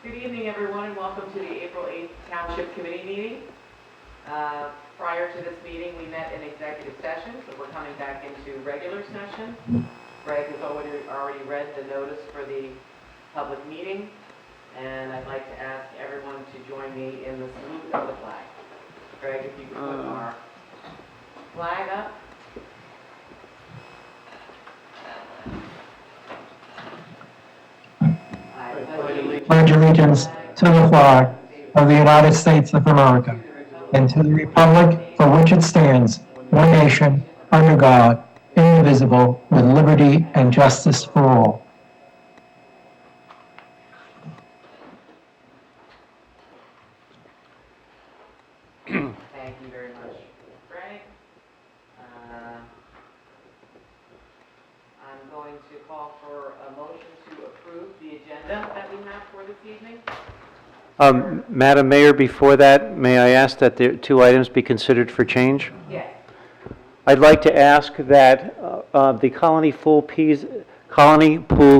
Good evening, everyone, and welcome to the April 8th Township Committee meeting. Prior to this meeting, we met in executive session, so we're coming back into regular session. Greg has already read the notice for the public meeting, and I'd like to ask everyone to join me in the salute of the flag. Greg, if you could put our flag up. Pledge allegiance to the flag of the United States of America and to the republic for which it stands, one nation, under God, indivisible, with liberty and justice for all. Thank you very much, Greg. I'm going to call for a motion to approve the agenda that we have for this evening. Madam Mayor, before that, may I ask that the two items be considered for change? Yes. I'd like to ask that the colony pool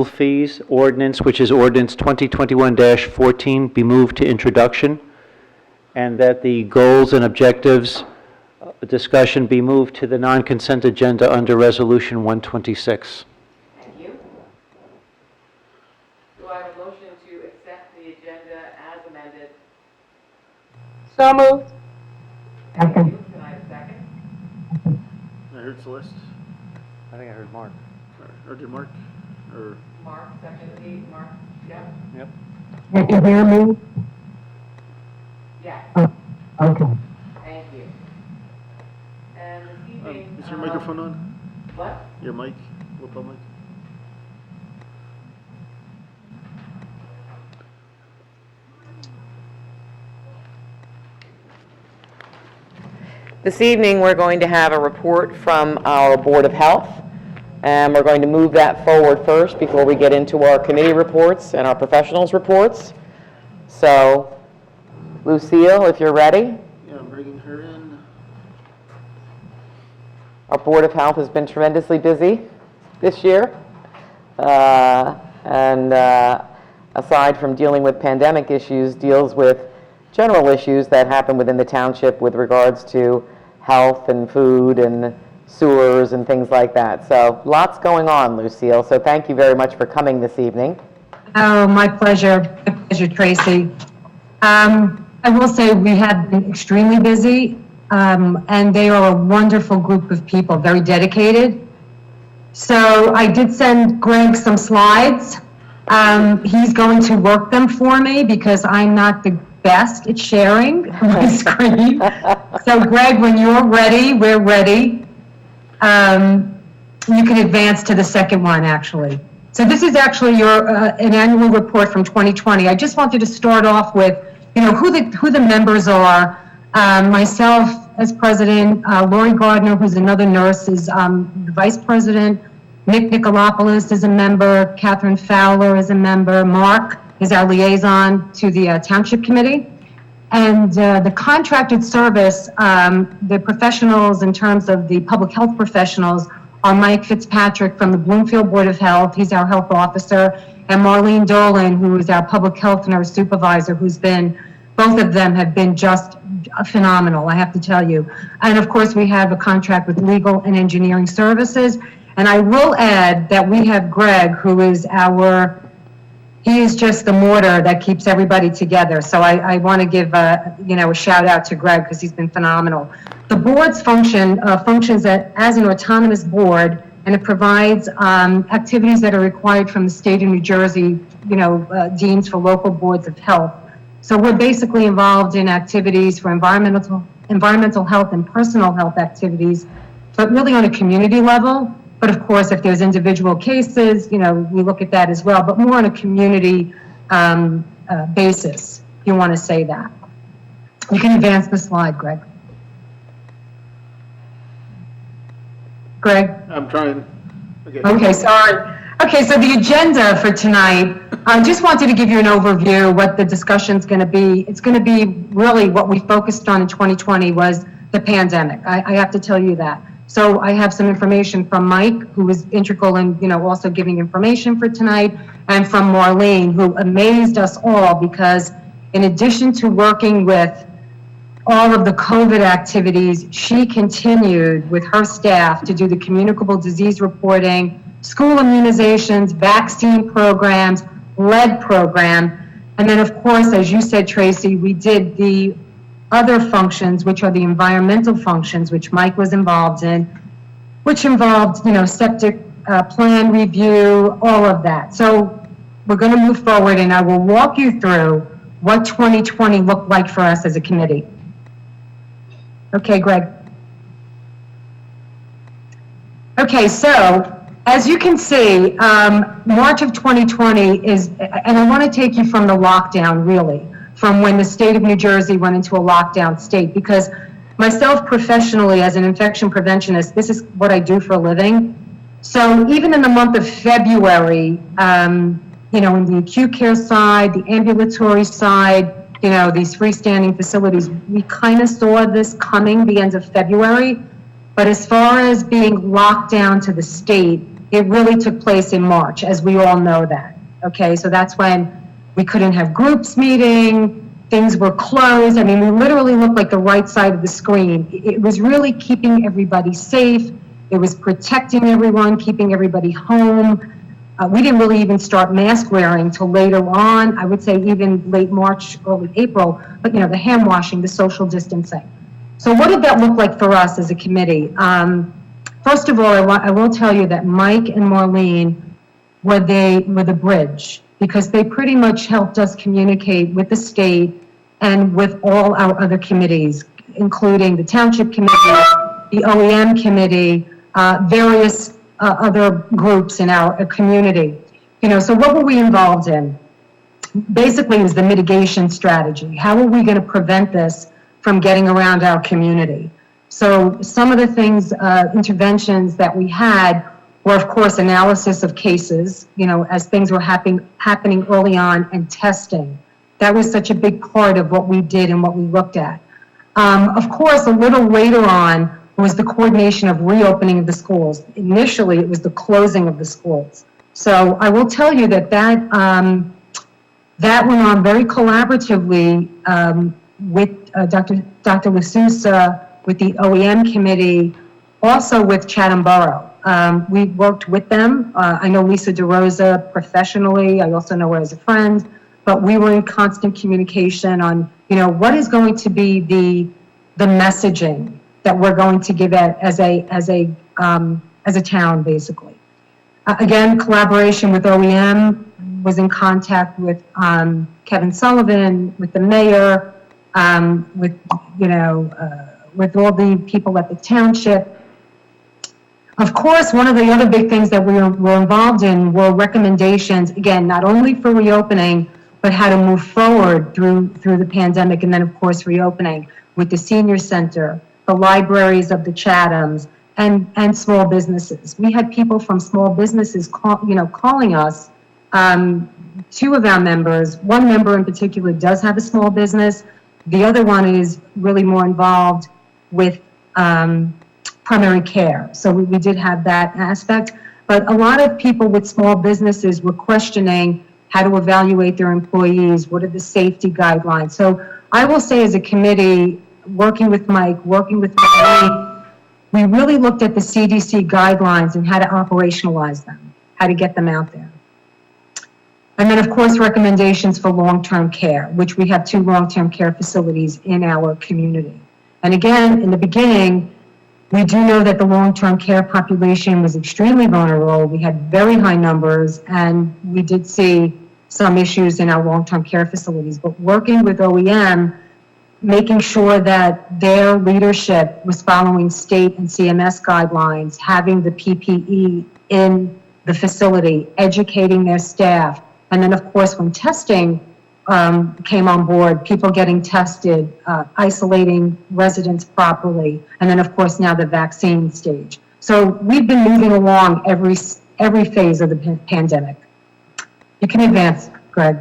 fees ordinance, which is ordinance 2021-14, be moved to introduction, and that the goals and objectives discussion be moved to the non-consent agenda under Resolution 126. Thank you. Do I have a motion to accept the agenda as amended? So moved. Thank you. Can I have a second? I heard Celeste. I think I heard Mark. Or did Mark? Or Mark, second, Mark, yeah? Yep. You can hear me? Yeah, Okay. thank you. And this evening... is your microphone on? What? Your mic? Lapel mic? This evening, we're going to have a report from our Board of Health, and we're going to move that forward first before we get into our committee reports and our professionals' reports. So, Lucille, if you're ready. Yeah, I'm bringing her in. Our Board of Health has been tremendously busy this year. Aside from dealing with pandemic issues, deals with general issues that happen within the township with regards to health and food and sewers and things like that. So lots going on, Lucille. So thank you very much for coming this evening. Oh, my pleasure. My pleasure, Tracy. I will say we have been extremely busy, and they are a wonderful group of people, very dedicated. So I did send Greg some slides. He's going to work them for me because I'm not the best at sharing my screen. So Greg, when you're ready, we're ready. You can advance to the second one, actually. So this is actually your an annual report from 2020. I just wanted to start off with, who the members are. Myself as president, Lori Gardner, who's another nurse, is the vice president. Nick Nicolopoulos is a member. Catherine Fowler is a member. Mark is our liaison to the Township Committee. And the contracted service, the professionals in terms of the public health professionals are Mike Fitzpatrick from the Bloomfield Board of Health. He's our health officer. And Marlene Dolan, who is our public health nurse supervisor, both of them have been just phenomenal, I have to tell you. And of course, we have a contract with legal and engineering services. And I will add that we have Greg, who is he is just the mortar that keeps everybody together. So I want to give a shout out to Greg because he's been phenomenal. The board's functions as an autonomous board, and it provides activities that are required from the state of New Jersey, deems for local boards of health. So we're basically involved in activities for environmental health and personal health activities, but really on a community level. But of course, if there's individual cases, we look at that as well, but more on a community basis, if you want to say that. You can advance the slide, Greg. Greg? I'm trying. Okay, sorry. Okay, so the agenda for tonight, I just wanted to give you an overview what the discussion's going to be. It's going to be really what we focused on in 2020 was the pandemic. I have to tell you that. So I have some information from Mike, who was integral in, also giving information for tonight, and from Marlene, who amazed us all because in addition to working with all of the COVID activities, she continued with her staff to do the communicable disease reporting, school immunizations, vaccine programs, lead program. And then, of course, as you said, Tracy, we did the other functions, which are the environmental functions, which Mike was involved in, which involved, septic plan review, all of that. So we're going to move forward, and I will walk you through what 2020 looked like for us as a committee. Okay, Greg. Okay, so as you can see, March of 2020 is, and I want to take you from the lockdown, really, from when the state of New Jersey went into a lockdown state, because myself professionally as an infection preventionist, this is what I do for a living. So even in the month of February, in the acute care side, the ambulatory side, these freestanding facilities, we kind of saw this coming the end of February. But as far as being locked down to the state, it really took place in March, as we all know that. Okay, so that's when we couldn't have groups meeting, things were closed. I mean, we literally looked like the right side of the screen. It was really keeping everybody safe. It was protecting everyone, keeping everybody home. We didn't really even start mask wearing till later on, I would say even late March, early April, but the hand washing, the social distancing. So what did that look like for us as a committee? First of all, I will tell you that Mike and Marlene were the bridge, because they pretty much helped us communicate with the state and with all our other committees, including the Township Committee, the OEM Committee, various other groups in our community. So what were we involved in? Basically, it was the mitigation strategy. How are we going to prevent this from getting around our community? So some of the things, interventions that we had were, of course, analysis of cases, as things were happening early on, and testing. That was such a big part of what we did and what we looked at. Of course, a little later on was the coordination of reopening of the schools. Initially, it was the closing of the schools. So I will tell you that went on very collaboratively with Dr. LaSousa, with the OEM committee, also with Chatham Borough. We worked with them. I know Lisa DeRosa professionally. I also know her as a friend. But we were in constant communication on, what is going to be the messaging that we're going to give it as a town, basically. Again, collaboration with OEM, was in contact with Kevin Sullivan, with the mayor, with all the people at the township. Of course, one of the other big things that we were involved in were recommendations, again, not only for reopening, but how to move forward through the pandemic, and then, of course, reopening with the senior center, the libraries of the Chathams, and small businesses. We had people from small businesses calling us. Two of our members, one member in particular does have a small business. The other one is really more involved with primary care. So we did have that aspect. But a lot of people with small businesses were questioning how to evaluate their employees, what are the safety guidelines. So I will say, as a committee, working with Mike, working with Marlene, we really looked at the CDC guidelines and how to operationalize them, how to get them out there. And then, of course, recommendations for long-term care, which we have 2 long-term care facilities in our community. And again, in the beginning, we do know that the long-term care population was extremely vulnerable. We had very high numbers, and we did see some issues in our long-term care facilities. But working with OEM, making sure that their leadership was following state and CMS guidelines, having the PPE in the facility, educating their staff. And then, of course, when testing came on board, people getting tested, isolating residents properly, and then, of course, now the vaccine stage. So we've been moving along every phase of the pandemic. You can advance, Greg.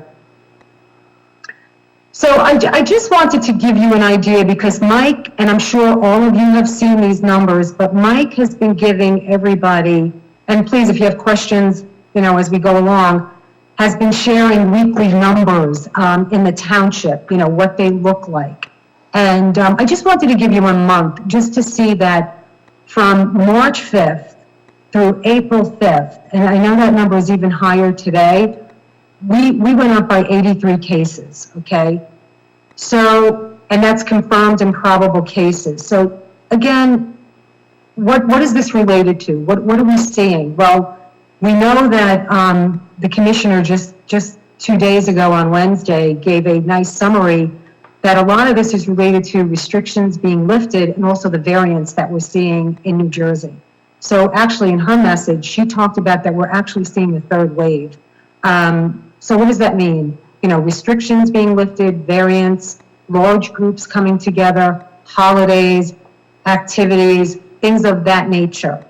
So I just wanted to give you an idea because Mike, and I'm sure all of you have seen these numbers, but Mike has been giving everybody, and please, if you have questions, as we go along, has been sharing weekly numbers in the township, what they look like. And I just wanted to give you a month just to see that from March 5th through April 5th, and I know that number is even higher today, we went up by 83 cases, okay? So, and that's confirmed and probable cases. So again, what is this related to? What are we seeing? Well, we know that the commissioner just 2 days ago on Wednesday gave a nice summary that a lot of this is related to restrictions being lifted and also the variants that we're seeing in New Jersey. So actually in her message, she talked about that we're actually seeing the third wave. So what does that mean? Restrictions being lifted, variants, large groups coming together, holidays, activities, things of that nature.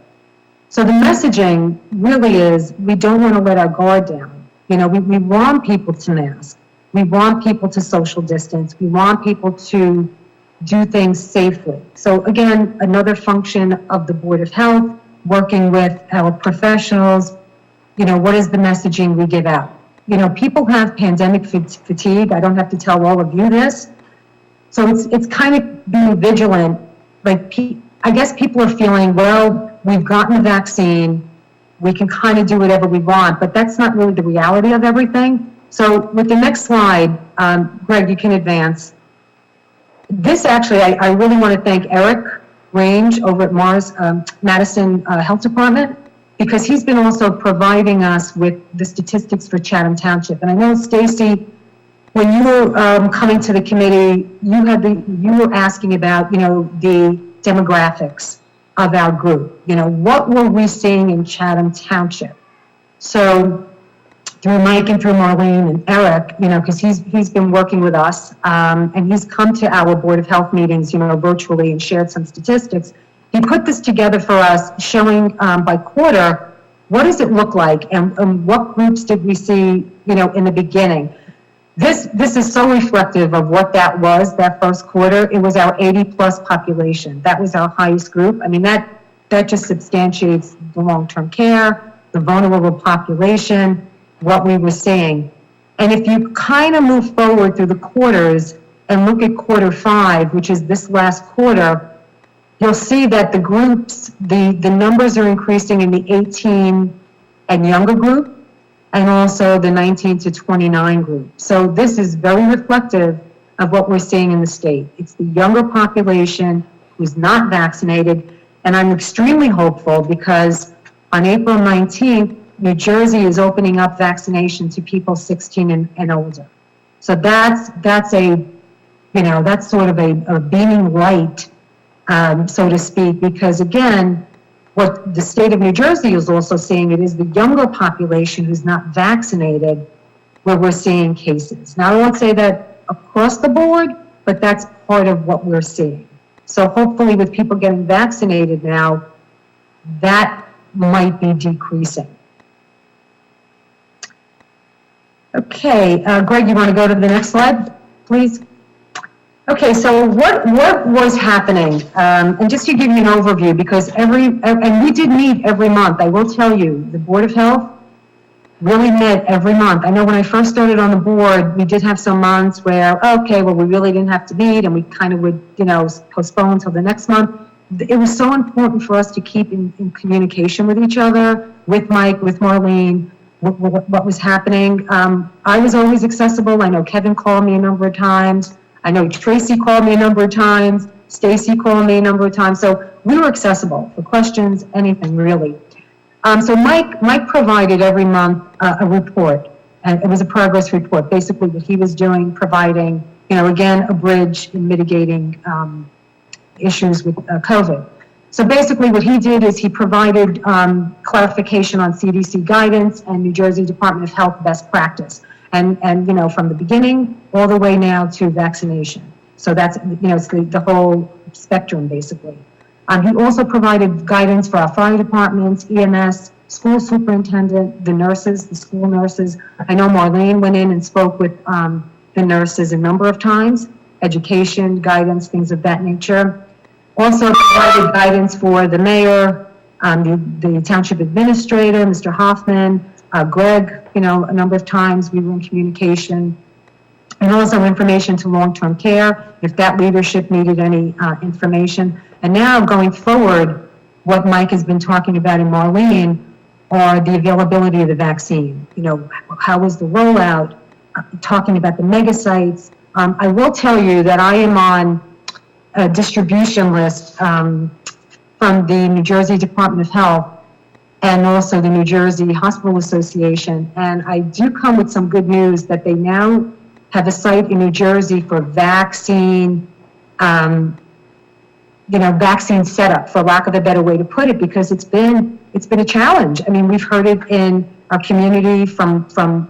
So the messaging really is we don't want to let our guard down. We want people to mask. We want people to social distance. We want people to do things safely. So again, another function of the Board of Health, working with our professionals, what is the messaging we give out? People have pandemic fatigue. I don't have to tell all of you this. So it's kind of being vigilant. Like, I guess people are feeling, well, we've gotten the vaccine. We can kind of do whatever we want, but that's not really the reality of everything. So with the next slide, Greg, you can advance. This actually, I really want to thank Eric Range over at Madison Health Department, because he's been also providing us with the statistics for Chatham Township. And I know, Stacy, when you were coming to the committee, you were asking about, the demographics of our group. What were we seeing in Chatham Township? So through Mike and through Marlene and Eric, because he's been working with us, and he's come to our Board of Health meetings, virtually, and shared some statistics. He put this together for us, showing by quarter, what does it look like, and what groups did we see, in the beginning. This is so reflective of what that was, that first quarter. It was our 80-plus population. That was our highest group. I mean, that just substantiates the long-term care, the vulnerable population, what we were seeing. And if you kind of move forward through the quarters and look at quarter 5, which is this last quarter, you'll see that the groups, the numbers are increasing in the 18 and younger group, and also the 19 to 29 group. So this is very reflective of what we're seeing in the state. It's the younger population who's not vaccinated, and I'm extremely hopeful because on April 19th, New Jersey is opening up vaccination to people 16 and older. So that's a, that's sort of a beaming light, so to speak, because again, what the state of New Jersey is also seeing, it is the younger population who's not vaccinated where we're seeing cases. Now, I won't say that across the board, but that's part of what we're seeing. So hopefully with people getting vaccinated now, that might be decreasing. Okay, Greg, you want to go to the next slide, please? Okay, so what was happening? And just to give you an overview, because and we did meet every month. I will tell you, the Board of Health really met every month. I know when I first started on the board, we did have some months where, okay, well, we really didn't have to meet, and we kind of would, postpone until the next month. It was so important for us to keep in communication with each other, with Mike, with Marlene, what was happening. I was always accessible. I know Kevin called me a number of times. I know Tracy called me a number of times. Stacy called me a number of times. So we were accessible for questions, anything really. So Mike provided every month a report, and it was a progress report, basically what he was doing, providing, again, a bridge in mitigating issues with COVID. So basically what he did is he provided clarification on CDC guidance and New Jersey Department of Health best practice. And from the beginning all the way now to vaccination. So that's, it's the whole spectrum, basically. He also provided guidance for our fire departments, EMS, school superintendent, the nurses, the school nurses. I know Marlene went in and spoke with the nurses a number of times, education, guidance, things of that nature. Also provided guidance for the mayor, the township administrator, Mr. Hoffman, Greg, a number of times we were in communication. And also information to long-term care, if that leadership needed any information. And now going forward, what Mike has been talking about and Marlene are the availability of the vaccine. How was the rollout, talking about the mega sites. I will tell you that I am on a distribution list from the New Jersey Department of Health and also the New Jersey Hospital Association. And I do come with some good news that they now have a site in New Jersey for vaccine, vaccine setup, for lack of a better way to put it, because it's been a challenge. I mean, we've heard it in our community from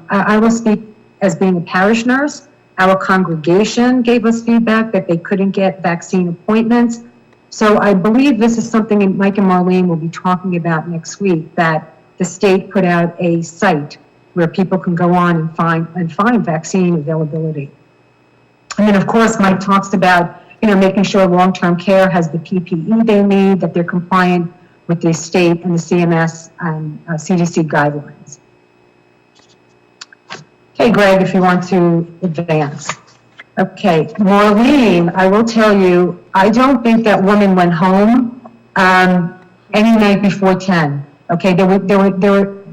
I will speak as being a parish nurse. Our congregation gave us feedback that they couldn't get vaccine appointments. So I believe this is something Mike and Marlene will be talking about next week, that the state put out a site where people can go on and find vaccine availability. And then, of course, Mike talks about, making sure long-term care has the PPE they need, that they're compliant with the state and the CMS and CDC guidelines. Okay, Greg, if you want to advance. Okay, Marlene, I will tell you, I don't think that woman went home any night before 10. Okay, there were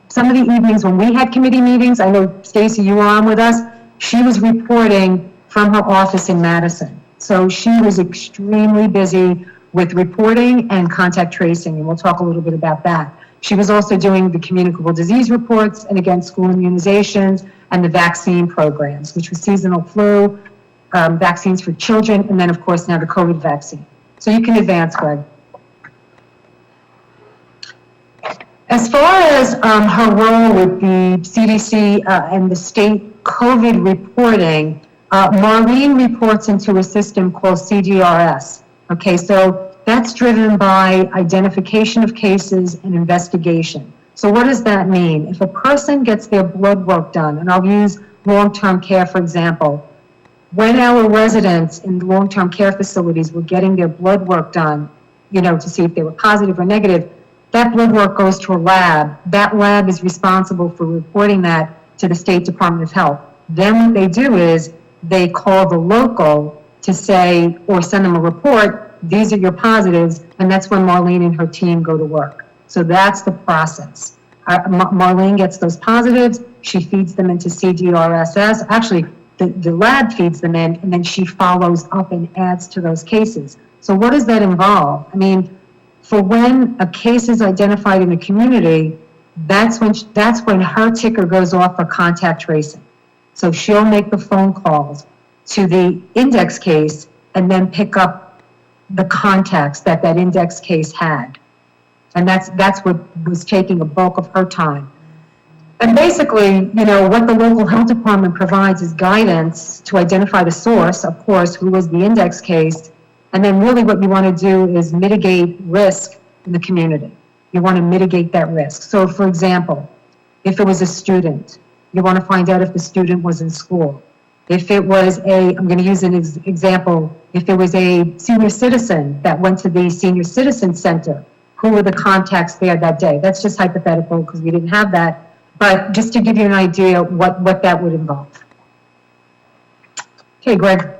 some of the evenings when we had committee meetings. I know, Stacy, you were on with us. She was reporting from her office in Madison. So she was extremely busy with reporting and contact tracing, and we'll talk a little bit about that. She was also doing the communicable disease reports, and again, school immunizations and the vaccine programs, which was seasonal flu, vaccines for children, and then, of course, now the COVID vaccine. So you can advance, Greg. As far as her role with the CDC and the state COVID reporting, Marlene reports into a system called CDRS. Okay, so that's driven by identification of cases and investigation. So what does that mean? If a person gets their blood work done, and I'll use long-term care, for example, when our residents in long-term care facilities were getting their blood work done, to see if they were positive or negative, that blood work goes to a lab. That lab is responsible for reporting that to the State Department of Health. Then what they do is they call the local to say, or send them a report, these are your positives, and that's when Marlene and her team go to work. So that's the process. Marlene gets those positives, she feeds them into CDRSS. Actually, the lab feeds them in, and then she follows up and adds to those cases. So what does that involve? I mean, for when a case is identified in the community, that's when her ticker goes off for contact tracing. So she'll make the phone calls to the index case and then pick up the contacts that index case had. And that's what was taking a bulk of her time. And basically, what the local health department provides is guidance to identify the source, of course, who was the index case. And then really what you want to do is mitigate risk in the community. You want to mitigate that risk. So for example, if it was a student, you want to find out if the student was in school. If it was I'm going to use an example, if it was a senior citizen that went to the senior citizen center, who were the contacts there that day? That's just hypothetical because we didn't have that, but just to give you an idea what that would involve. Okay, Greg.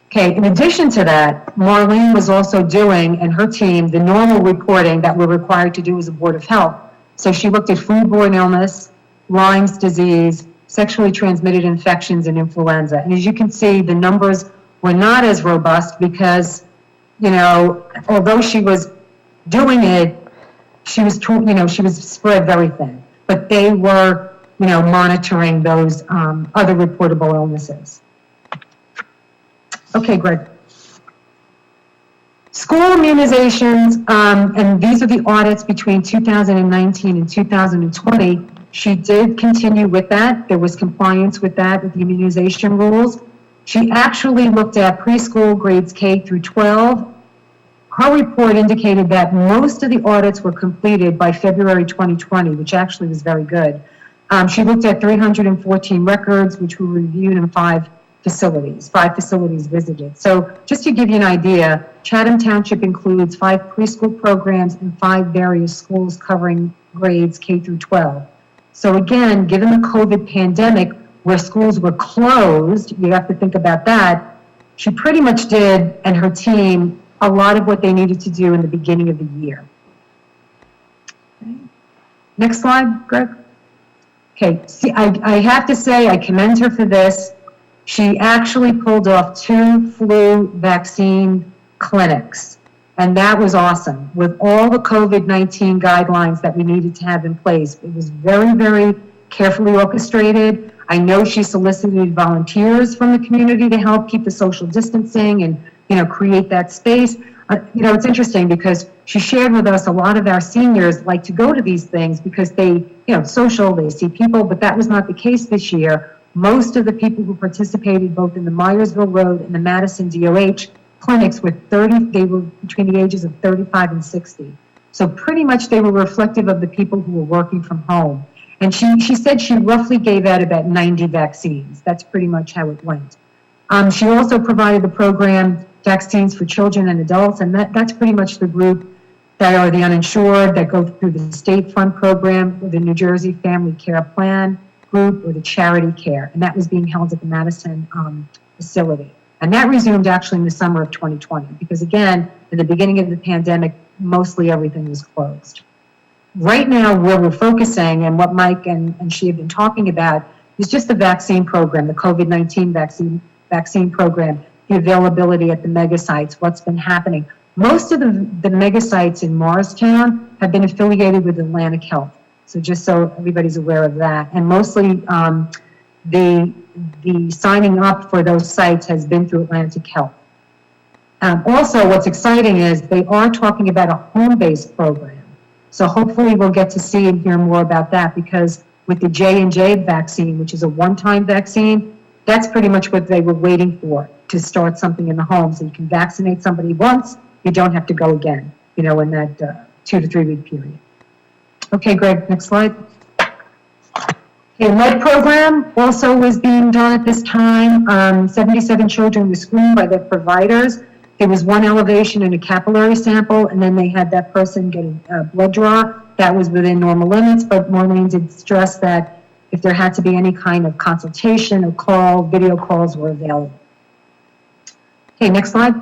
Okay, in addition to that, Marlene was also doing, and her team, the normal reporting that we're required to do as a Board of Health. So she looked at foodborne illness, Lyme's disease, sexually transmitted infections, and influenza. And as you can see, the numbers were not as robust because, although she was doing it, she was spread very thin. But they were, monitoring those other reportable illnesses. Okay, Greg. School immunizations, and these are the audits between 2019 and 2020. She did continue with that. There was compliance with that, with the immunization rules. She actually looked at preschool grades K through 12. Her report indicated that most of the audits were completed by February 2020, which actually was very good. She looked at 314 records, which were reviewed in 5 facilities visited. So just to give you an idea, Chatham Township includes 5 preschool programs and 5 various schools covering grades K through 12. So again, given the COVID pandemic, where schools were closed, you have to think about that, she pretty much did, and her team, a lot of what they needed to do in the beginning of the year. Okay. Next slide, Greg. Okay, see, I have to say, I commend her for this. She actually pulled off 2 flu vaccine clinics, and that was awesome. With all the COVID-19 guidelines that we needed to have in place, it was very, very carefully orchestrated. I know she solicited volunteers from the community to help keep the social distancing and, create that space. It's interesting because she shared with us a lot of our seniors like to go to these things because they, social, they see people, but that was not the case this year. Most of the people who participated both in the Myersville Road and the Madison DOH clinics were they were between the ages of 35 and 60. So pretty much they were reflective of the people who were working from home. And she said she roughly gave out about 90 vaccines. That's pretty much how it went. She also provided the program Vaccines for Children and Adults, and that's pretty much the group that are the uninsured, that go through the state fund program, or the New Jersey Family Care Plan group, or the charity care. And that was being held at the Madison facility. And that resumed actually in the summer of 2020, because again, in the beginning of the pandemic, mostly everything was closed. Right now, where we're focusing and what Mike and she have been talking about is just the vaccine program, the COVID-19 vaccine program, the availability at the mega sites, what's been happening. Most of the mega sites in Morristown have been affiliated with Atlantic Health. So just so everybody's aware of that. And mostly the signing up for those sites has been through Atlantic Health. Also, what's exciting is they are talking about a home-based program. So hopefully we'll get to see and hear more about that, because with the J&J vaccine, which is a one-time vaccine, that's pretty much what they were waiting for, to start something in the home. So you can vaccinate somebody once, you don't have to go again, in that 2 to 3 week period. Okay, Greg, next slide. A lead program also was being done at this time. 77 children were screened by their providers. There was 1 elevation and a capillary sample, and then they had that person get a blood draw. That was within normal limits, but Maureen did stress that if there had to be any kind of consultation or call, video calls were available. Okay, next slide.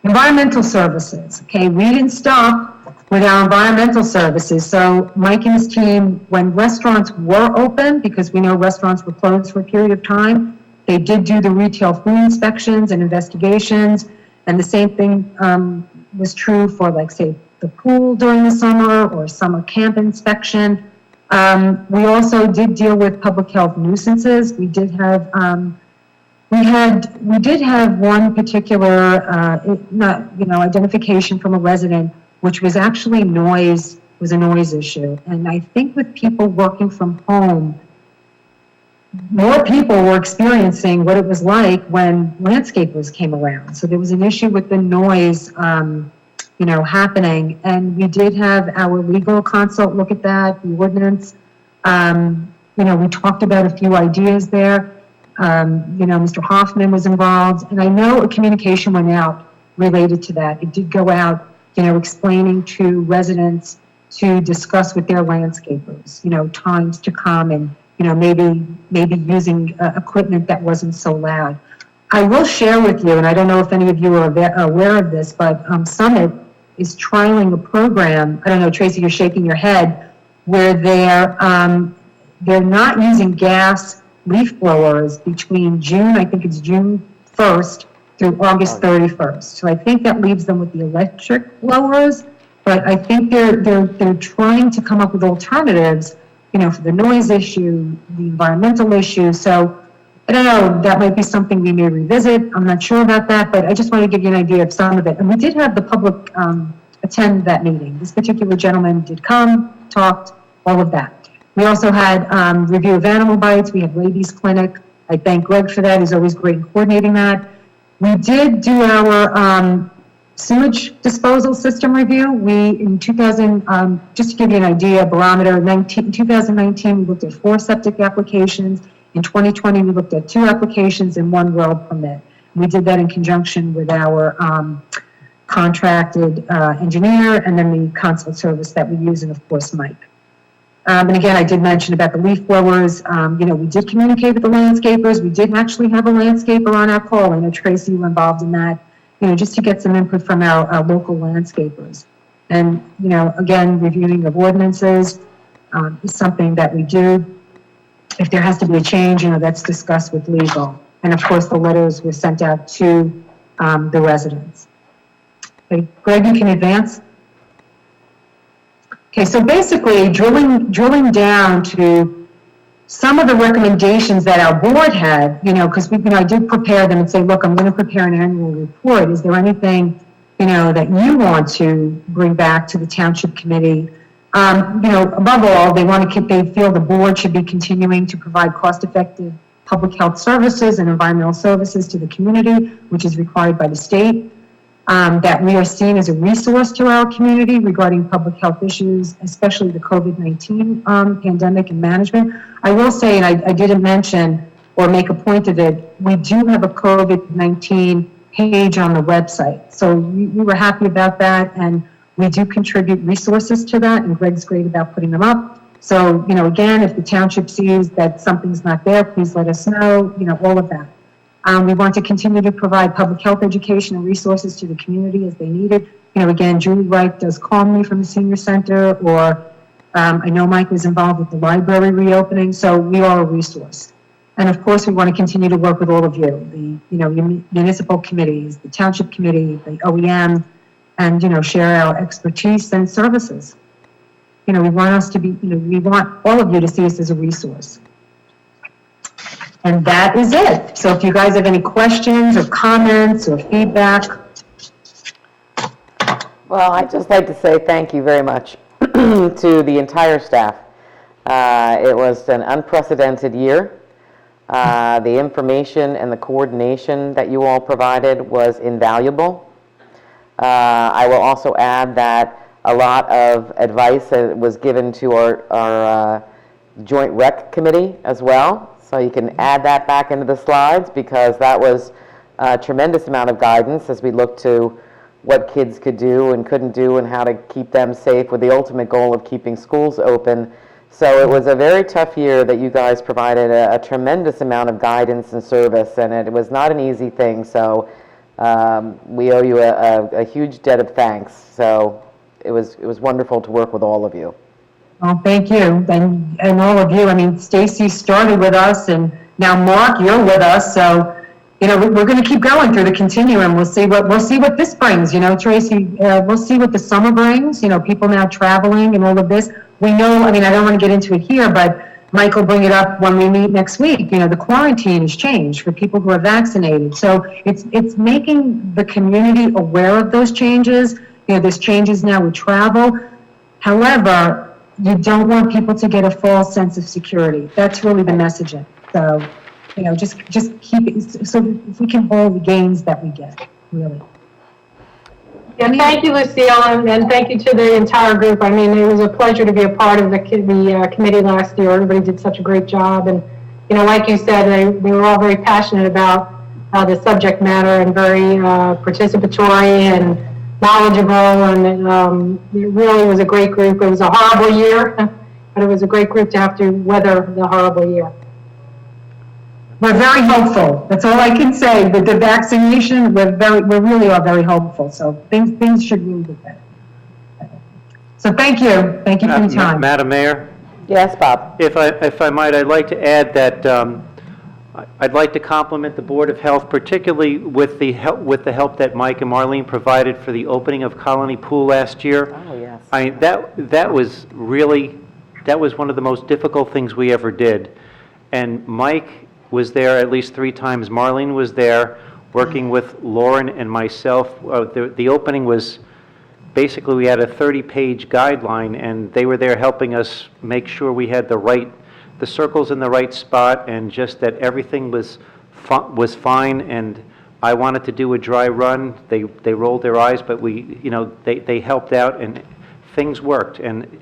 Environmental services. Okay, we didn't stop with our environmental services. So Mike and his team, when restaurants were open, because we know restaurants were closed for a period of time, they did do the retail food inspections and investigations. And the same thing was true for, like, say, the pool during the summer or summer camp inspection. We also did deal with public health nuisances. We did have we did have one particular identification from a resident, which was actually noise, was a noise issue. And I think with people working from home, more people were experiencing what it was like when landscapers came around. So there was an issue with the noise, happening. And we did have our legal consult look at that, the ordinance. We talked about a few ideas there. Mr. Hoffman was involved, and I know a communication went out related to that. It did go out, explaining to residents to discuss with their landscapers, times to come and, maybe using equipment that wasn't so loud. I will share with you, and I don't know if any of you are aware of this, but Summit is trialing a program. I don't know, Tracy, you're shaking your head, where they're not using gas leaf blowers between June, I think it's June 1st through August 31st. So I think that leaves them with the electric blowers, but I think they're trying to come up with alternatives, for the noise issue, the environmental issue. So I don't know, that might be something we may revisit. I'm not sure about that, but I just want to give you an idea of some of it. And we did have the public attend that meeting. This particular gentleman did come, talked, all of that. We also had review of animal bites. We had rabies clinic. I thank Greg for that. He's always great in coordinating that. We did do our sewage disposal system review. In 2000, just to give you an idea, barometer, 2019, we looked at 4 septic applications. In 2020, we looked at 2 applications and 1 well permit. We did that in conjunction with our contracted engineer and then the consult service that we use, and of course, Mike. And again, I did mention about the leaf blowers. We did communicate with the landscapers. We did actually have a landscaper on our call. I know Tracy was involved in that, just to get some input from our local landscapers. And, again, reviewing of ordinances is something that we do. If there has to be a change, that's discussed with legal. And of course, the letters were sent out to the residents. Okay, Greg, you can advance. Okay, so basically drilling down to some of the recommendations that our board had, because I did prepare them and say, look, I'm going to prepare an annual report. Is there anything, that you want to bring back to the Township Committee? Above all, they feel the board should be continuing to provide cost-effective public health services and environmental services to the community, which is required by the state. That we are seen as a resource to our community regarding public health issues, especially the COVID-19 pandemic and management. I will say, and I didn't mention or make a point of it, we do have a COVID-19 page on the website. So we were happy about that, and we do contribute resources to that, and Greg's great about putting them up. So, again, if the township sees that something's not there, please let us know, all of that. We want to continue to provide public health education and resources to the community as they need it. Again, Julie Wright does call me from the senior center, or I know Mike was involved with the library reopening, so we are a resource. And of course, we want to continue to work with all of you, the municipal committees, the township committee, the OEM, and share our expertise and services. We want us to be, we want all of you to see us as a resource. And that is it. So if you guys have any questions or comments or feedback. Well, I'd just like to say thank you very much to the entire staff. It was an unprecedented year. The information and the coordination that you all provided was invaluable. I will also add that a lot of advice was given to our Joint Rec Committee as well. So you can add that back into the slides, because that was a tremendous amount of guidance as we looked to what kids could do and couldn't do and how to keep them safe, with the ultimate goal of keeping schools open. So it was a very tough year that you guys provided a tremendous amount of guidance and service, and it was not an easy thing. So we owe you a huge debt of thanks. So it was wonderful to work with all of you. Well, thank you, and all of you. I mean, Stacy started with us, and now Mark, you're with us. So, we're going to keep going through the continuum. We'll see what this brings. Tracy, we'll see what the summer brings. People now traveling and all of this. We know. I mean, I don't want to get into it here, but Mike will bring it up when we meet next week. The quarantine has changed for people who are vaccinated. So it's making the community aware of those changes. There's changes now with travel. However, you don't want people to get a false sense of security. That's really the messaging. So, just keep it, so if we can hold the gains that we get, really. Yeah, thank you, Lucille, and thank you to the entire group. I mean, it was a pleasure to be a part of the committee last year. Everybody did such a great job. And, like you said, they were all very passionate about the subject matter and very participatory and knowledgeable, and it really was a great group. It was a horrible year, but it was a great group to have to weather the horrible year. We're very hopeful. That's all I can say. With the vaccination, we really are very hopeful. So things should really get better. So thank you for your time. Madam Mayor? Yes, Bob. If I might, I'd like to add that I'd like to compliment the Board of Health, particularly with the help that Mike and Marlene provided for the opening of Colony Pool last year. Oh, yes. I mean, that was one of the most difficult things we ever did. And Mike was there at least 3 times. Marlene was there working with Lauren and myself. The opening was basically, we had a 30-page guideline, and they were there helping us make sure we had the circles in the right spot, and just that everything was fine. And I wanted to do a dry run. They rolled their eyes, but they helped out, and things worked. And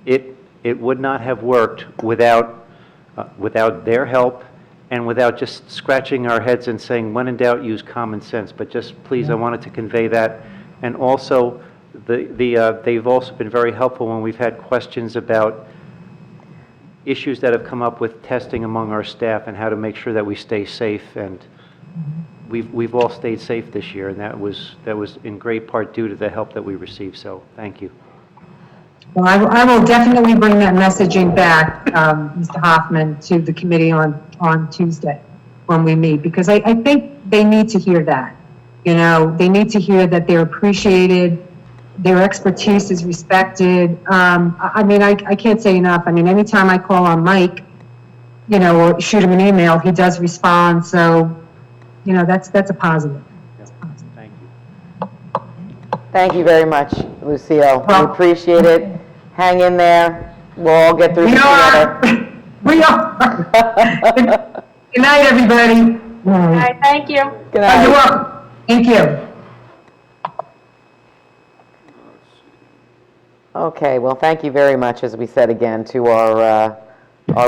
it would not have worked without their help and without just scratching our heads and saying, when in doubt, use common sense. But just please, I wanted to convey that. And also, they've also been very helpful when we've had questions about issues that have come up with testing among our staff and how to make sure that we stay safe. And we've all stayed safe this year, and that was in great part due to the help that we received. So thank you. Well, I will definitely bring that messaging back, Mr. Hoffman, to the committee on Tuesday when we meet, because I think they need to hear that. They need to hear that they're appreciated, their expertise is respected. I can't say enough. Anytime I call on Mike, or shoot him an email, he does respond. So, that's a positive. Thank you. Thank you very much, Lucille. We Well- appreciate it. Hang in there. We'll all get through We this are. together. We are. Good night, everybody. All right, thank you. Good You're night. welcome. Thank you. Okay, well, thank you very much, as we said again, to our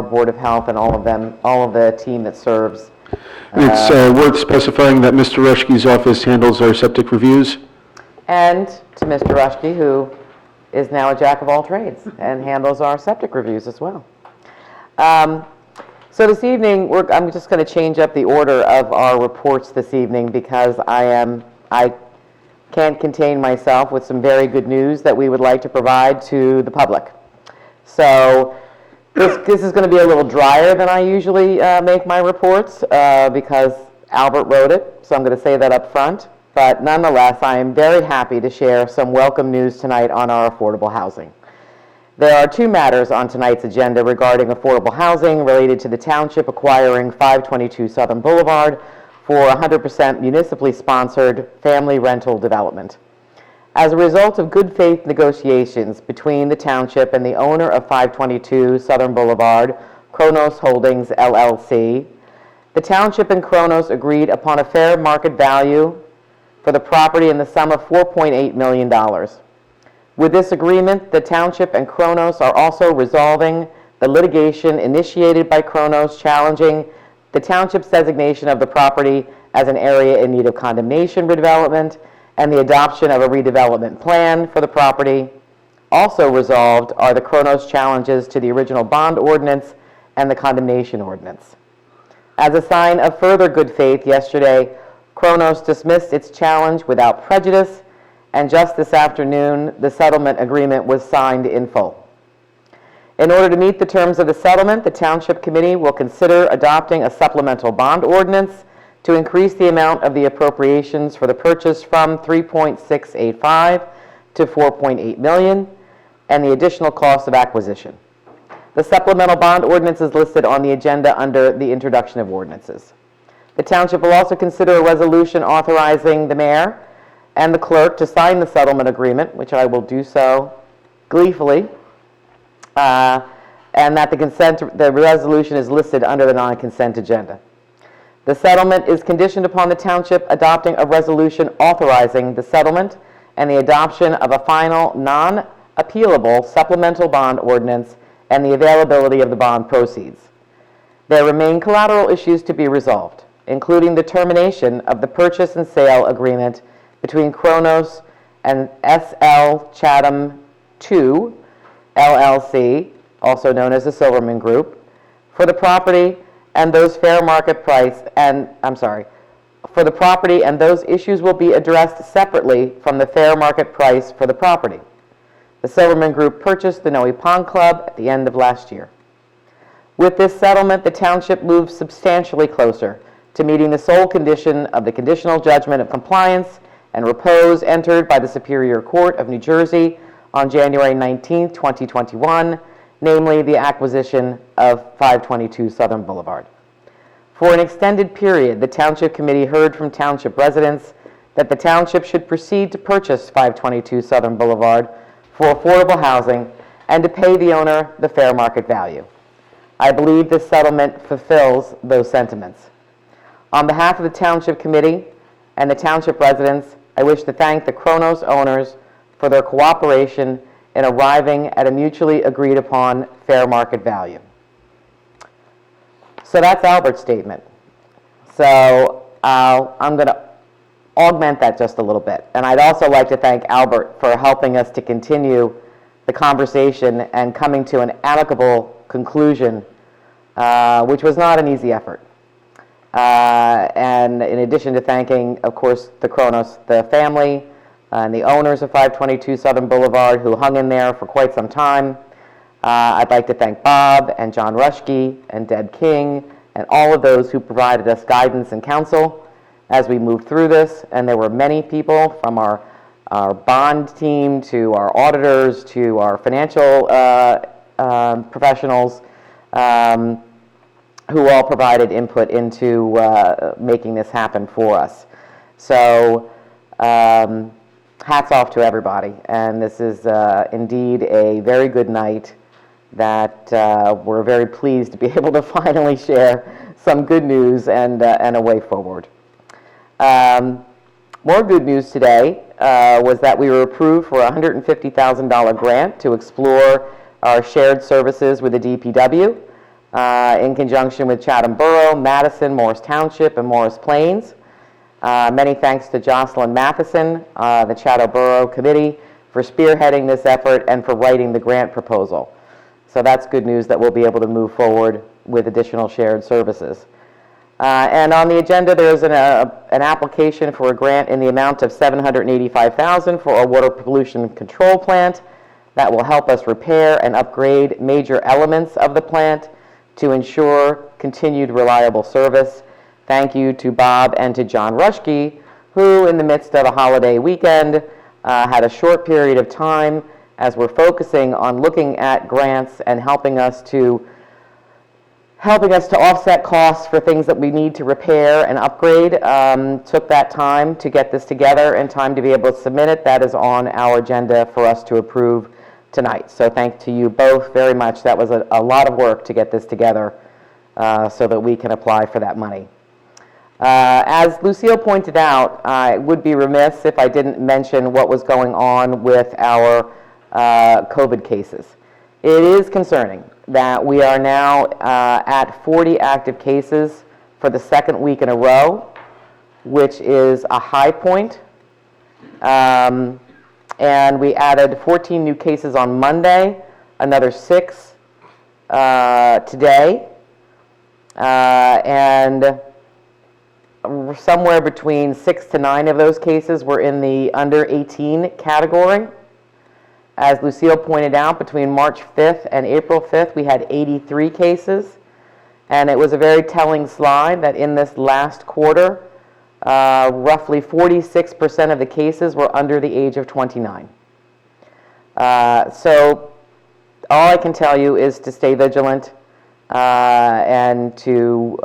Board of Health and all of the team that serves. It's worth specifying that Mr. Rushke's office handles our septic reviews. And to Mr. Rushke, who is now a jack of all trades and handles our septic reviews as well. So this evening, I'm just going to change up the order of our reports this evening because I can't contain myself with some very good news that we would like to provide to the public. So this is going to be a little drier than I usually make my reports because Albert wrote it, so I'm going to say that up front. But nonetheless, I am very happy to share some welcome news tonight on our affordable housing. There are two matters on tonight's agenda regarding affordable housing related to the Township acquiring 522 Southern Boulevard for 100% municipally sponsored family rental development. As a result of good faith negotiations between the Township and the owner of 522 Southern Boulevard, Kronos Holdings, LLC, the Township and Kronos agreed upon a fair market value for the property in the sum of $4.8 million. With this agreement, the Township and Kronos are also resolving the litigation initiated by Kronos challenging the Township's designation of the property as an area in need of condemnation redevelopment and the adoption of a redevelopment plan for the property. Also resolved are the Kronos challenges to the original bond ordinance and the condemnation ordinance. As a sign of further good faith, yesterday, Kronos dismissed its challenge without prejudice, and just this afternoon, the settlement agreement was signed in full. In order to meet the terms of the settlement, the Township Committee will consider adopting a supplemental bond ordinance to increase the amount of the appropriations for the purchase from $3.685 to $4.8 million, and the additional cost of acquisition. The supplemental bond ordinance is listed on the agenda under the introduction of ordinances. The Township will also consider a resolution authorizing the mayor and the clerk to sign the settlement agreement, which I will do so gleefully, and that the resolution is listed under the non-consent agenda. The settlement is conditioned upon the Township adopting a resolution authorizing the settlement and the adoption of a final non-appealable supplemental bond ordinance and the availability of the bond proceeds. There remain collateral issues to be resolved, including the termination of the purchase and sale agreement between Kronos and S.L. Chatham II, LLC, also known as the Silverman Group, for the property and those issues will be addressed separately from the fair market price for the property. The Silverman Group purchased the Noe Pond Club at the end of last year. With this settlement, the Township moves substantially closer to meeting the sole condition of the conditional judgment of compliance and repose entered by the Superior Court of New Jersey on January 19, 2021, namely the acquisition of 522 Southern Boulevard. For an extended period, the Township Committee heard from Township residents that the Township should proceed to purchase 522 Southern Boulevard for affordable housing and to pay the owner the fair market value. I believe this settlement fulfills those sentiments. On behalf of the Township Committee and the Township residents, I wish to thank the Kronos owners for their cooperation in arriving at a mutually agreed upon fair market value. So that's Albert's statement. So I'm going to augment that just a little bit. And I'd also like to thank Albert for helping us to continue the conversation and coming to an amicable conclusion, which was not an easy effort. And in addition to thanking, of course, the Kronos, the family, and the owners of 522 Southern Boulevard who hung in there for quite some time, I'd like to thank Bob and John Rushke and Deb King and all of those who provided us guidance and counsel as we moved through this. And there were many people from our bond team to our auditors to our financial professionals who all provided input into making this happen for us. So hats off to everybody. And this is indeed a very good night that we're very pleased to be able to finally share some good news and a way forward. More good news today was that we were approved for a $150,000 grant to explore our shared services with the DPW in conjunction with Chatham Borough, Madison, Morris Township, and Morris Plains. Many thanks to Jocelyn Matheson, the Chatham Borough Committee, for spearheading this effort and for writing the grant proposal. So that's good news that we'll be able to move forward with additional shared services. And on the agenda, there's an application for a grant in the amount of $785,000 for a water pollution control plant that will help us repair and upgrade major elements of the plant to ensure continued reliable service. Thank you to Bob and to John Rushke, who in the midst of a holiday weekend had a short period of time as we're focusing on looking at grants and helping us to offset costs for things that we need to repair and upgrade. Took that time to get this together and time to be able to submit it. That is on our agenda for us to approve tonight. So thank to you both very much. That was a lot of work to get this together so that we can apply for that money. As Lucille pointed out, I would be remiss if I didn't mention what was going on with our COVID cases. It is concerning that we are now at 40 active cases for the second week in a row, which is a high point. And we added 14 new cases on Monday, another 6 today, and somewhere between 6 to 9 of those cases were in the under 18 category. As Lucille pointed out, between March 5th and April 5th, we had 83 cases. And it was a very telling slide that in this last quarter, roughly 46% of the cases were under the age of 29. So all I can tell you is to stay vigilant and to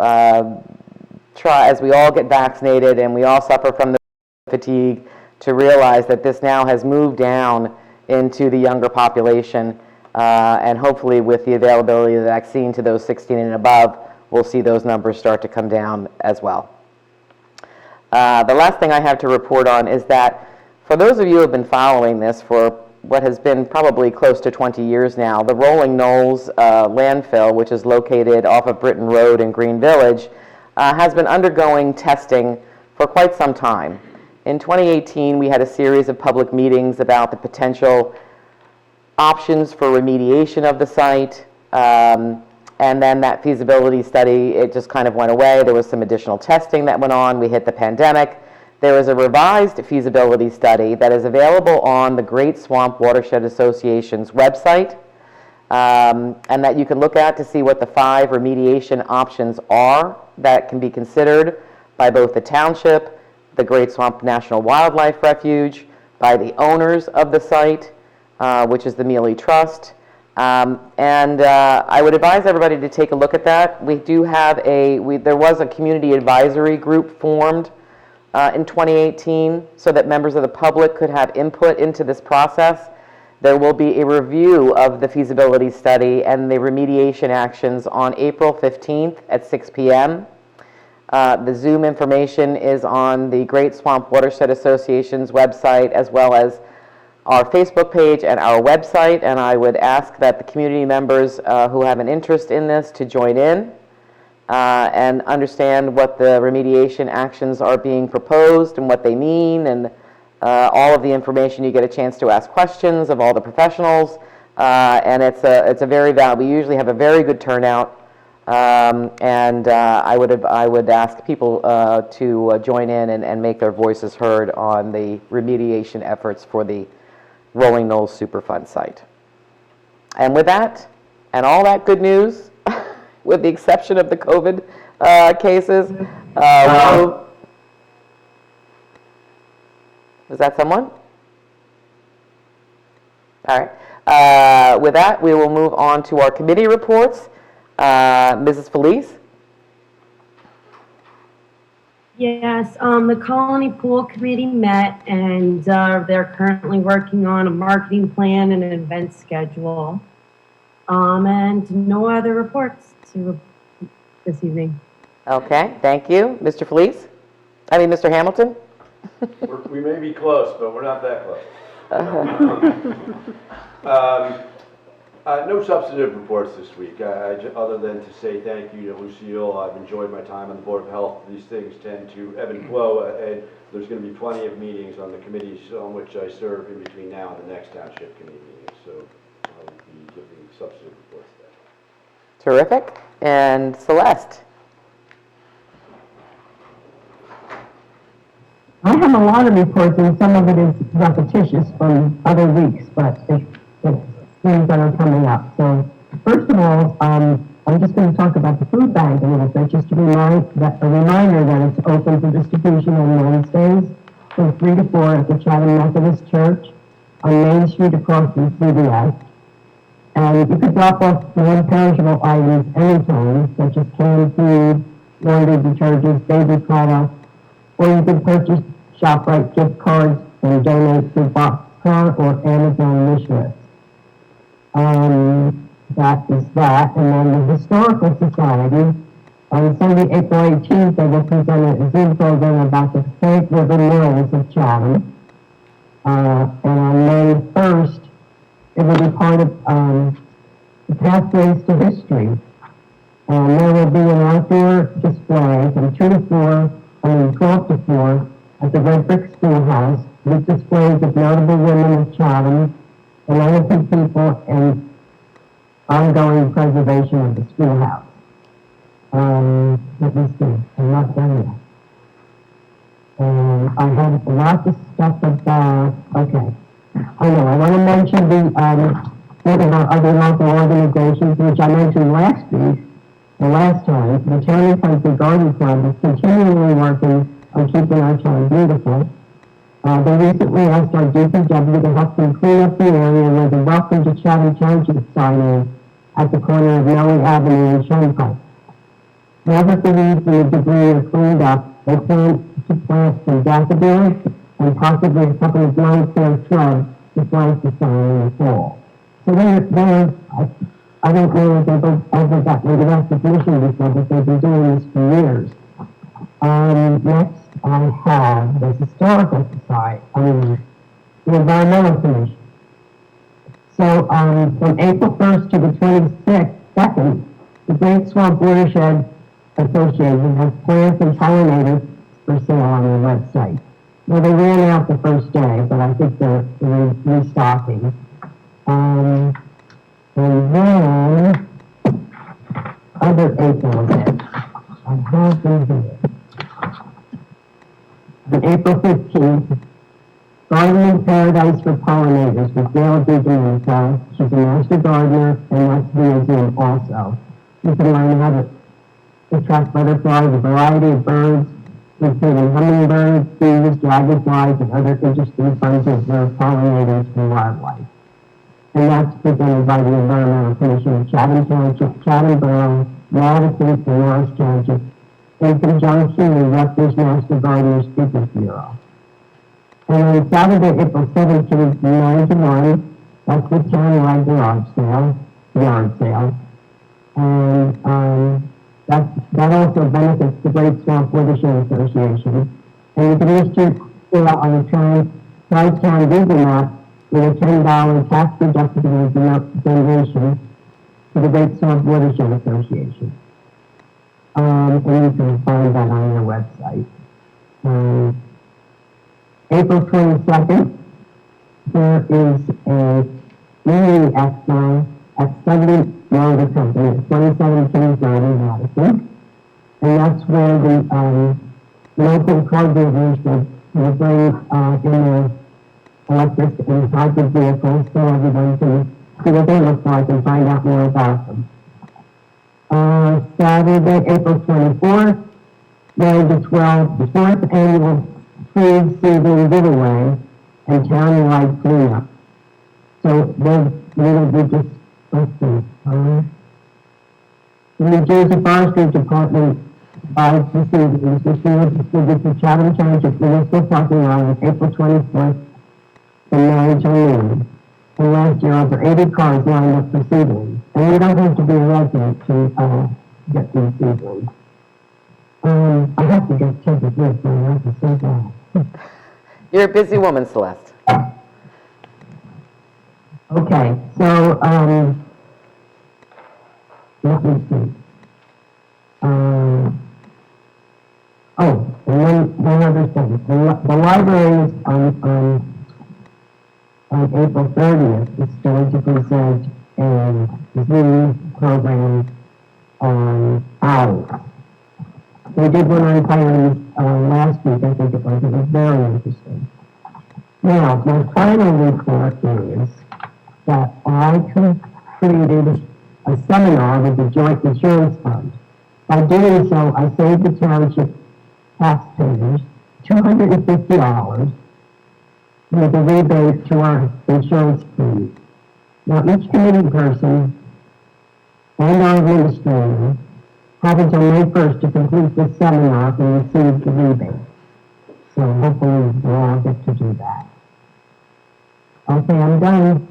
try, as we all get vaccinated and we all suffer from the fatigue, to realize that this now has moved down into the younger population, and hopefully with the availability of the vaccine to those 16 and above, we'll see those numbers start to come down as well. The last thing I have to report on is that for those of you who have been following this for what has been probably close to 20 years now, the Rolling Knolls landfill, which is located off of Britton Road in Green Village, has been undergoing testing for quite some time. In 2018, we had a series of public meetings about the potential options for remediation of the site, and then that feasibility study, it just kind of went away. There was some additional testing that went on. We hit the pandemic. There is a revised feasibility study that is available on the Great Swamp Watershed Association's website, and that you can look at to see what the 5 remediation options are that can be considered by both the township, the Great Swamp National Wildlife Refuge, by the owners of the site, which is the Mealy Trust. And I would advise everybody to take a look at that. We do have there was a community advisory group formed in 2018 so that members of the public could have input into this process. There will be a review of the feasibility study and the remediation actions on April 15th at 6 p.m. The Zoom information is on the Great Swamp Watershed Association's website, as well as our Facebook page and our website, and I would ask that the community members who have an interest in this to join in and understand what the remediation actions are being proposed and what they mean, and all of the information. You get a chance to ask questions of all the professionals, and it's a very valuable. We usually have a very good turnout, and I would ask people to join in and make their voices heard on the remediation efforts for the Rolling Knolls Superfund site. And with that, and all that good news, with the exception of the COVID cases, was that someone? All right. With that, we will move on to our committee reports. Mrs. Felice? Yes, the Colony Pool Committee met, and they're currently working on a marketing plan and an event schedule. And no other reports this evening. Okay, thank you. Mr. Felice? Mr. Hamilton? We may be close, but we're not that close. No substantive reports this week, other than to say thank you to Lucille. I've enjoyed my time on the Board of Health. These things tend to ebb and flow, and there's going to be plenty of meetings on the committees on which I serve in between now and the next Township Committee meeting, so I'll be giving substantive reports there. Terrific. And Celeste? I have a lot of reports, and some of it is repetitious from other weeks, but it's things that are coming up. So, first of all, I'm just going to talk about the food bank a little bit, just to reminder that it's open for distribution on Wednesdays from 3 to 4 at the Chatham Methodist Church on Main Street across from CBS. And you could drop off non-perishable items anytime, such as canned food, laundry detergents, baby products, or you can purchase ShopRite gift cards and donate to Boxcar or Amazon wish list. That is that. And then the Historical Society, on Sunday, April 18th, they will present a Zoom program about the Snake River Mills of Chatham. And on May 1st, it will be part of the Pathways to History. And there will be an outdoor display from 12 to 4 at the Red Brick Schoolhouse with displays of notable women of Chatham, Atlantic people, and ongoing preservation of the schoolhouse. Let me see, I'm not done yet. I have lots of stuff about, okay. I want to mention one of our other local organizations, which I mentioned last week, the last time. The Town and Country Garden Club is continually working on keeping our town beautiful. They recently asked our DPW to help them clean up the area where the Welcome to Chatham Township sign is at the corner of Nellie Avenue and Turnpike. Now that the weeds and the debris are cleaned up, they plan to plant some daffodils and possibly a couple of long-term shrubs to flank the sign in the fall. So I don't know if they've ever gotten the recognition before, but they've been doing this for years. Next, I have the Historical Society, the Environmental Commission. So, from April 1st to the 22nd, the Great Swamp Watershed Association has plants and pollinators for sale on their website. Well, they ran out the first day, but I think they're restocking. And then, other April events. I have them here. On April 15th, Gardening Paradise for Pollinators with Gail Digimenko. She's a master gardener and wants to be a Zoom also. You can learn how to attract butterflies, a variety of birds, including hummingbirds, bees, dragonflies, and other interesting kinds of pollinators and wildlife. And that's presented by the Environmental Commission of Chatham Township, Chatham Borough, Madison, and Morris Township, in conjunction with Rutgers Master Gardener Speakers Bureau. And on Saturday, April 17th, 9 to 1, that's the town-wide garage sale, yard sale. And That also benefits the Great Swamp Watershed Association. And you can list your sale on the Tri-Town Google map with a $10 tax deductible donation to the Great Swamp Watershed Association. And you can find that on their website. April 22nd, there is a community expo at 70 Motor Company at 27 Kings Road in Madison. And that's where the local car dealers will bring in their electric and hybrid vehicles so everyone can see what they look like and find out more about them. Saturday, April 24th, 9 to 12, the 4th annual food season giveaway and town-wide cleanup. So they're going to be just, let's see, the New Jersey Forestry Department buys the seedlings, which we will distribute to Chatham Township Municipal Parking Lot on April 24th from 9 to noon. And last year, over 80 cars lined up for seedlings. And you don't have to be a resident to get these seedlings. I have to get tickets with me, I have to say that. You're a busy woman, Celeste. Okay, so, let me see. And one other thing. The library is on April 30th, is going to present a Zoom program on owls. They did one on coyotes last week, I think it was. It was very interesting. Now, my final report is that I created a seminar with the Joint Insurance Fund. By doing so, I saved the township taxpayers $250 with a rebate to our insurance premium. Now, each committee person and our administrator have until May 1st to complete this seminar and receive the rebate. So hopefully we'll all get to do that. Okay, I'm done.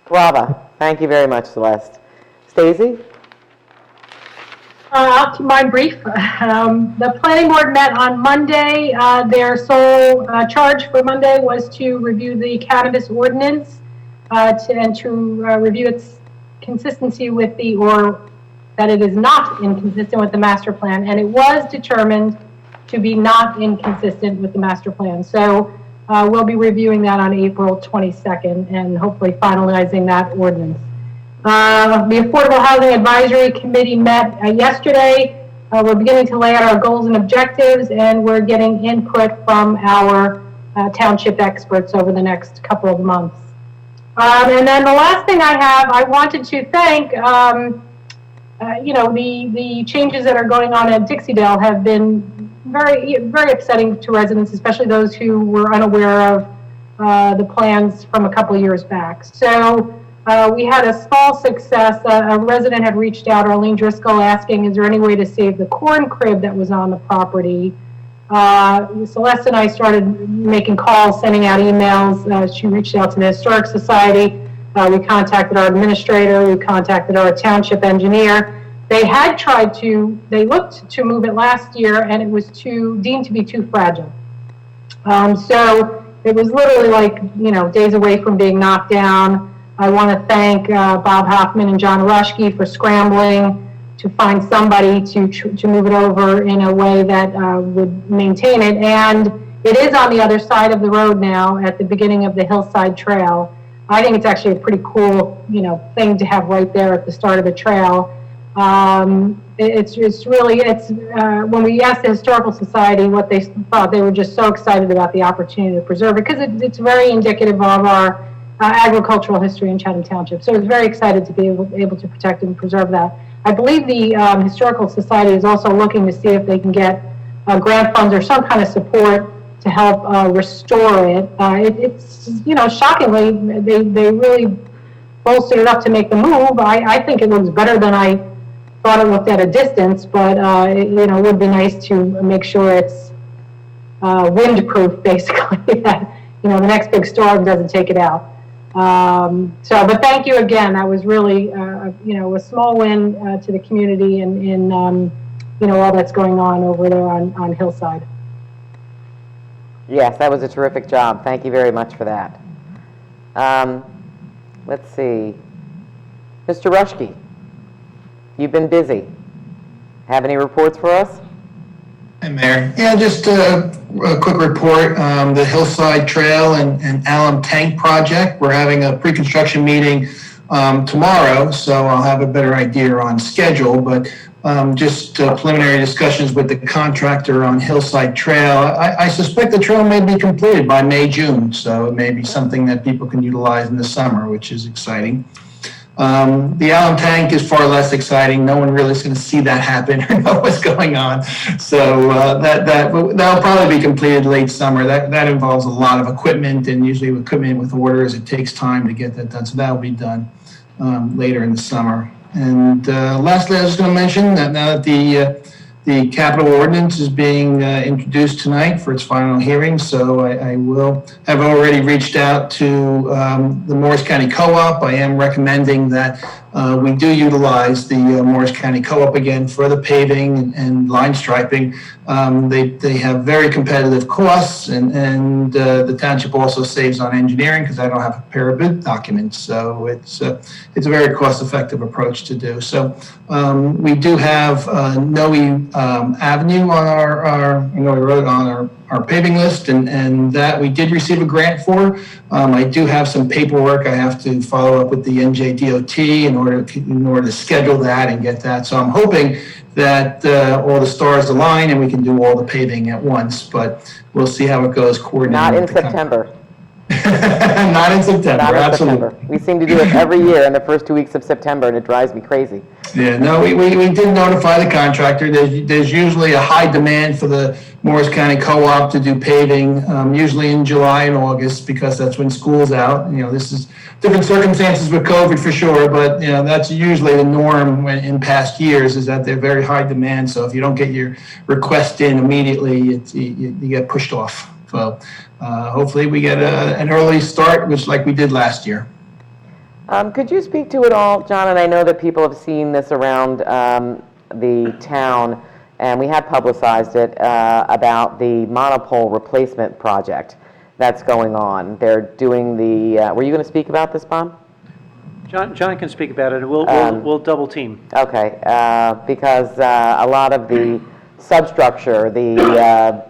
Brava. Thank you very much, Celeste. Stacy? I'll keep mine brief. The planning board met on Monday. Their sole charge for Monday was to review the cannabis ordinance and to review its consistency with or that it is not inconsistent with the master plan. And it was determined to be not inconsistent with the master plan. So we'll be reviewing that on April 22nd and hopefully finalizing that ordinance. The Affordable Housing Advisory Committee met yesterday. We're beginning to lay out our goals and objectives, and we're getting input from our township experts over the next couple of months. And then the last thing I have, I wanted to thank, the changes that are going on at Dixie-Dale have been very, very upsetting to residents, especially those who were unaware of the plans from a couple of years back. So we had a small success. A resident had reached out, Arlene Driscoll, asking, is there any way to save the corn crib that was on the property? Celeste and I started making calls, sending out emails. She reached out to the Historic Society. We contacted our administrator. We contacted our township engineer. They looked to move it last year, and it was deemed to be too fragile. So it was literally days away from being knocked down. I want to thank Bob Hoffman and John Rushke for scrambling to find somebody to move it over in a way that would maintain it. And it is on the other side of the road now at the beginning of the Hillside Trail. I think it's actually a pretty cool, thing to have right there at the start of the trail. When we asked the Historical Society what they thought, they were just so excited about the opportunity to preserve it because it's very indicative of our agricultural history in Chatham Township. So I was very excited to be able to protect and preserve that. I believe the Historical Society is also looking to see if they can get grant funds or some kind of support to help restore it. It's shockingly, they really bolstered it up to make the move. I think it looks better than I thought it looked at a distance, but it would be nice to make sure it's windproof, basically, that the next big storm doesn't take it out. But thank you again. That was really, a small win to the community and all that's going on over there on Hillside. Yes, that was a terrific job. Thank you very much for that. Let's see. Mr. Rushke, you've been busy. Have any reports for us? Hey, Mayor. Yeah, just a quick report. The Hillside Trail and Alum Tank Project, we're having a pre-construction meeting tomorrow, so I'll have a better idea on schedule, but just preliminary discussions with the contractor on Hillside Trail. I suspect the trail may be completed by May, June, so it may be something that people can utilize in the summer, which is exciting. The Alum Tank is far less exciting. No one really is going to see that happen or know what's going on. So that'll probably be completed late summer. That involves a lot of equipment, and usually equipment with orders, it takes time to get that done. So that'll be done later in the summer. And lastly, I was going to mention that now that the capital ordinance is being introduced tonight for its final hearing, so I will have already reached out to the Morris County Co-op. I am recommending that we do utilize the Morris County Co-op again for the paving and line striping. They have very competitive costs, and the township also saves on engineering because I don't have to prepare a bid document. So it's a very cost-effective approach to do. So we do have Noe Avenue on our paving list, and that we did receive a grant for. I do have some paperwork I have to follow up with the NJDOT in order to schedule that and get that. So I'm hoping that all the stars align and we can do all the paving at once, but we'll see how it goes. Not in September. Not in September, Not in absolutely. September. We seem to do it every year in the first 2 weeks of September, and it drives me crazy. Yeah, no, we did notify the contractor. There's usually a high demand for the Morris County Co-op to do paving, usually in July and August, because that's when school's out. This is different circumstances with COVID for sure, but that's usually the norm in past years, is that they're very high demand. So if you don't get your request in immediately, you get pushed off. So hopefully we get an early start, which like we did last year. Could you speak to it all, John? And I know that people have seen this around the town, and we have publicized it about the monopole replacement project that's going on. They're doing the, were you going to speak about this, Bob? John can speak about it. We'll double team. Okay, because a lot of the substructure, the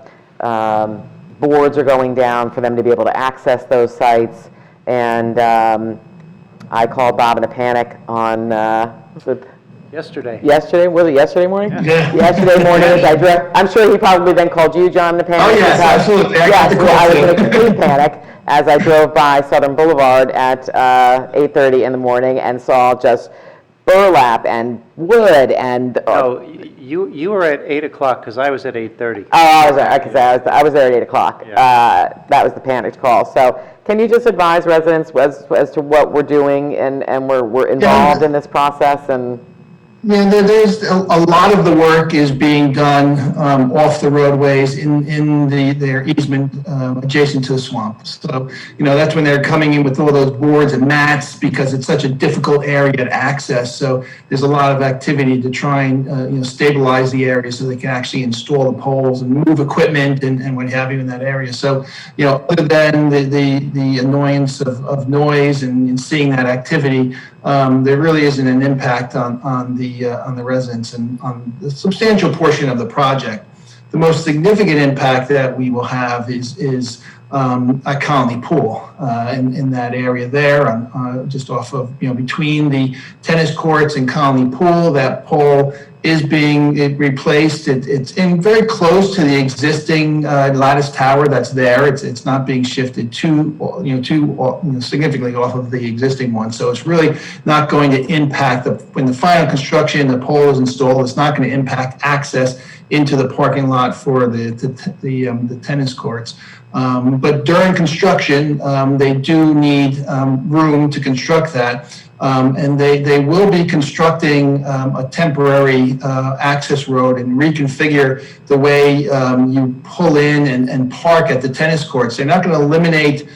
boards are going down for them to be able to access those sites, and I called Bob in a panic on, Yesterday. Yesterday? Was it yesterday morning? Yeah. Yesterday morning, I'm sure he probably then called you, John, in a panic. Oh, yes, absolutely. Yes, I was in a complete panic as I drove by Southern Boulevard at 8:30 in the morning and saw just burlap and wood and... No, you were at 8 o'clock because I was at 8:30. Oh, I was there. I was there at 8 o'clock. Yeah. That was the panicked call. So can you just advise residents as to what we're doing and we're involved in this process? And Yeah, there's a lot of the work is being done off the roadways in their easement adjacent to the swamp. So, that's when they're coming in with all those boards and mats because it's such a difficult area to access. So there's a lot of activity to try and, stabilize the area so they can actually install the poles and move equipment and what have you in that area. So, other than the annoyance of noise and seeing that activity, there really isn't an impact on the residents and on the substantial portion of the project. The most significant impact that we will have is at Colony Pool in that area there, just off of between the tennis courts and Colony Pool. That pole is being replaced. It's in very close to the existing lattice tower that's there. It's not being shifted too significantly off of the existing one. So it's really not going to impact when the final construction, the pole is installed. It's not going to impact access into the parking lot for the tennis courts. But during construction, they do need room to construct that. And they will be constructing a temporary access road and reconfigure the way you pull in and park at the tennis courts. They're not going to eliminate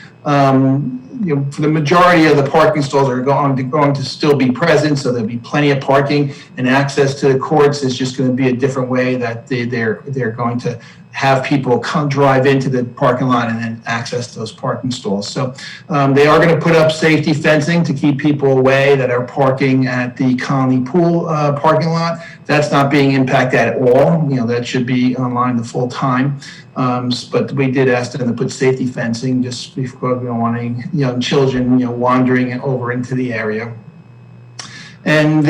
for the majority of the parking stalls are going to still be present, so there'll be plenty of parking, and access to the courts is just going to be a different way that they're going to have people come drive into the parking lot and then access those parking stalls. So they are going to put up safety fencing to keep people away that are parking at the Colony Pool parking lot. That's not being impacted at all. That should be online the full time. But we did ask them to put safety fencing just because we don't want any young children, wandering over into the area. And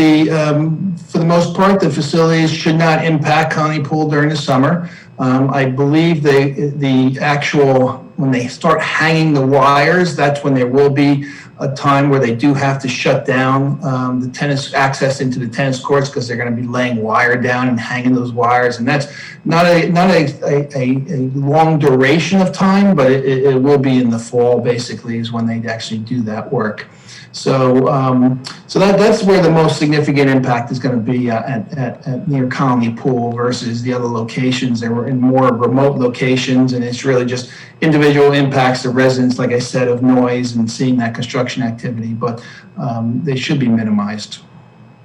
for the most part, the facilities should not impact Colony Pool during the summer. I believe the actual, when they start hanging the wires, that's when there will be a time where they do have to shut down the tennis access into the tennis courts, because they're going to be laying wire down and hanging those wires. And that's not a long duration of time, but it will be in the fall, basically, is when they actually do that work. So that's where the most significant impact is going to be at near Colony Pool versus the other locations. They were in more remote locations, and it's really just individual impacts to residents, like I said, of noise and seeing that construction activity, but they should be minimized.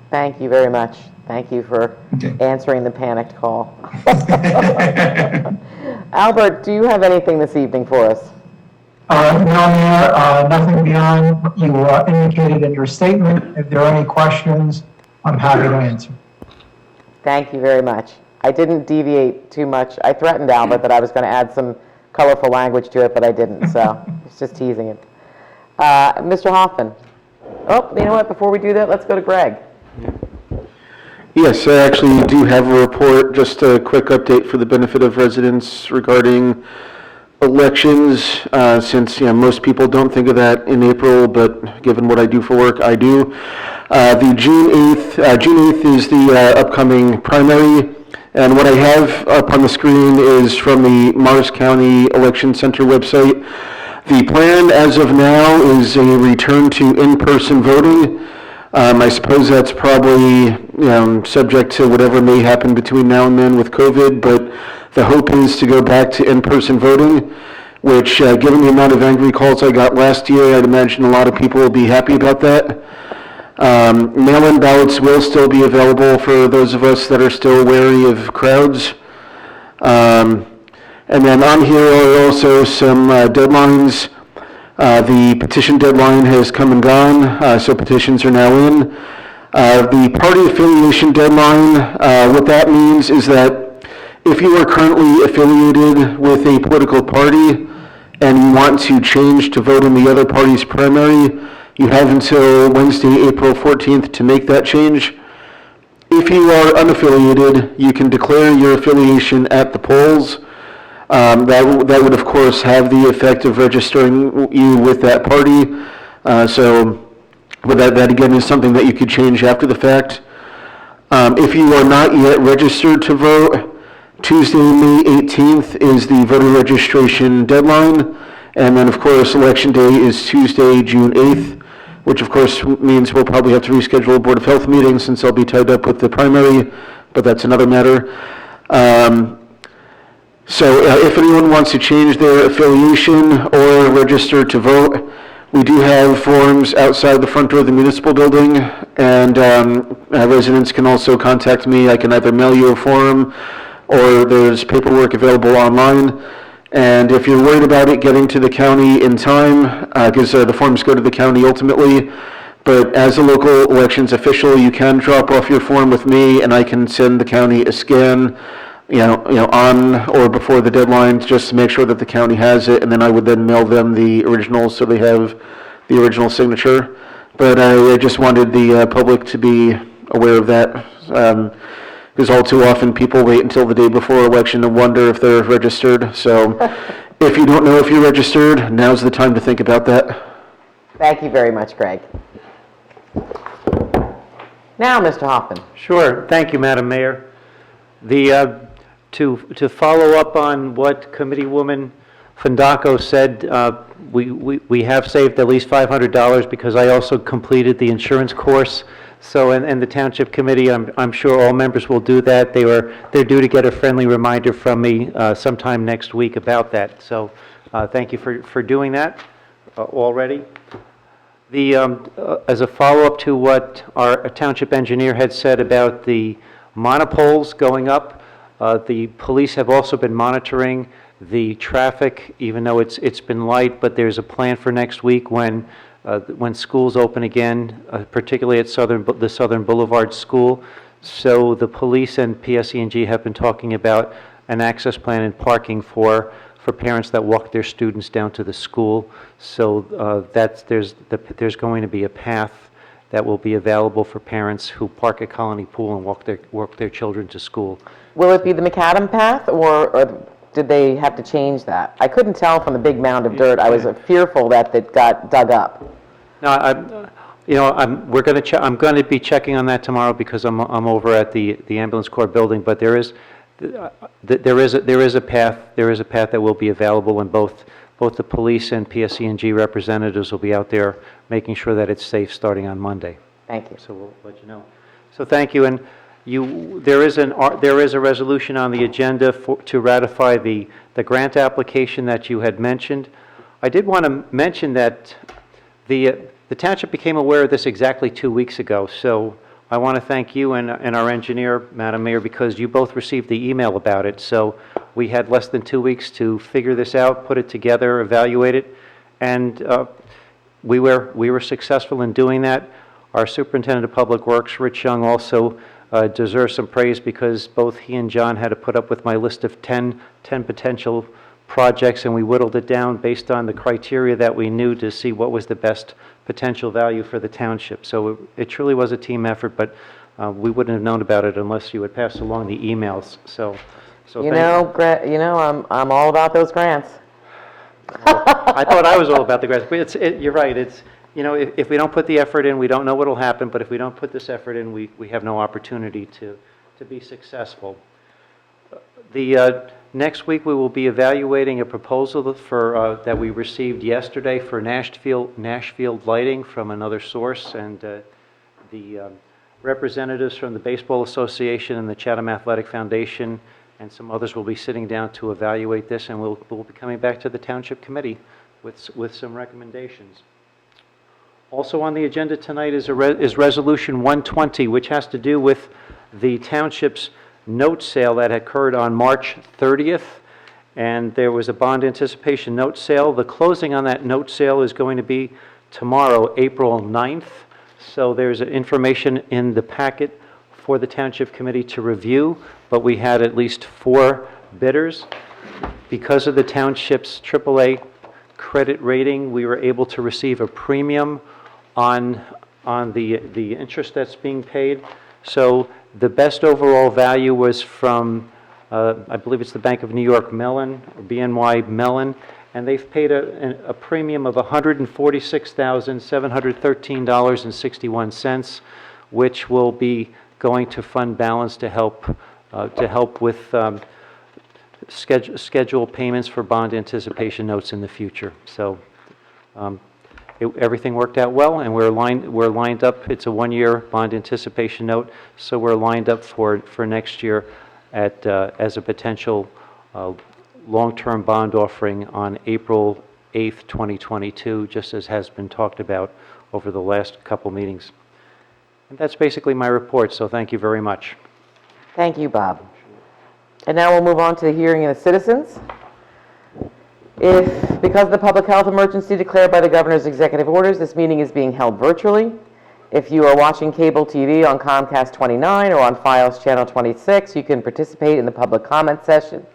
Thank you very much. Thank you for answering the panicked call. Albert, do you have anything this evening for us? No, Mayor, nothing beyond what you indicated in your statement. If there are any questions, I'm happy to answer. Thank you very much. I didn't deviate too much. I threatened Albert that I was going to add some colorful language to it, but I didn't, so it's just teasing it. Mr. Hoffman. Oh, you know what? Before we do that, let's go to Greg. Yes, I actually do have a report, just a quick update for the benefit of residents regarding elections, since most people don't think of that in April, but given what I do for work, I do. The June 8th is the upcoming primary, and what I have up on the screen is from the Morris County Election Center website. The plan as of now is a return to in-person voting. I suppose that's probably subject to whatever may happen between now and then with COVID, but the hope is to go back to in-person voting, which, given the amount of angry calls I got last year, I'd imagine a lot of people will be happy about that. Mail-in ballots will still be available for those of us that are still wary of crowds. And then on here are also some deadlines. The petition deadline has come and gone, so petitions are now in. The party affiliation deadline, what that means is that if you are currently affiliated with a political party and you want to change to vote in the other party's primary, you have until Wednesday, April 14th to make that change. If you are unaffiliated, you can declare your affiliation at the polls. That would, of course, have the effect of registering you with that party. But that again is something that you could change after the fact. If you are not yet registered to vote, Tuesday, May 18th is the voter registration deadline. And then, of course, Election Day is Tuesday, June 8th, which, of course, means we'll probably have to reschedule a Board of Health meeting since I'll be tied up with the primary, but that's another matter. So if anyone wants to change their affiliation or register to vote, we do have forms outside the front door of the municipal building, and residents can also contact me. I can either mail you a form or there's paperwork available online. And if you're worried about it getting to the county in time, because the forms go to the county ultimately, but as a local elections official, you can drop off your form with me and I can send the county a scan, on or before the deadline, just to make sure that the county has it, and then I would then mail them the original so they have the original signature. But I just wanted the public to be aware of that, because all too often people wait until the day before election and wonder if they're registered. So if you don't know if you're registered, now's the time to think about that. Thank you very much, Greg. Now, Mr. Hoffman. Sure. Thank you, Madam Mayor. To follow up on what Committeewoman Fondaco said, we have saved at least $500 because I also completed the insurance course. So, and the Township Committee, I'm sure all members will do that. They're due to get a friendly reminder from me sometime next week about that. So, thank you for doing that. already. As a follow-up to what our township engineer had said about the monopoles going up, the police have also been monitoring the traffic, even though it's been light, but there's a plan for next week when schools open again, particularly at the Southern Boulevard School. So the police and PSE&G have been talking about an access plan and parking for parents that walk their students down to the school. So there's going to be a path that will be available for parents who park at Colony Pool and walk their children to school. Will it be the macadam path, or did they have to change that? I couldn't tell from the big mound of dirt. I was fearful that it got dug up. No, I'm going to be checking on that tomorrow because I'm over at the ambulance corps building. But there is a path that will be available, and both the police and PSE&G representatives will be out there making sure that it's safe starting on Monday. Thank you. So we'll let you know. So thank you. And there is a resolution on the agenda to ratify the grant application that you had mentioned. I did want to mention that the township became aware of this exactly 2 weeks ago. So I want to thank you and our engineer, Madam Mayor, because you both received the email about it. So we had less than 2 weeks to figure this out, put it together, evaluate it, and we were successful in doing that. Our Superintendent of Public Works, Rich Young, also deserves some praise because both he and John had to put up with my list of 10 potential projects, and we whittled it down based on the criteria that we knew to see what was the best potential value for the township. So it truly was a team effort, but we wouldn't have known about it unless you had passed along the emails. So I'm all about those grants. well, I thought I was all about the grants, but you're right. It's if we don't put the effort in, we don't know what will happen. But if we don't put this effort in, we have no opportunity to be successful. Next week, we will be evaluating a proposal that we received yesterday for Nashfield lighting from another source, and the representatives from the Baseball Association and the Chatham Athletic Foundation and some others will be sitting down to evaluate this, and we'll be coming back to the Township Committee with some recommendations. Also on the agenda tonight is Resolution 120, which has to do with the Township's note sale that occurred on March 30th, and there was a bond anticipation note sale. The closing on that note sale is going to be tomorrow, April 9th. So there's information in the packet for the Township Committee to review, but we had at least 4 bidders. Because of the Township's AAA credit rating, we were able to receive a premium on the interest that's being paid. So the best overall value was from, I believe it's the Bank of New York Mellon, or BNY Mellon, and they've paid a premium of $146,713.61, which will be going to fund balance to help with schedule payments for bond anticipation notes in the future. So everything worked out well, and we're lined up. It's a 1-year bond anticipation note, so we're lined up for next year as a potential long-term bond offering on April 8th, 2022, just as has been talked about over the last couple meetings. And that's basically my report, so thank you very much. Thank you, Bob. And now we'll move on to the hearing of the citizens. Because of the public health emergency declared by the governor's executive orders, this meeting is being held virtually. If you are watching cable TV on Comcast 29 or on Fios Channel 26, you can participate in the public comment session,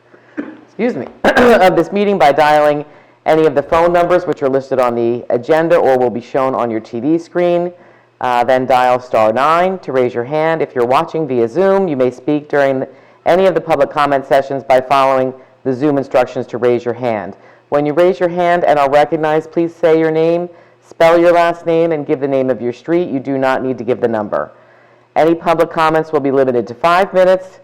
of this meeting by dialing any of the phone numbers which are listed on the agenda or will be shown on your TV screen. Then dial *9 to raise your hand. If you're watching via Zoom, you may speak during any of the public comment sessions by following the Zoom instructions to raise your hand. When you raise your hand and are recognized, please say your name, spell your last name, and give the name of your street. You do not need to give the number. Any public comments will be limited to 5 minutes.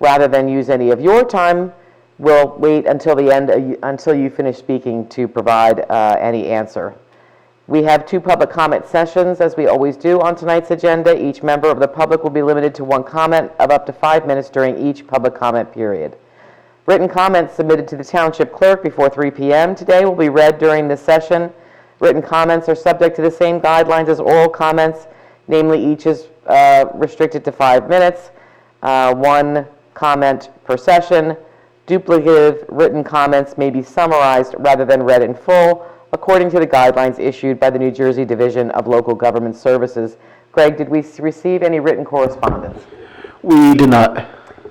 Rather than use any of your time, we'll wait until the end, until you finish speaking to provide any answer. We have 2 public comment sessions, as we always do on tonight's agenda. Each member of the public will be limited to 1 comment of up to 5 minutes during each public comment period. Written comments submitted to the Township Clerk before 3 p.m. today will be read during this session. Written comments are subject to the same guidelines as oral comments, namely each is restricted to 5 minutes, 1 comment per session. Duplicative written comments may be summarized rather than read in full, according to the guidelines issued by the New Jersey Division of Local Government Services. Greg, did we receive any written correspondence? We did not.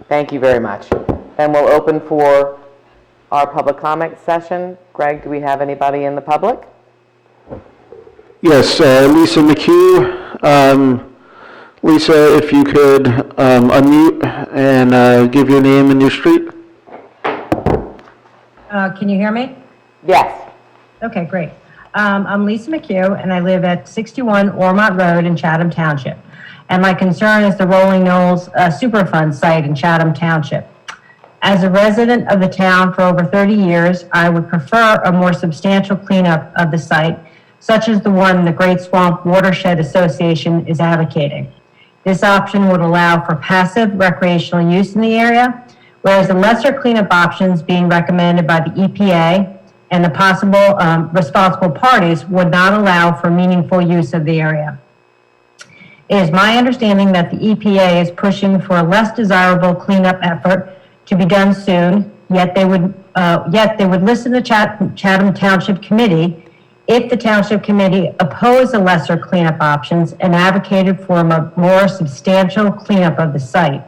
Thank you very much. Then we'll open for our public comment session. Greg, do we have anybody in the public? Yes, Lisa McHugh. Lisa, if you could unmute and give your name and your street. Can you hear me? Yes. Okay, great. I'm Lisa McHugh, and I live at 61 Ormont Road in Chatham Township. And my concern is the Rolling Knolls Superfund site in Chatham Township. As a resident of the town for over 30 years, I would prefer a more substantial cleanup of the site, such as the one the Great Swamp Watershed Association is advocating. This option would allow for passive recreational use in the area, whereas the lesser cleanup options being recommended by the EPA and the possible responsible parties would not allow for meaningful use of the area. It is my understanding that the EPA is pushing for a less desirable cleanup effort to be done soon, yet they would listen to Chatham Township Committee if the Township Committee opposed the lesser cleanup options and advocated for a more substantial cleanup of the site.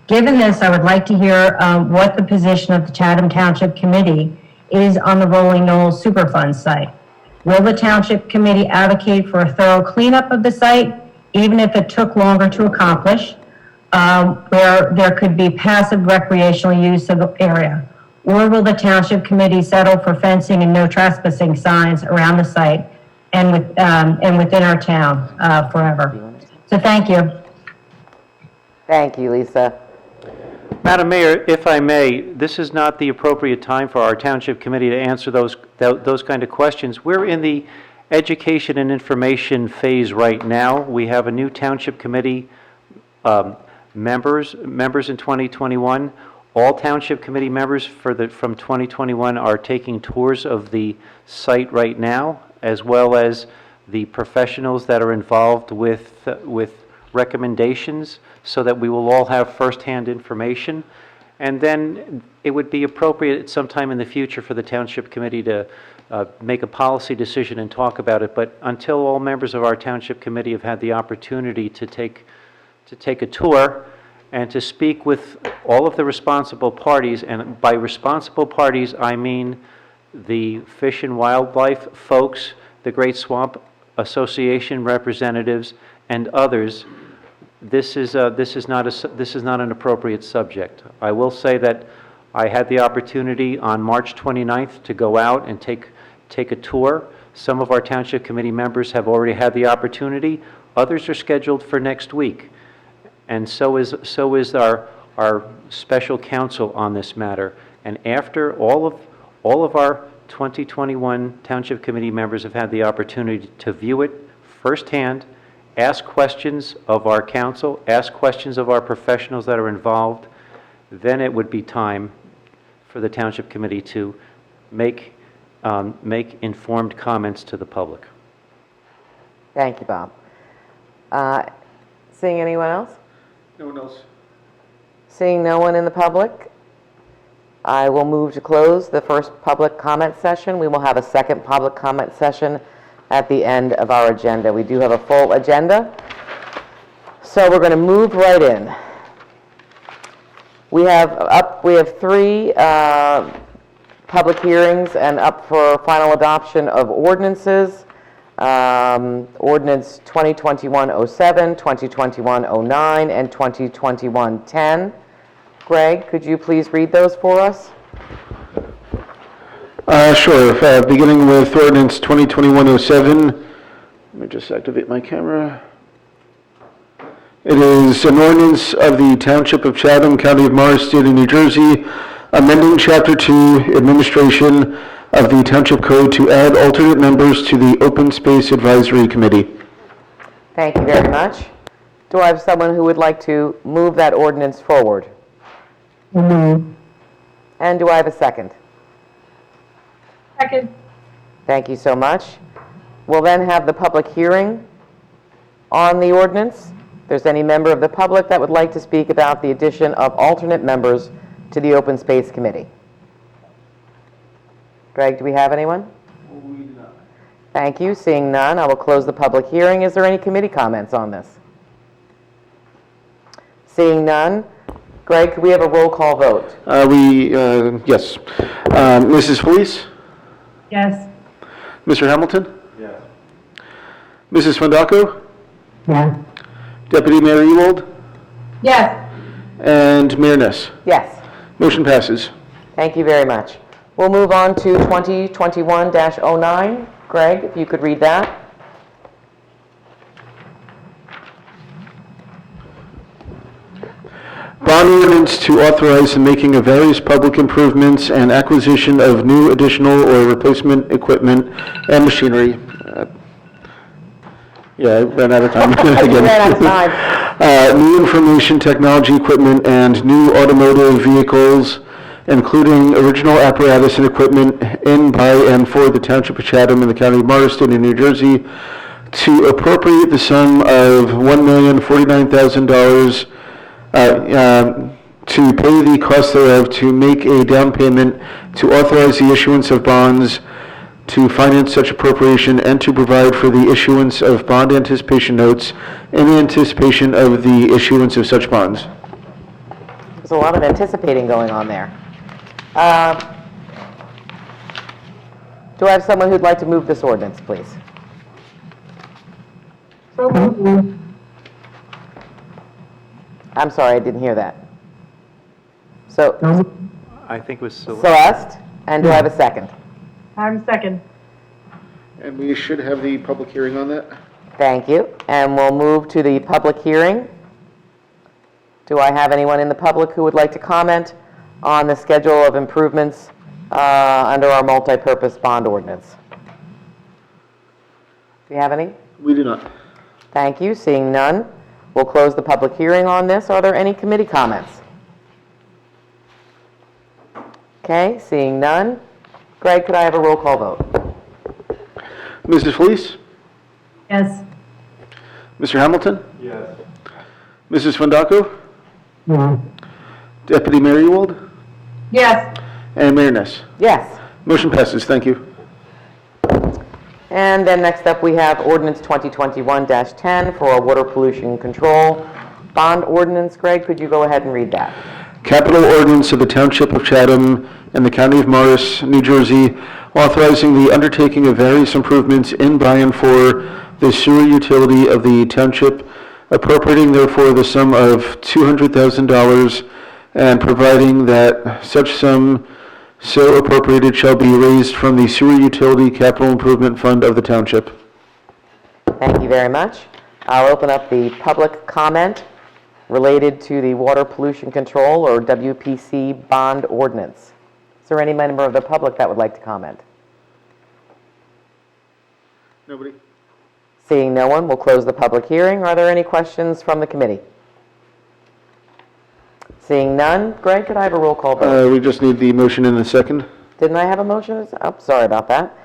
Given this, I would like to hear what the position of the Chatham Township Committee is on the Rolling Knolls Superfund site. Will the Township Committee advocate for a thorough cleanup of the site, even if it took longer to accomplish, where there could be passive recreational use of the area? Or will the Township Committee settle for fencing and no trespassing signs around the site and within our town forever? So thank you. Thank you, Lisa. Madam Mayor, if I may, this is not the appropriate time for our Township Committee to answer those kind of questions. We're in the education and information phase right now. We have a new Township Committee members in 2021. All Township Committee members from 2021 are taking tours of the site right now, as well as the professionals that are involved with recommendations, so that we will all have firsthand information. And then it would be appropriate sometime in the future for the Township Committee to make a policy decision and talk about it. But until all members of our Township Committee have had the opportunity to take a tour and to speak with all of the responsible parties, and by responsible parties, I mean the Fish and Wildlife folks, the Great Swamp Association representatives, and others, this is not an appropriate subject. I will say that I had the opportunity on March 29th to go out and take a tour. Some of our Township Committee members have already had the opportunity. Others are scheduled for next week. And so is our special counsel on this matter. And after all of our 2021 Township Committee members have had the opportunity to view it firsthand, ask questions of our counsel, ask questions of our professionals that are involved, then it would be time for the Township Committee to make informed comments to the public. Thank you, Bob. Seeing anyone else? No one else. Seeing no one in the public, I will move to close the first public comment session. We will have a second public comment session at the end of our agenda. We do have a full agenda, so we're going to move right in. We have 3 public hearings and up for final adoption of ordinances. Ordinance 2021-07, 2021-09, and 2021-10. Greg, could you please read those for us? Sure. Beginning with ordinance 2021-07. Let me just activate my camera. It is an ordinance of the Township of Chatham, County of Morris, State of New Jersey, amending Chapter 2, Administration of the Township Code to add alternate members to the Open Space Advisory Committee. Thank you very much. Do I have someone who would like to move that ordinance forward? And do I have a second? Second. Thank you so much. We'll then have the public hearing on the ordinance. If there's any member of the public that would like to speak about the addition of alternate members to the Open Space Committee. Greg, do we have anyone? We do not. Thank you. Seeing none, I will close the public hearing. Is there any committee comments on this? Seeing none, Greg, could we have a roll call vote? Yes. Mrs. Felice? Yes. Mr. Hamilton? Yes. Mrs. Fondaco? Yes. Deputy Mayor Ewald? Yes. And Mayor Ness? Yes. Motion passes. Thank you very much. We'll move on to 2021-09. Greg, if you could read that. Bond ordinance to authorize the making of various public improvements and acquisition of new, additional, or replacement equipment and machinery. Yeah, I ran out of time. You ran out of time. New information technology equipment and new automotive vehicles, including original apparatus and equipment in, by, and for the Township of Chatham in the County of Marston in New Jersey, to appropriate the sum of $1,049,000 to pay the cost thereof, to make a down payment, to authorize the issuance of bonds, to finance such appropriation, and to provide for the issuance of bond anticipation notes in anticipation of the issuance of such bonds. There's a lot of anticipating going on there. Do I have someone who'd like to move this ordinance, please? So moved. I'm sorry, I didn't hear that. So, I think it was Celeste, and do I have a second? I'm second. And we should have the public hearing on that. Thank you. And we'll move to the public hearing. Do I have anyone in the public who would like to comment on the schedule of improvements under our multi-purpose bond ordinance? Do you have any? We do not. Thank you. Seeing none, we'll close the public hearing on this. Are there any committee comments? Okay, seeing none. Greg, could I have a roll call vote? Mrs. Felice? Yes. Mr. Hamilton? Yes. Mrs. Fondaco? Yes. Deputy Mayor Ewald? Yes. And Mayor Ness? Yes. Motion passes. Thank you. And then next up, we have ordinance 2021-10 for our water pollution control bond ordinance. Greg, could you go ahead and read that? Capital ordinance of the Township of Chatham and the County of Morris, New Jersey, authorizing the undertaking of various improvements in, by, and for the sewer utility of the township, appropriating therefore the sum of $200,000 and providing that such sum so appropriated shall be raised from the sewer utility capital improvement fund of the township. Thank you very much. I'll open up the public comment related to the water pollution control, or WPC, bond ordinance. Is there any member of the public that would like to comment? Nobody? Seeing no one, we'll close the public hearing. Are there any questions from the committee? Seeing none, Greg, could I have a roll call vote? We just need the motion in a second. Didn't I have a motion? Oh, sorry about that.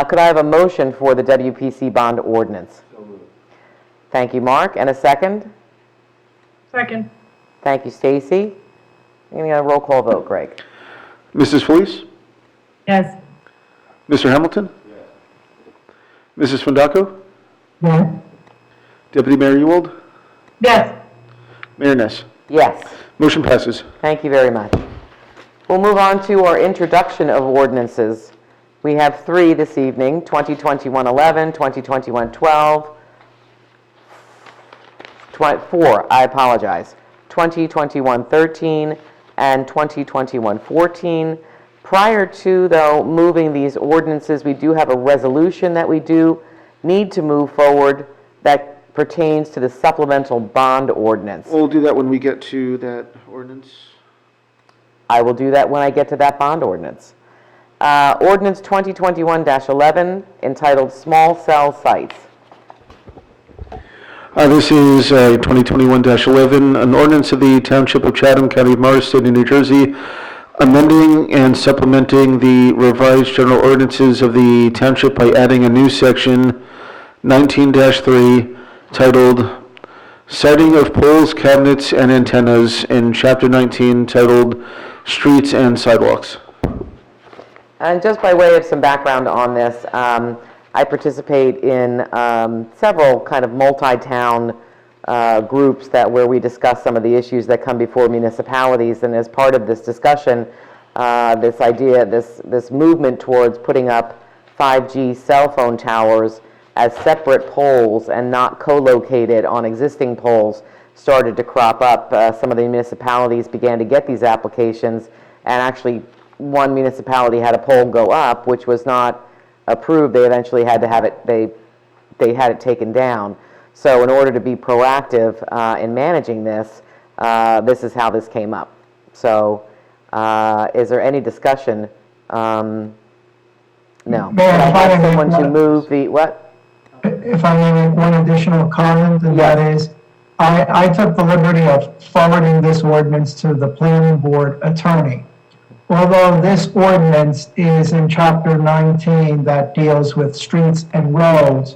Could I have a motion for the WPC bond ordinance? Thank you, Mark. And a second? Second. Thank you, Stacy. I'm going to roll call vote, Greg. Mrs. Felice? Yes. Mr. Hamilton? Yes. Mrs. Fondaco? Yes. Deputy Mayor Ewald? Yes. Mayor Ness? Yes. Motion passes. Thank you very much. We'll move on to our introduction of ordinances. We have three this evening: 2021-11, 2021-12, 4, I apologize, 2021-13, and 2021-14. Prior to, though, moving these ordinances, we do have a resolution that we do need to move forward that pertains to the supplemental bond ordinance. We'll do that when we get to that ordinance. I will do that when I get to that bond ordinance. Ordinance 2021-11, entitled Small Cell Sites. This is 2021-11, an ordinance of the Township of Chatham, County of Morris, State of New Jersey, amending and supplementing the revised general ordinances of the township by adding a new section 19-3 titled Siting of Poles, Cabinets, and Antennas in Chapter 19 titled Streets and Sidewalks. And just by way of some background on this, I participate in several kind of multi-town groups where we discuss some of the issues that come before municipalities. And as part of this discussion, this movement towards putting up 5G cell phone towers as separate poles and not co-located on existing poles started to crop up. Some of the municipalities began to get these applications, and actually one municipality had a pole go up, which was not approved. They eventually had to have it, they had it taken down. So in order to be proactive in managing this, this is how this came up. So is there any discussion? No. Mayor, if I may Someone make to one- move the, what? If I may make one additional comment, and that is, I took the liberty of forwarding this ordinance to the planning board attorney. Although this ordinance is in chapter 19 that deals with streets and roads,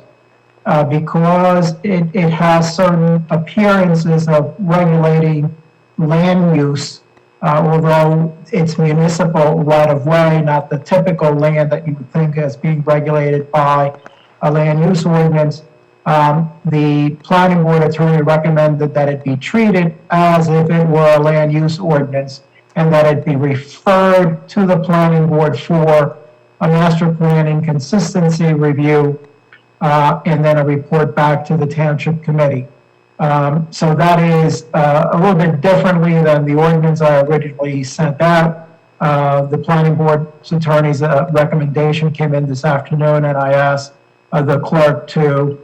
because it has certain appearances of regulating land use, although it's municipal right-of-way, not the typical land that you would think as being regulated by a land use ordinance. The planning board attorney recommended that it be treated as if it were a land use ordinance, and that it be referred to the planning board for a master plan inconsistency review, and then a report back to the township committee. So that is a little bit differently than the ordinance I originally sent out. The planning board's attorney's recommendation came in this afternoon, and I asked the clerk to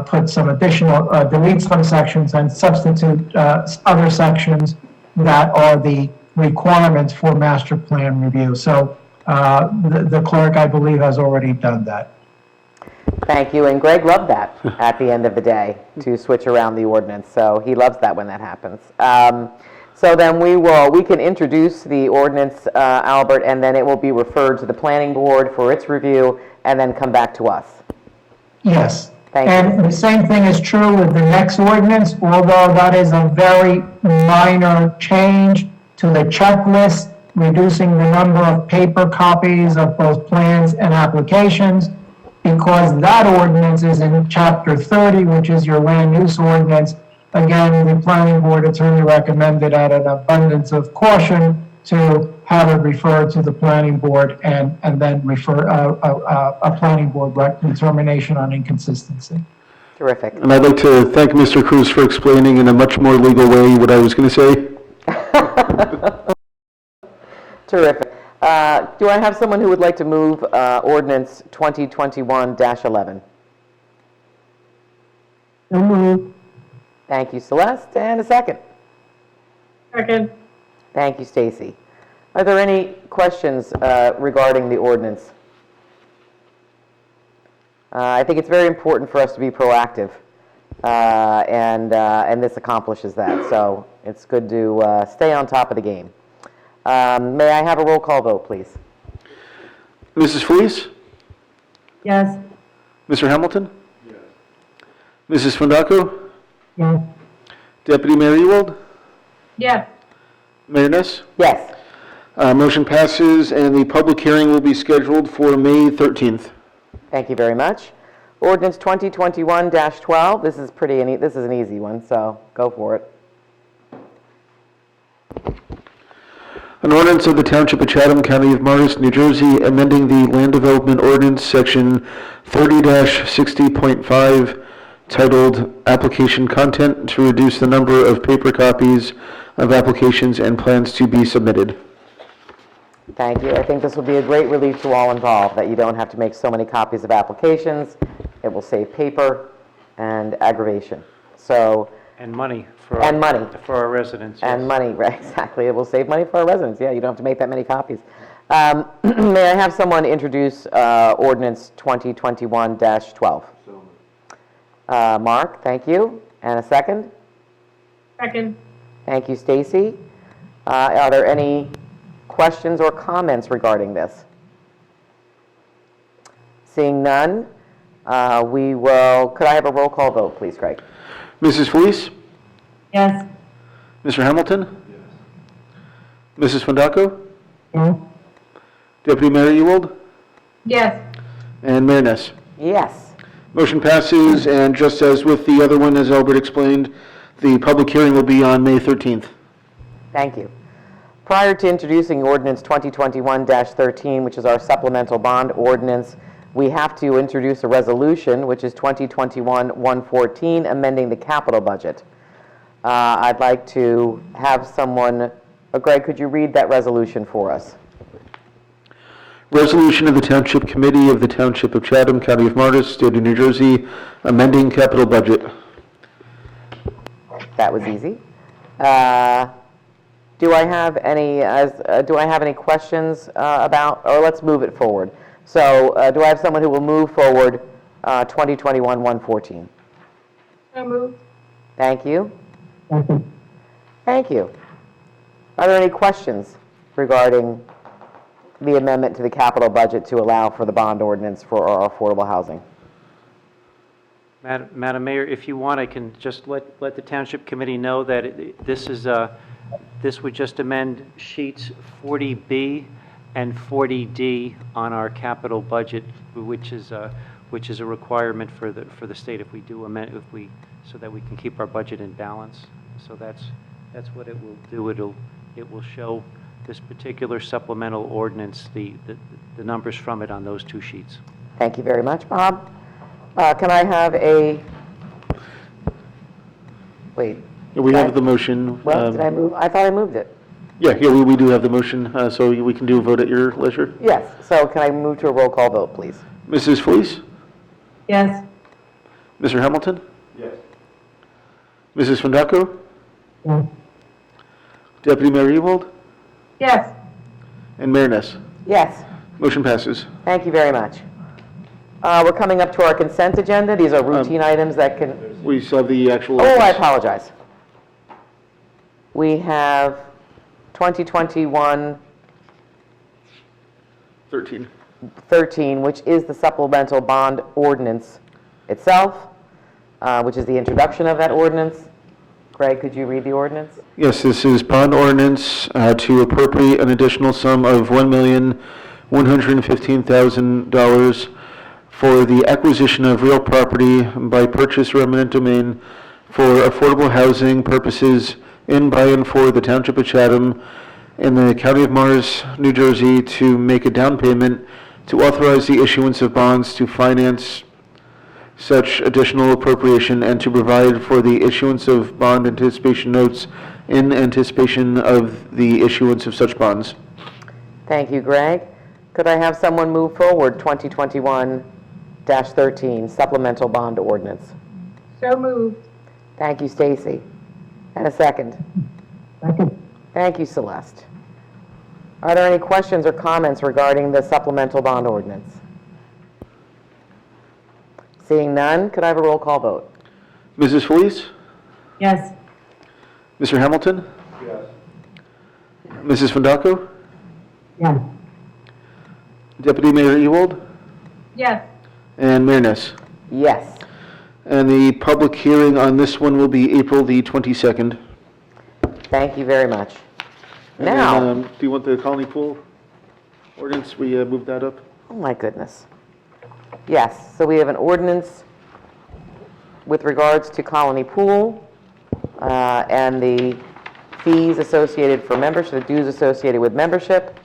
put some additional, delete some sections and substitute other sections that are the requirements for master plan review. So the clerk, I believe, has already done that. Thank you, and Greg loved that at the end of the day, to switch around the ordinance, so he loves that when that happens. So then we can introduce the ordinance, Albert, and then it will be referred to the planning board for its review, and then come back to us. Yes. Thank you. And the same thing is true with the next ordinance, although that is a very minor change to the checklist, reducing the number of paper copies of both plans and applications, because that ordinance is in chapter 30, which is your land use ordinance. Again, the planning board attorney recommended out of an abundance of caution to have it referred to the planning board and then refer a planning board determination on inconsistency. Terrific. And I'd like to thank Mr. Cruz for explaining in a much more legal way what I was going to say. Terrific. Do I have someone who would like to move ordinance 2021-11? So moved. Thank you, Celeste, and a second. Second. Thank you, Stacy. Are there any questions regarding the ordinance? I think it's very important for us to be proactive, and this accomplishes that. So it's good to stay on top of the game. May I have a roll call vote, please? Mrs. Fleece? Yes. Mr. Hamilton? Yes. Mrs. Fondaco? Yes. Deputy Mayor Ewald? Yes. Mayor Ness? Yes. Motion passes, and the public hearing will be scheduled for May 13th. Thank you very much. Ordinance 2021-12. This is an easy one, so go for it. An ordinance of the Township of Chatham, County of Morris, New Jersey, amending the Land Development Ordinance, Section 30-60.5, titled Application Content, to reduce the number of paper copies of applications and plans to be submitted. Thank you. I think this will be a great relief to all involved, that you don't have to make so many copies of applications. It will save paper and aggravation. So, And money for our residents. and yes. money, right, exactly. It will save money for our residents. Yeah, you don't have to make that many copies. May I have someone introduce ordinance 2021-12? Mark, thank you. And a second? Second. Thank you, Stacy. Are there any questions or comments regarding this? Seeing none, could I have a roll call vote, please, Craig? Mrs. Felice? Yes. Mr. Hamilton? Mrs. Fondaco? Yes. Deputy Mayor Ewald? Yes. And Mayor Ness. Yes. Motion passes, and just as with the other one, as Albert explained, the public hearing will be on May 13th. Thank you. Prior to introducing ordinance 2021-13, which is our supplemental bond ordinance, we have to introduce a resolution, which is 2021-114, amending the capital budget. I'd like to have someone, Greg, could you read that resolution for us? Resolution of the Township Committee of the Township of Chatham, County of Morris, State of New Jersey, amending capital budget. That was easy. Do I have any questions about, or let's move it forward. So do I have someone who will move forward 2021-114? So moved. Thank you. Second. Thank you. Are there any questions regarding the amendment to the capital budget to allow for the bond ordinance for our affordable housing? Madam Mayor, if you want, I can just let the Township Committee know that this would just amend sheets 40B and 40D on our capital budget, which is a requirement for the state if we do amend, so that we can keep our budget in balance. So that's what it will do. It will show this particular supplemental ordinance, the numbers from it on those two sheets. Thank you very much, Bob. Can I have a, wait. We have the motion. Well, did I move? I thought I moved it. Yeah, we do have the motion, so we can do a vote at your leisure. Yes, so can I move to a roll call vote, please? Mrs. Felice? Yes. Mr. Hamilton? Yes. Mrs. Fondaco? Yes. Deputy Mayor Ewald? Yes. And Mayor Ness. Yes. Motion passes. Thank you very much. We're coming up to our consent agenda. These are routine items that can... We still have the actual... Oh, I apologize. We have 2021-13, 13. which is the supplemental bond ordinance itself, which is the introduction of that ordinance. Greg, could you read the ordinance? Yes, this is bond ordinance to appropriate an additional sum of $1,115,000 for the acquisition of real property by purchase or eminent domain for affordable housing purposes in, by, and for the Township of Chatham in the County of Morris, New Jersey, to make a down payment to authorize the issuance of bonds to finance such additional appropriation and to provide for the issuance of bond anticipation notes in anticipation of the issuance of such bonds. Thank you, Greg. Could I have someone move forward 2021-13 supplemental bond ordinance? So moved. Thank you, Stacy. And a second. Second. Thank you, Celeste. Are there any questions or comments regarding the supplemental bond ordinance? Seeing none, could I have a roll call vote? Mrs. Felice? Yes. Mr. Hamilton? Yes. Mrs. Fondaco? Yes. Deputy Mayor Ewald? Yes. And Mayor Ness. Yes. And the public hearing on this one will be April the 22nd. Thank you very much. And Now, then, do you want the colony pool ordinance? We moved that up? oh my goodness. Yes, so we have an ordinance with regards to Colony Pool and the fees associated for membership, the dues associated with membership.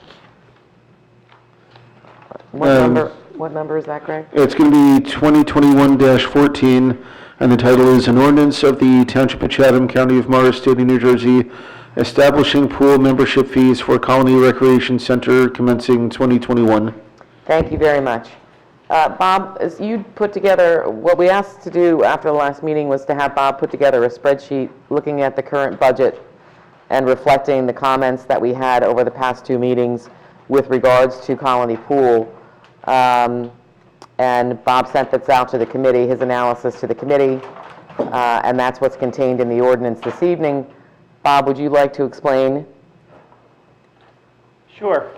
What number is that, Greg? It's going to be 2021-14, and the title is An Ordinance of the Township of Chatham, County of Morris, State of New Jersey, establishing pool membership fees for Colony Recreation Center commencing 2021. Thank you very much. Bob, as you put together, what we asked to do after the last meeting was to have Bob put together a spreadsheet looking at the current budget and reflecting the comments that we had over the past two meetings with regards to Colony Pool. And Bob sent this out to the committee, his analysis to the committee, and that's what's contained in the ordinance this evening. Bob, would you like to explain? Sure.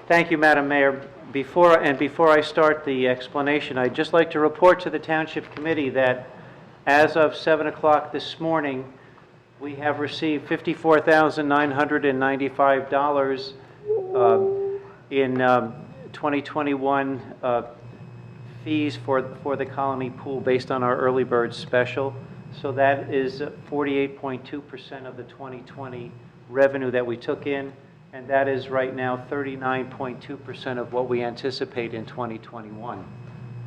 Thank you, Madam Mayor. Before I start the explanation, I'd just like to report to the Township Committee that as of 7 o'clock this morning, we have received $54,995 in 2021 fees for the Colony Pool based on our early bird special. So that is 48.2% of the 2020 revenue that we took in, and that is right now 39.2% of what we anticipate in 2021.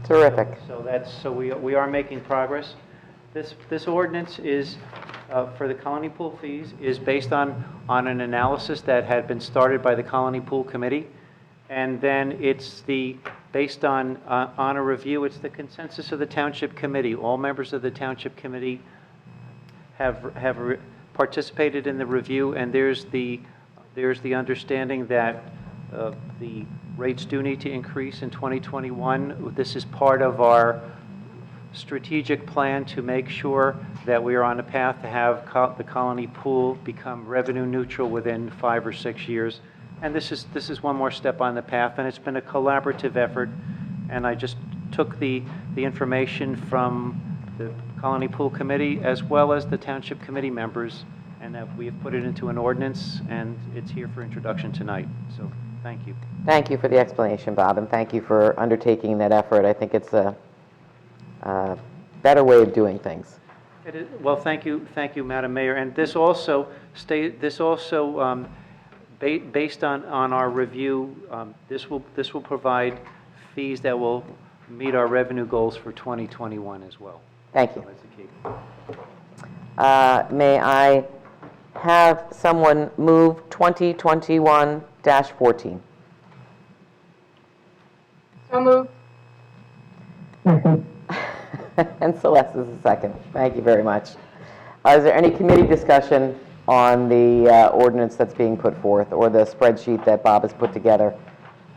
Terrific. So we are making progress. This ordinance is for the Colony Pool fees is based on an analysis that had been started by the Colony Pool Committee, and then it's based on a review. It's the consensus of the Township Committee. All members of the Township Committee have participated in the review, and there's the understanding that the rates do need to increase in 2021. This is part of our strategic plan to make sure that we are on a path to have the Colony Pool become revenue neutral within 5 or 6 years. And this is one more step on the path, and it's been a collaborative effort. And I just took the information from the Colony Pool Committee as well as the Township Committee members, and we have put it into an ordinance, and it's here for introduction tonight. So thank you. Thank you for the explanation, Bob, and thank you for undertaking that effort. I think it's a better way of doing things. It is, well, thank you, Madam Mayor. And this also based on our review, this will provide fees that will meet our revenue goals for 2021 as well. Thank you. So that's a key. May I have someone move 2021-14? So moved. Second. And Celeste is the second. Thank you very much. Is there any committee discussion on the ordinance that's being put forth, or the spreadsheet that Bob has put together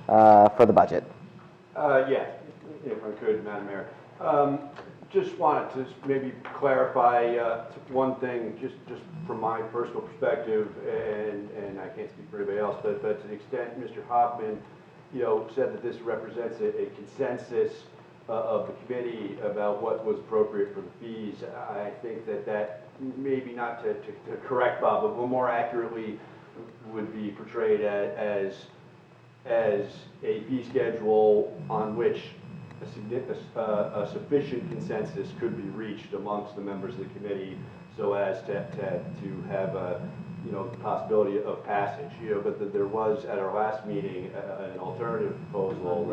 for the budget? Yeah, if I could, Madam Mayor. Just wanted to maybe clarify one thing, just from my personal perspective, and I can't speak for anybody else, but to the extent Mr. Hoffman, said that this represents a consensus of the committee about what was appropriate for the fees. I think that maybe not to correct Bob, but more accurately would be portrayed as a fee schedule on which a sufficient consensus could be reached amongst the members of the committee, so as to have the possibility of passage. But there was at our last meeting an alternative proposal.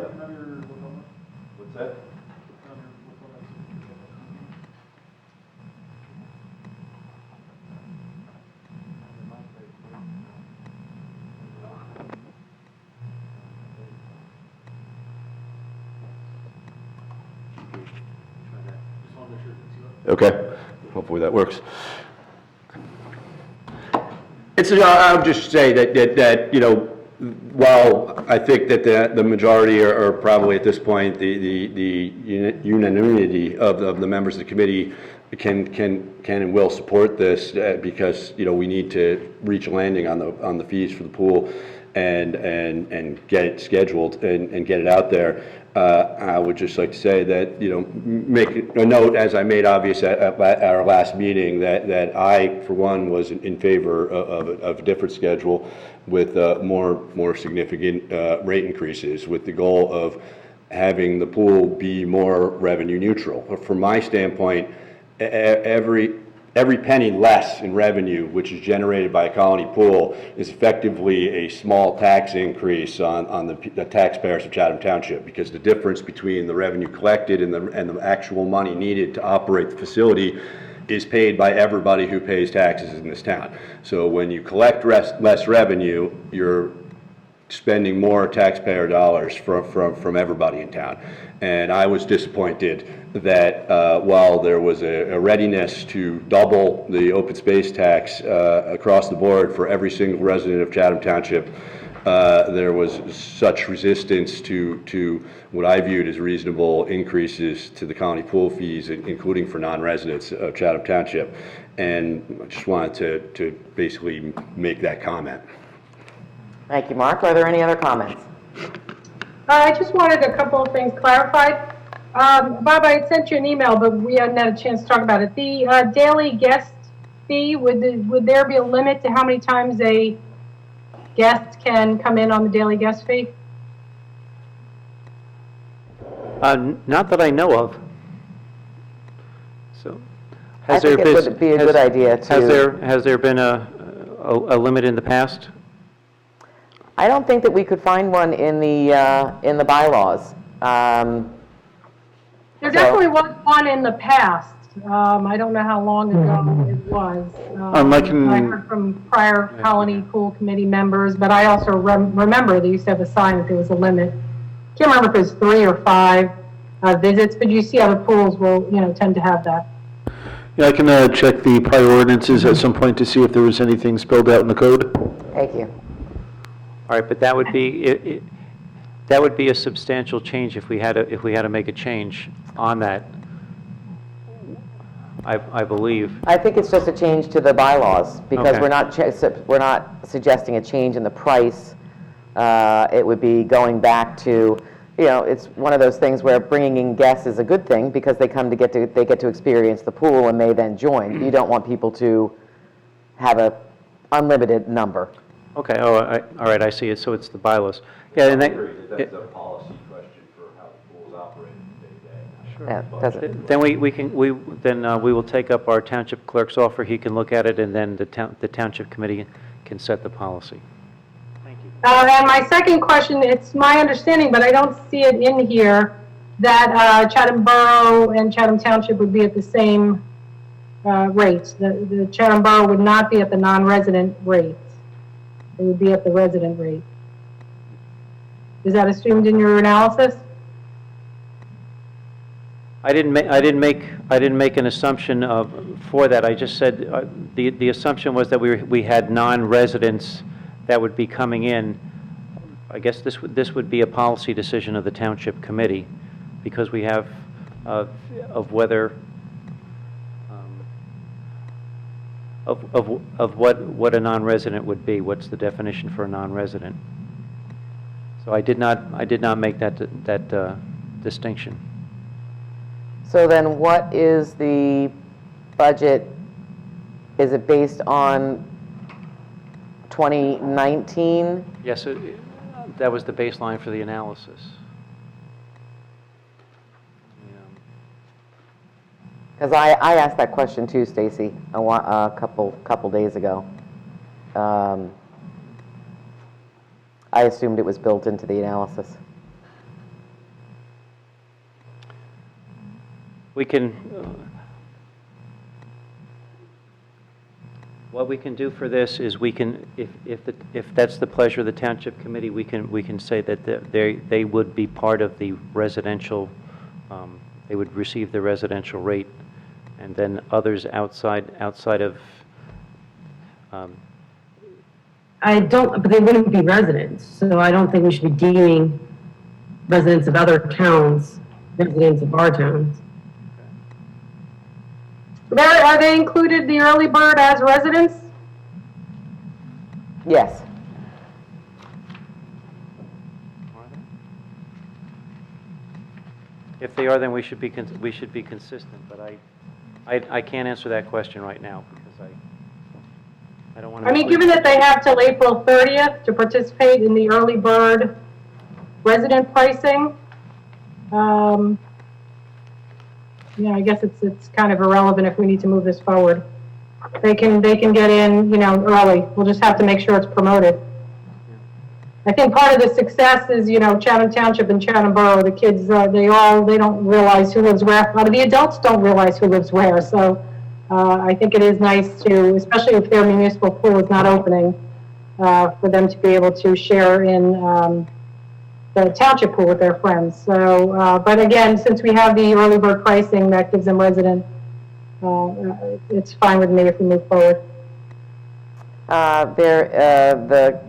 What's that? Okay, hopefully that works. I would just say that while I think that the majority are probably at this point the unanimity of the members of the committee can and will support this because we need to reach a landing on the fees for the pool and get it scheduled and get it out there. I would just like to say that, make a note, as I made obvious at our last meeting, that I, for one, was in favor of a different schedule with more significant rate increases, with the goal of having the pool be more revenue neutral. From my standpoint, every penny less in revenue, which is generated by a Colony Pool, is effectively a small tax increase on the taxpayers of Chatham Township, because the difference between the revenue collected and the actual money needed to operate the facility is paid by everybody who pays taxes in this town. So when you collect less revenue, you're spending more taxpayer dollars from everybody in town. And I was disappointed that while there was a readiness to double the open space tax across the board for every single resident of Chatham Township, there was such resistance to what I viewed as reasonable increases to the Colony Pool fees, including for non-residents of Chatham Township. And I just wanted to basically make that comment. Thank you, Mark. Are there any other comments? I just wanted a couple of things clarified. Bob, I had sent you an email, but we hadn't had a chance to talk about it. The daily guest fee, would there be a limit to how many times a guest can come in on the daily guest fee? Not that I know of. So, I think it would be a good idea to... Has there been a limit in the past? I don't think that we could find one in the bylaws. There definitely was one in the past. I don't know how long ago it was. I heard from prior Colony Pool Committee members, but I also remember they used to have a sign that there was a limit. Can't remember if it was 3 or 5 visits, but you see other pools will, tend to have that. Yeah, I can check the prior ordinances at some point to see if there was anything spelled out in the code. Thank you. All right, but that would be, that would be a substantial change if we had to make a change on that, I believe. I think it's just a change to the bylaws, because Okay. we're not suggesting a change in the price. It would be going back to, it's one of those things where bringing in guests is a good thing, because they get to experience the pool and they then join. You don't want people to have a unlimited number. Okay, all right, I see it, so it's the bylaws. Yeah, and I agree that that's a policy question for how the pool is operated day to day. Yeah, doesn't... Then we will take up our township clerk's offer, he can look at it, and then the township committee can set the policy. Thank you. And my second question, it's my understanding, but I don't see it in here, that Chatham Borough and Chatham Township would be at the same rates. The Chatham Borough would not be at the non-resident rate. It would be at the resident rate. Is that assumed in your analysis? I didn't make an assumption for that. I just said the assumption was that we had non-residents that would be coming in. I guess this would be a policy decision of the township committee, because we have of whether of what a non-resident would be. What's the definition for a non-resident? So I did not make that distinction. So then what is the budget? Is it based on 2019? Yes, that was the baseline for the analysis. Because I asked that question too, Stacy, a couple days ago. I assumed it was built into the analysis. We can, what we can do for this is we can, if that's the pleasure of the township committee, we can say that they would be part of the residential, they would receive the residential rate, and then others outside of. But they wouldn't be residents, so I don't think we should be deeming residents of other towns residents of our towns. Are they included, the early bird, as residents? Yes. If they are, then we should be consistent, but I can't answer that question right now, because I don't want to. I mean, given that they have till April 30th to participate in the early bird resident pricing, I guess it's kind of irrelevant if we need to move this forward. They can get in, early. We'll just have to make sure it's promoted. I think part of the success is, Chatham Township and Chatham Borough, the kids, they don't realize who lives where. A lot of the adults don't realize who lives where. So I think it is nice to, especially if their municipal pool is not opening, for them to be able to share in the township pool with their friends. So, but again, since we have the early bird pricing that gives them resident, it's fine with me if we move forward. The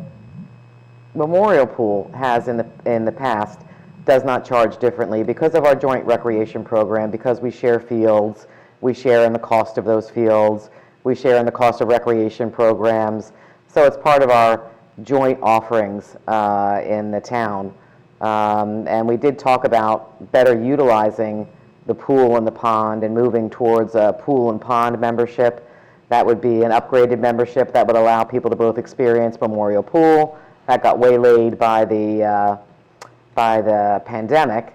Memorial Pool has in the past does not charge differently because of our joint recreation program, because we share fields, we share in the cost of those fields, we share in the cost of recreation programs. So it's part of our joint offerings in the town. And we did talk about better utilizing the pool and the pond and moving towards a pool and pond membership. That would be an upgraded membership that would allow people to both experience Memorial Pool. That got waylaid by the pandemic,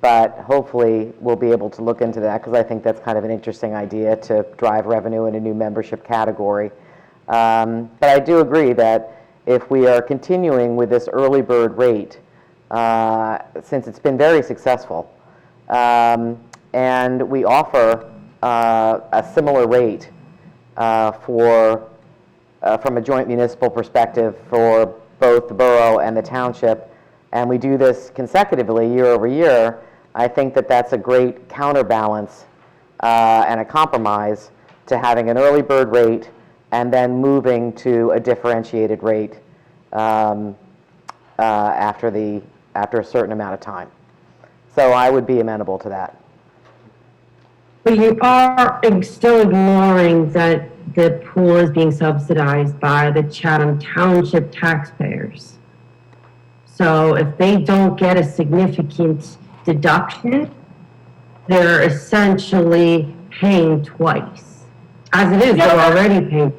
but hopefully we'll be able to look into that because I think that's kind of an interesting idea to drive revenue in a new membership category. But I do agree that if we are continuing with this early bird rate, since it's been very successful, and we offer a similar rate from a joint municipal perspective for both the borough and the township, and we do this consecutively year over year, I think that that's a great counterbalance and a compromise to having an early bird rate and then moving to a differentiated rate after a certain amount of time. So I would be amenable to that. But you are still ignoring that the pool is being subsidized by the Chatham Township taxpayers. So if they don't get a significant deduction, they're essentially paying twice. As it is, they're already paying.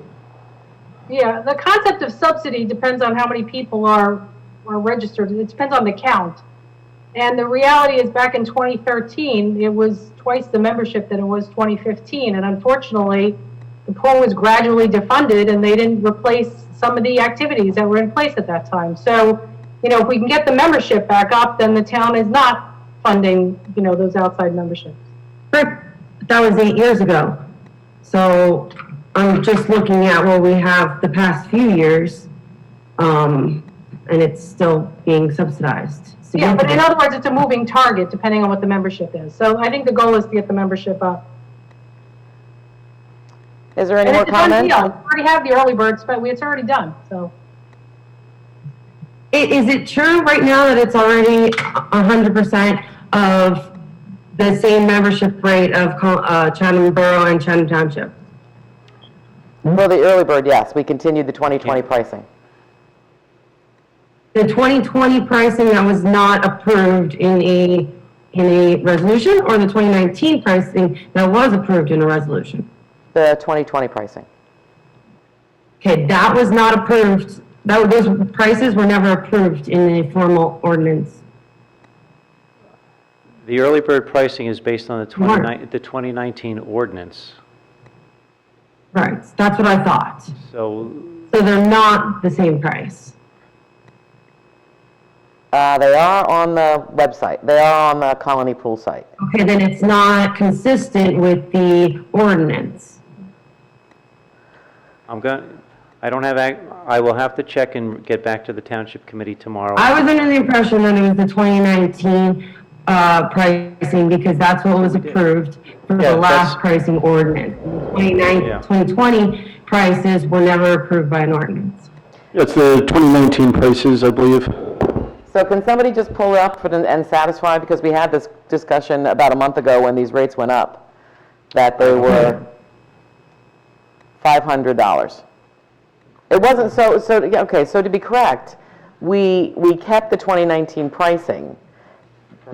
Yeah, the concept of subsidy depends on how many people are registered. It depends on the count. And the reality is back in 2013, it was twice the membership that it was 2015. And unfortunately, the pool was gradually defunded and they didn't replace some of the activities that were in place at that time. So, if we can get the membership back up, then the town is not funding, those outside memberships. That was 8 years ago. So I'm just looking at what we have the past few years, and it's still being subsidized. Yeah, but in other words, it's a moving target depending on what the membership is. So I think the goal is to get the membership up. Is there any more It's a done comments? deal. We already have the early birds, but it's already done, so. Is it true right now that it's already 100% of the same membership rate of Chatham Borough and Chatham Township? For the early bird, yes, we continued the 2020 pricing. The 2020 pricing that was not approved in a resolution, or the 2019 pricing that was approved in a resolution? The 2020 pricing. Okay, that was not approved. Those prices were never approved in a formal ordinance. The early bird pricing is based on the 2019 ordinance. Right, that's what I thought. So So they're not the same price. They are on the website. They are on the Colony Pool site. Okay, then it's not consistent with the ordinance. I will have to check and get back to the township committee tomorrow. I was under the impression that it was the 2019 pricing because that's what was approved for Yeah, the last that's- pricing ordinance. The 2020 prices were never approved by an ordinance. That's the 2019 prices, I believe. So can somebody just pull it up and satisfy, because we had this discussion about a month ago when these rates went up, that they were $500. It wasn't so to be correct, we kept the 2019 pricing.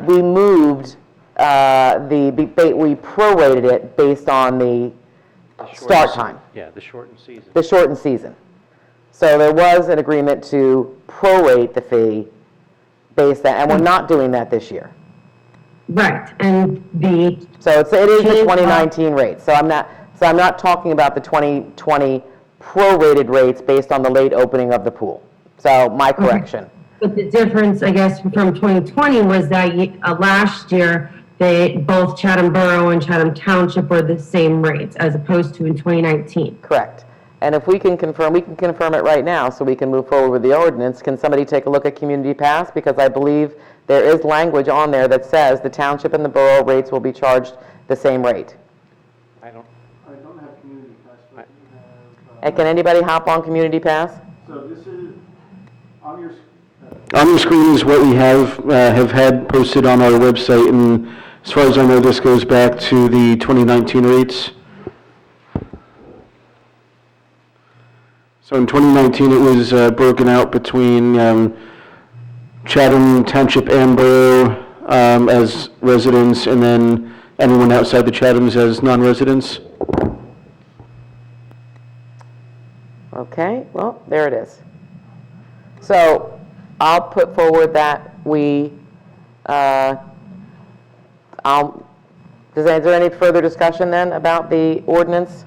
We moved we prorated it based on the start time. Yeah, the shortened season. The shortened season. So there was an agreement to prorate the fee based on, and we're not doing that this year. Right, and So it is the 2019 rate. So I'm not talking about the 2020 prorated rates based on the late opening of the pool. So my correction. But the difference, I guess, from 2020 was that last year, both Chatham Borough and Chatham Township were the same rates as opposed to in 2019. Correct. And if we can confirm it right now so we can move forward with the ordinance. Can somebody take a look at Community Pass? Because I believe there is language on there that says the township and the borough rates will be charged the same rate. I don't have Community Pass, but you have... And can anybody hop on Community Pass? So this is, on your screen is what we have had posted on our website, and as far as I know, this goes back to the 2019 rates. So in 2019, it was broken out between Chatham Township and Borough as residents, and then anyone outside the Chathams as non-residents. Okay, well, there it is. So I'll put forward that we, is there any further discussion then about the ordinance?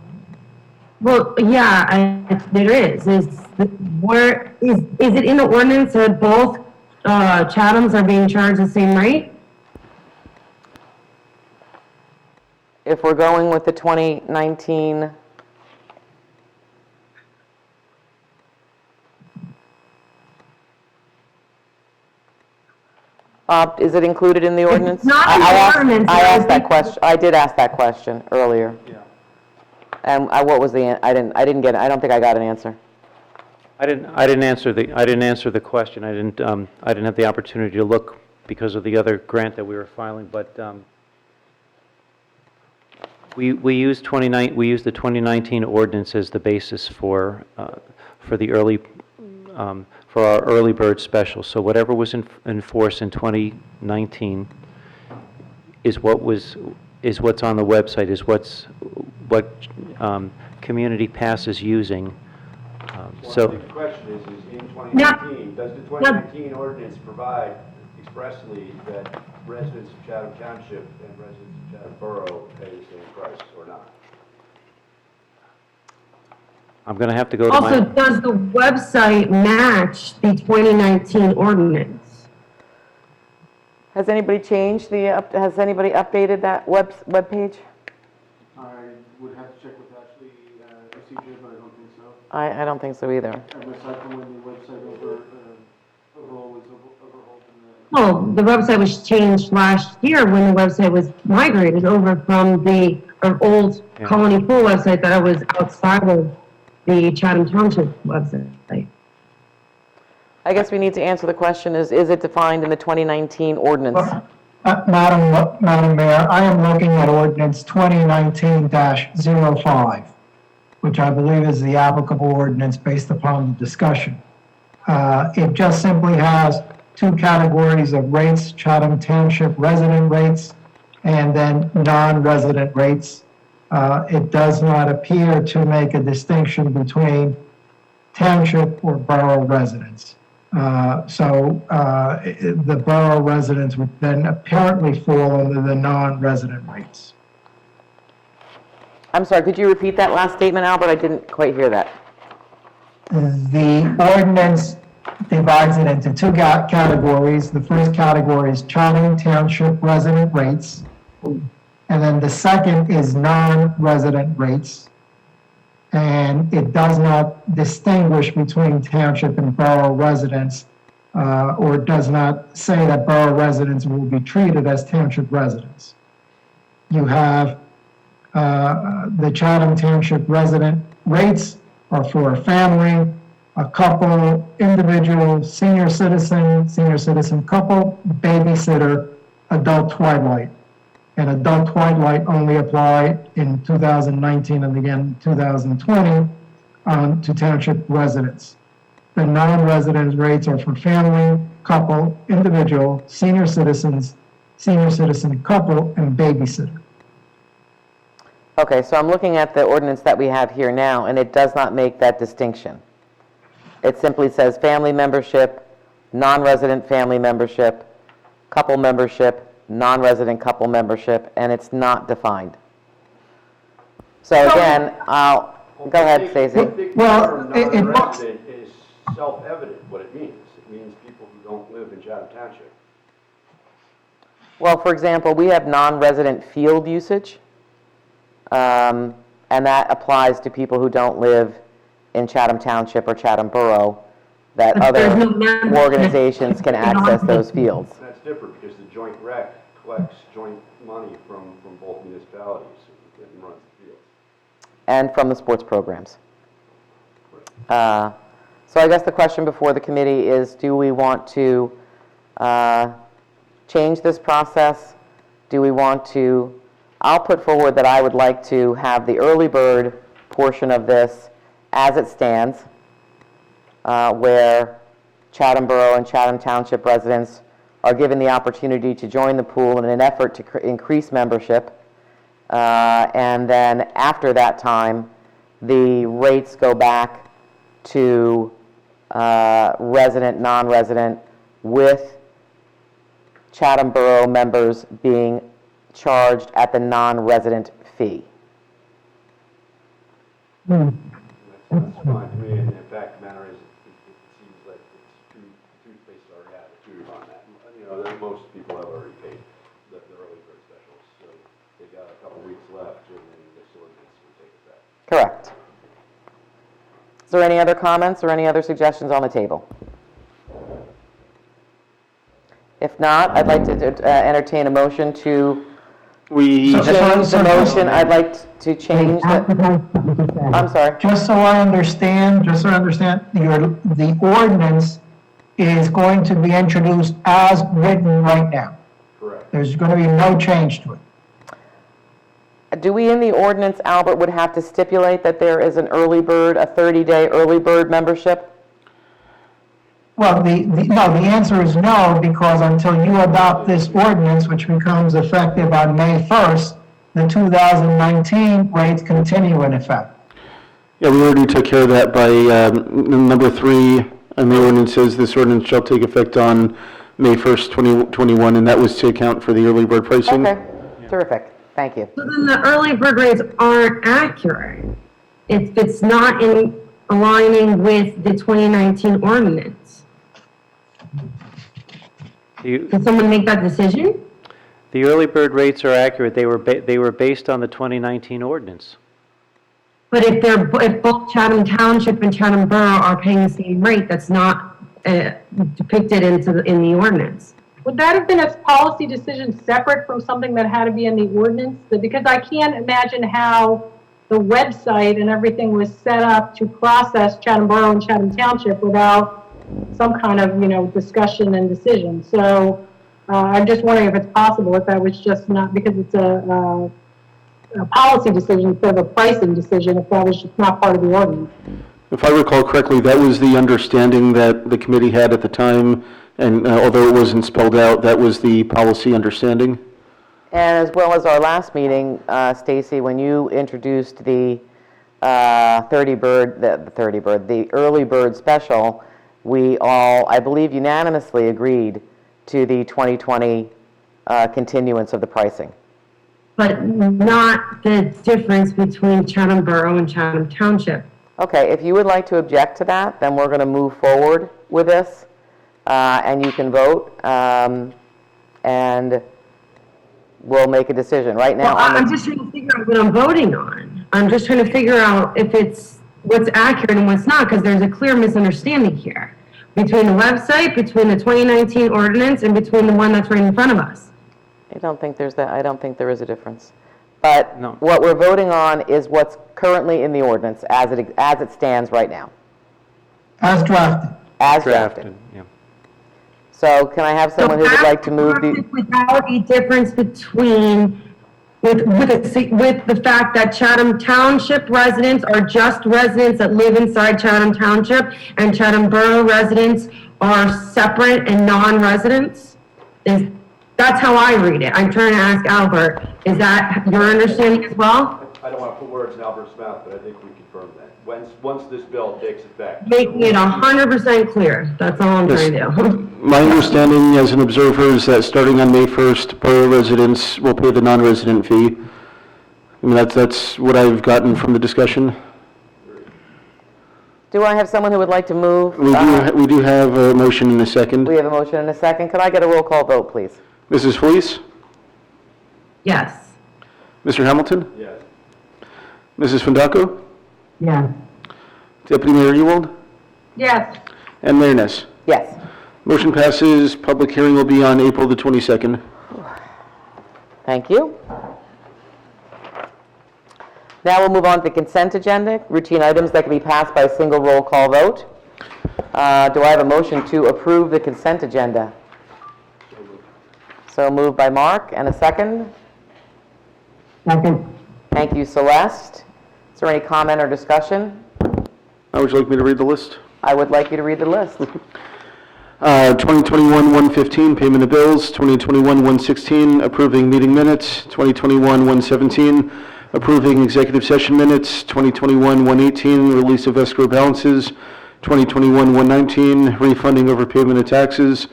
Well, yeah, there is. Is it in the ordinance that both Chathams are being charged the same rate? If we're going with the 2019, is it included in the ordinance? not in the ordinance, I I asked that think- question, I did ask that question earlier. Yeah. And what was the, I didn't get, I don't think I got an answer. I didn't answer the question. I didn't have the opportunity to look because of the other grant that we were filing, but we use the 2019 ordinance as the basis for the early for our early bird special. So whatever was in force in 2019 is what's on the website, is what Community Pass is using. Well, I So. think the question is in 2019, does the 2019 ordinance provide expressly that residents of Chatham Township and residents of Chatham Borough pay the same price or not? I'm going to have to go to Also, my... does the website match the 2019 ordinance? Has anybody changed has anybody updated that web page? I would have to check with Ashley, CJ, but I don't think so. I don't think so either. Aside from when the website overall was overhauled. Well, the website was changed last year when the website was migrated over from the old Yeah. Colony Pool website that was outside of the Chatham Township website. I guess we need to answer the question, is it defined in the 2019 ordinance? Madam Mayor, I am looking at ordinance 2019-05, which I believe is the applicable ordinance based upon the discussion. It just simply has two categories of rates, Chatham Township resident rates and then non-resident rates. It does not appear to make a distinction between township or borough residents. The borough residents would then apparently fall under the non-resident rates. I'm sorry, could you repeat that last statement, Albert? I didn't quite hear that. The ordinance divides it into two categories. The first category is Chatham Township resident rates, and then the second is non-resident rates. And it does not distinguish between township and borough residents, or does not say that borough residents will be treated as township residents. You have the Chatham Township resident rates are for a family, a couple, individual, senior citizen couple, babysitter, adult twilight. And adult twilight only apply in 2019 and again 2020 to township residents. The non-resident rates are for family, couple, individual, senior citizen couple, and babysitter. Okay, so I'm looking at the ordinance that we have here now, and it does not make that distinction. It simply says family membership, non-resident family membership, couple membership, non-resident couple membership, and it's not defined. So again, go ahead, Stacy. I think the Well, term it looks- non-resident is self-evident what it means. It means people who don't live in Chatham Township. Well, for example, we have non-resident field usage, and that applies to people who don't live in Chatham Township or Chatham Borough, that But other there's no membership. organizations can access those fields. That's different because the joint rec collects joint money from both municipalities and runs the fields. And from the sports programs. So I guess the question before the committee is, do we want to change this process? Do we want to, I'll put forward that I would like to have the early bird portion of this as it stands, where Chatham Borough and Chatham Township residents are given the opportunity to join the pool in an effort to increase membership. And then after that time, the rates go back to resident, non-resident, with Chatham Borough members being charged at the non-resident fee. That's fine to me, and in fact, the matter is, it seems like it's two places already have a tube on that. You know, most people have already paid the early bird specials, so they got a couple weeks left, and then this ordinance will take effect. Correct. Is there any other comments or any other suggestions on the table? If not, I'd like to entertain a motion to change the motion. I'd like to change the, I'm sorry. Just so I understand, the ordinance is going to be introduced as written right now. Correct. There's going to be no change to it. Do we in the ordinance, Albert, would have to stipulate that there is an early bird, a 30-day early bird membership? Well, the answer is no, because until you adopt this ordinance, which becomes effective on May 1st, the 2019 rates continue in effect. Yeah, we already took care of that by number 3, and the ordinance says this ordinance shall take effect on May 1st, 2021, and that was to account for the early bird pricing. Okay, terrific. Thank you. So then the early bird rates aren't accurate if it's not in aligning with the 2019 ordinance. Can someone make that decision? The early bird rates are accurate. They were based on the 2019 ordinance. But if both Chatham Township and Chatham Borough are paying the same rate, that's not depicted in the ordinance. Would that have been a policy decision separate from something that had to be in the ordinance? Because I can't imagine how the website and everything was set up to process Chatham Borough and Chatham Township without some kind of, discussion and decision. So I'm just wondering if it's possible if that was just not, because it's a policy decision instead of a pricing decision, if that was just not part of the ordinance. If I recall correctly, that was the understanding that the committee had at the time, and although it wasn't spelled out, that was the policy understanding. And as well as our last meeting, Stacy, when you introduced the the early bird special, we all, I believe, unanimously agreed to the 2020 continuance of the pricing. But not the difference between Chatham Borough and Chatham Township. Okay, if you would like to object to that, then we're going to move forward with this, and you can vote, and we'll make a decision. Right now, Well, I'm just trying to figure out what I'm voting on. I'm just trying to figure out if it's what's accurate and what's not, because there's a clear misunderstanding here between the website, between the 2019 ordinance, and between the one that's right in front of us. I don't think there is a difference. But No. what we're voting on is what's currently in the ordinance as it stands right now. As drafted. As drafted. Yeah. So can I have someone who would like to move the, Without a difference between, with the fact that Chatham Township residents are just residents that live inside Chatham Township, and Chatham Borough residents are separate and non-residents? That's how I read it. I'm trying to ask Albert, is that your understanding as well? I don't want to put words in Albert's mouth, but I think we confirm that. Once this bill takes effect. Making it 100% clear, that's all I'm trying to do. My understanding as an observer is that starting on May 1st, borough residents will pay the non-resident fee. I mean, that's what I've gotten from the discussion. do I have someone who would like to move? We do have a motion in a second. We have a motion and a second. Could I get a roll call vote, please? Mrs. Felice? Yes. Mr. Hamilton? Yes. Mrs. Fundaco? Yes. Deputy Mayor Ewald? Yes. And Mayor Ness? Yes. Motion passes. Public hearing will be on April the 22nd. Thank you. Now we'll move on to the consent agenda, routine items that can be passed by a single roll call vote. Do I have a motion to approve the consent agenda? So moved by Mark, and a second? Second. Thank you, Celeste. Is there any comment or discussion? Would you like me to read the list? I would like you to read the list. 2021-115, payment of bills. 2021-116, approving meeting minutes. 2021-117, approving executive session minutes. 2021-118, release of escrow balances. 2021-119, refunding overpayment of taxes.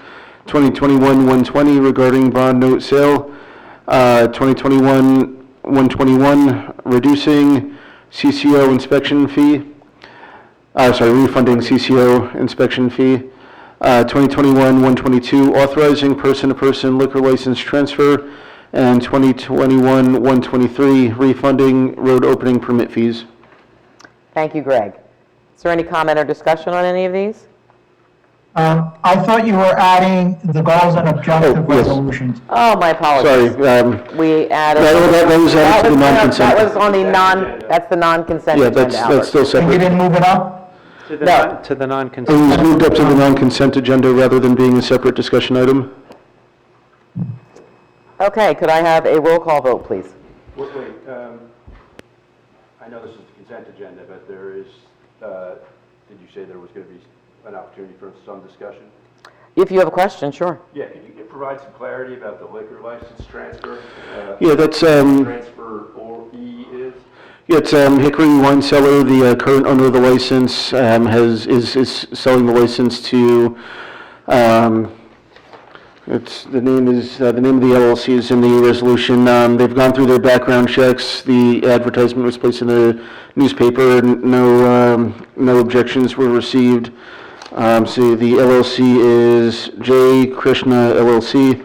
2021-120, regarding bond note sale. 2021-121, reducing CCO inspection fee. Refunding CCO inspection fee. 2021-122, authorizing person-to-person liquor license transfer. And 2021-123, refunding road opening permit fees. Thank you, Greg. Is there any comment or discussion on any of these? I thought you were adding the goals and objective Oh, yes. resolutions. Oh, my apologies. Sorry, We added. that was added to the non-consent. That was on the that's the non-consent Yeah, agenda, that's Albert. still And you separate. didn't move it up? To the No. to the It non-consent. was moved up to the non-consent agenda rather than being a separate discussion item. Okay, could I have a roll call vote, please? Wait, I know this is the consent agenda, but there is, did you say there was going to be an opportunity for some discussion? If you have a question, sure. Yeah, can you provide some clarity about the liquor license transfer? Yeah, that's, Transfer or E is? Yeah, it's Hickory Wine Cellar, the current owner of the license, is selling the license to, the name of the LLC is in the resolution. They've gone through their background checks. The advertisement was placed in the newspaper, and no objections were received. So the LLC is J. Krishna LLC.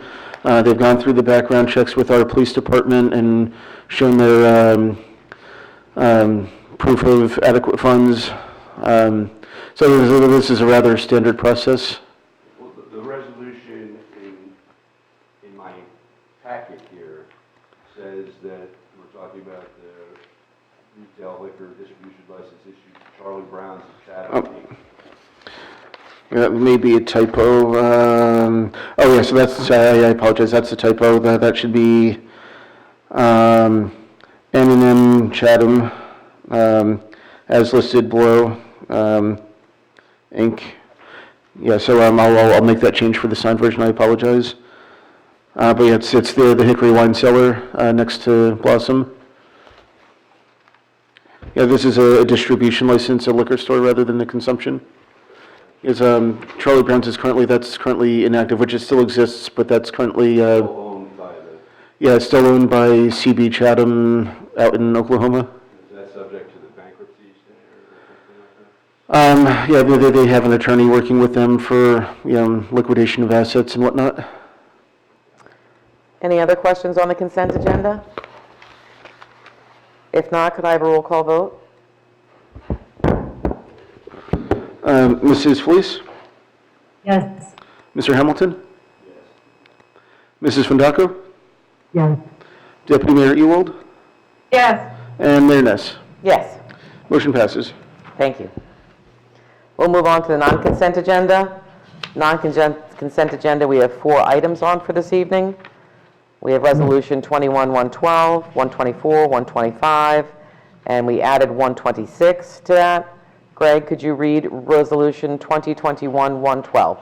They've gone through the background checks with our police department and shown their proof of adequate funds. So this is a rather standard process. Well, the resolution in my packet here says that we're talking about the retail liquor distribution license issued to Charlie Brown's Chatham Inc. That may be a typo. Oh yeah, so that's, I apologize, that's a typo. That should be M&M Chatham, as listed below, Inc. Yeah, so I'll make that change for the signed version, I apologize. But yeah, it's the Hickory Wine Cellar next to Blossom. Yeah, this is a distribution license, a liquor store rather than a consumption. Is Charlie Brown's that's currently inactive, which it still exists, but that's currently Still owned by yeah, it's still owned by CB Chatham out in Oklahoma. is that subject to the bankruptcy stay or something like that? Yeah, they have an attorney working with them for liquidation of assets and whatnot. Any other questions on the consent agenda? If not, could I have a roll call vote? Mrs. Fleece, Yes. Mr. Hamilton, Mrs. Fondaco, Yes. Deputy Mayor Ewald, Yes. and Mayor Ness. Yes. Motion passes. Thank you. We'll move on to the non-consent agenda. Non-consent agenda, we have 4 items on for this evening. We have Resolution 21-112, 124, 125, and we added 126 to that. Greg, could you read Resolution 2021-112?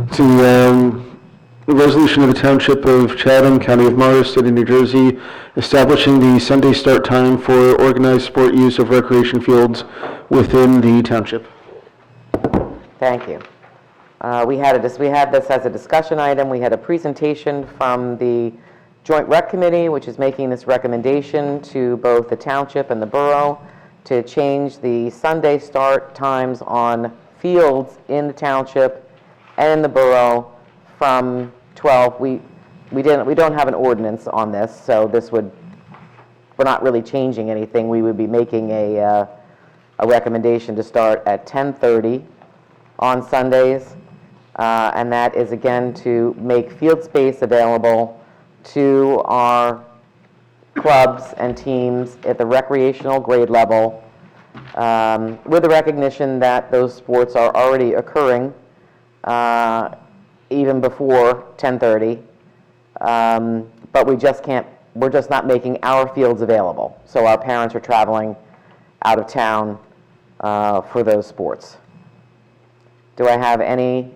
It's the resolution of the Township of Chatham, County of Morris, State of New Jersey, establishing the Sunday start time for organized sport use of recreation fields within the township. Thank you. We had this as a discussion item. We had a presentation from the Joint Rec Committee, which is making this recommendation to both the township and the borough to change the Sunday start times on fields in the township and in the borough from 12. We don't have an ordinance on this, so we're not really changing anything. We would be making a recommendation to start at 10:30 on Sundays, and that is again to make field space available to our clubs and teams at the recreational grade level, with the recognition that those sports are already occurring even before 10:30, but we just can't we're just not making our fields available. So our parents are traveling out of town for those sports. Do I have any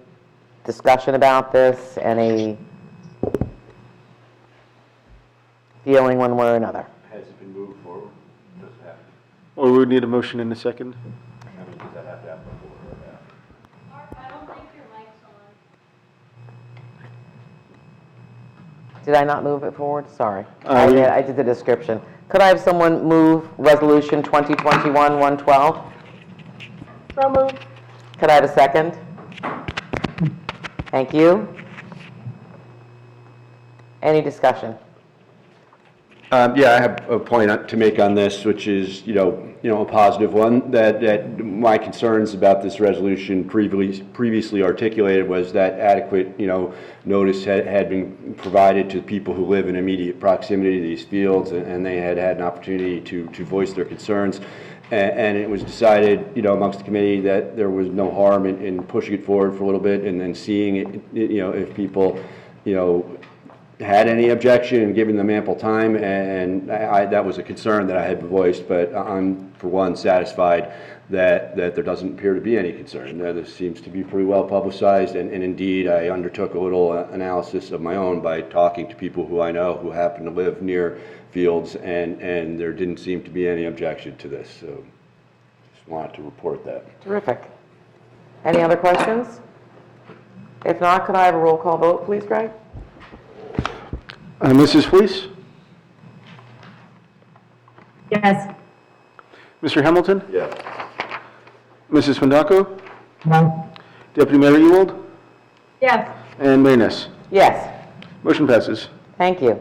discussion about this? Any feeling one way or another? Has it been moved forward? Does it have to? Or we would need a motion in a second. I mean, does that have to happen before or after? I don't think your mic's on. Did I not move it forward? Sorry. We- I did the description. Could I have someone move Resolution 2021-112? So moved. Could I have a second? Thank you. Any discussion? Yeah, I have a point to make on this, which is, a positive one, that my concerns about this resolution previously articulated was that adequate, notice had been provided to people who live in immediate proximity to these fields, and they had an opportunity to voice their concerns. And it was decided, amongst the committee that there was no harm in pushing it forward for a little bit and then seeing it, if people, had any objection and giving them ample time, and that was a concern that I had voiced, but I'm, for one, satisfied that there doesn't appear to be any concern. This seems to be pretty well publicized, and indeed, I undertook a little analysis of my own by talking to people who I know who happen to live near fields, and there didn't seem to be any objection to this, so just wanted to report that. Terrific. Any other questions? If not, could I have a roll call vote, please, Greg? Mrs. Fleece? Yes. Mr. Hamilton? Yes. Mrs. Fundaco? No. Deputy Mayor Ewald? Yes. And Mayor Ness. Yes. Motion passes. Thank you.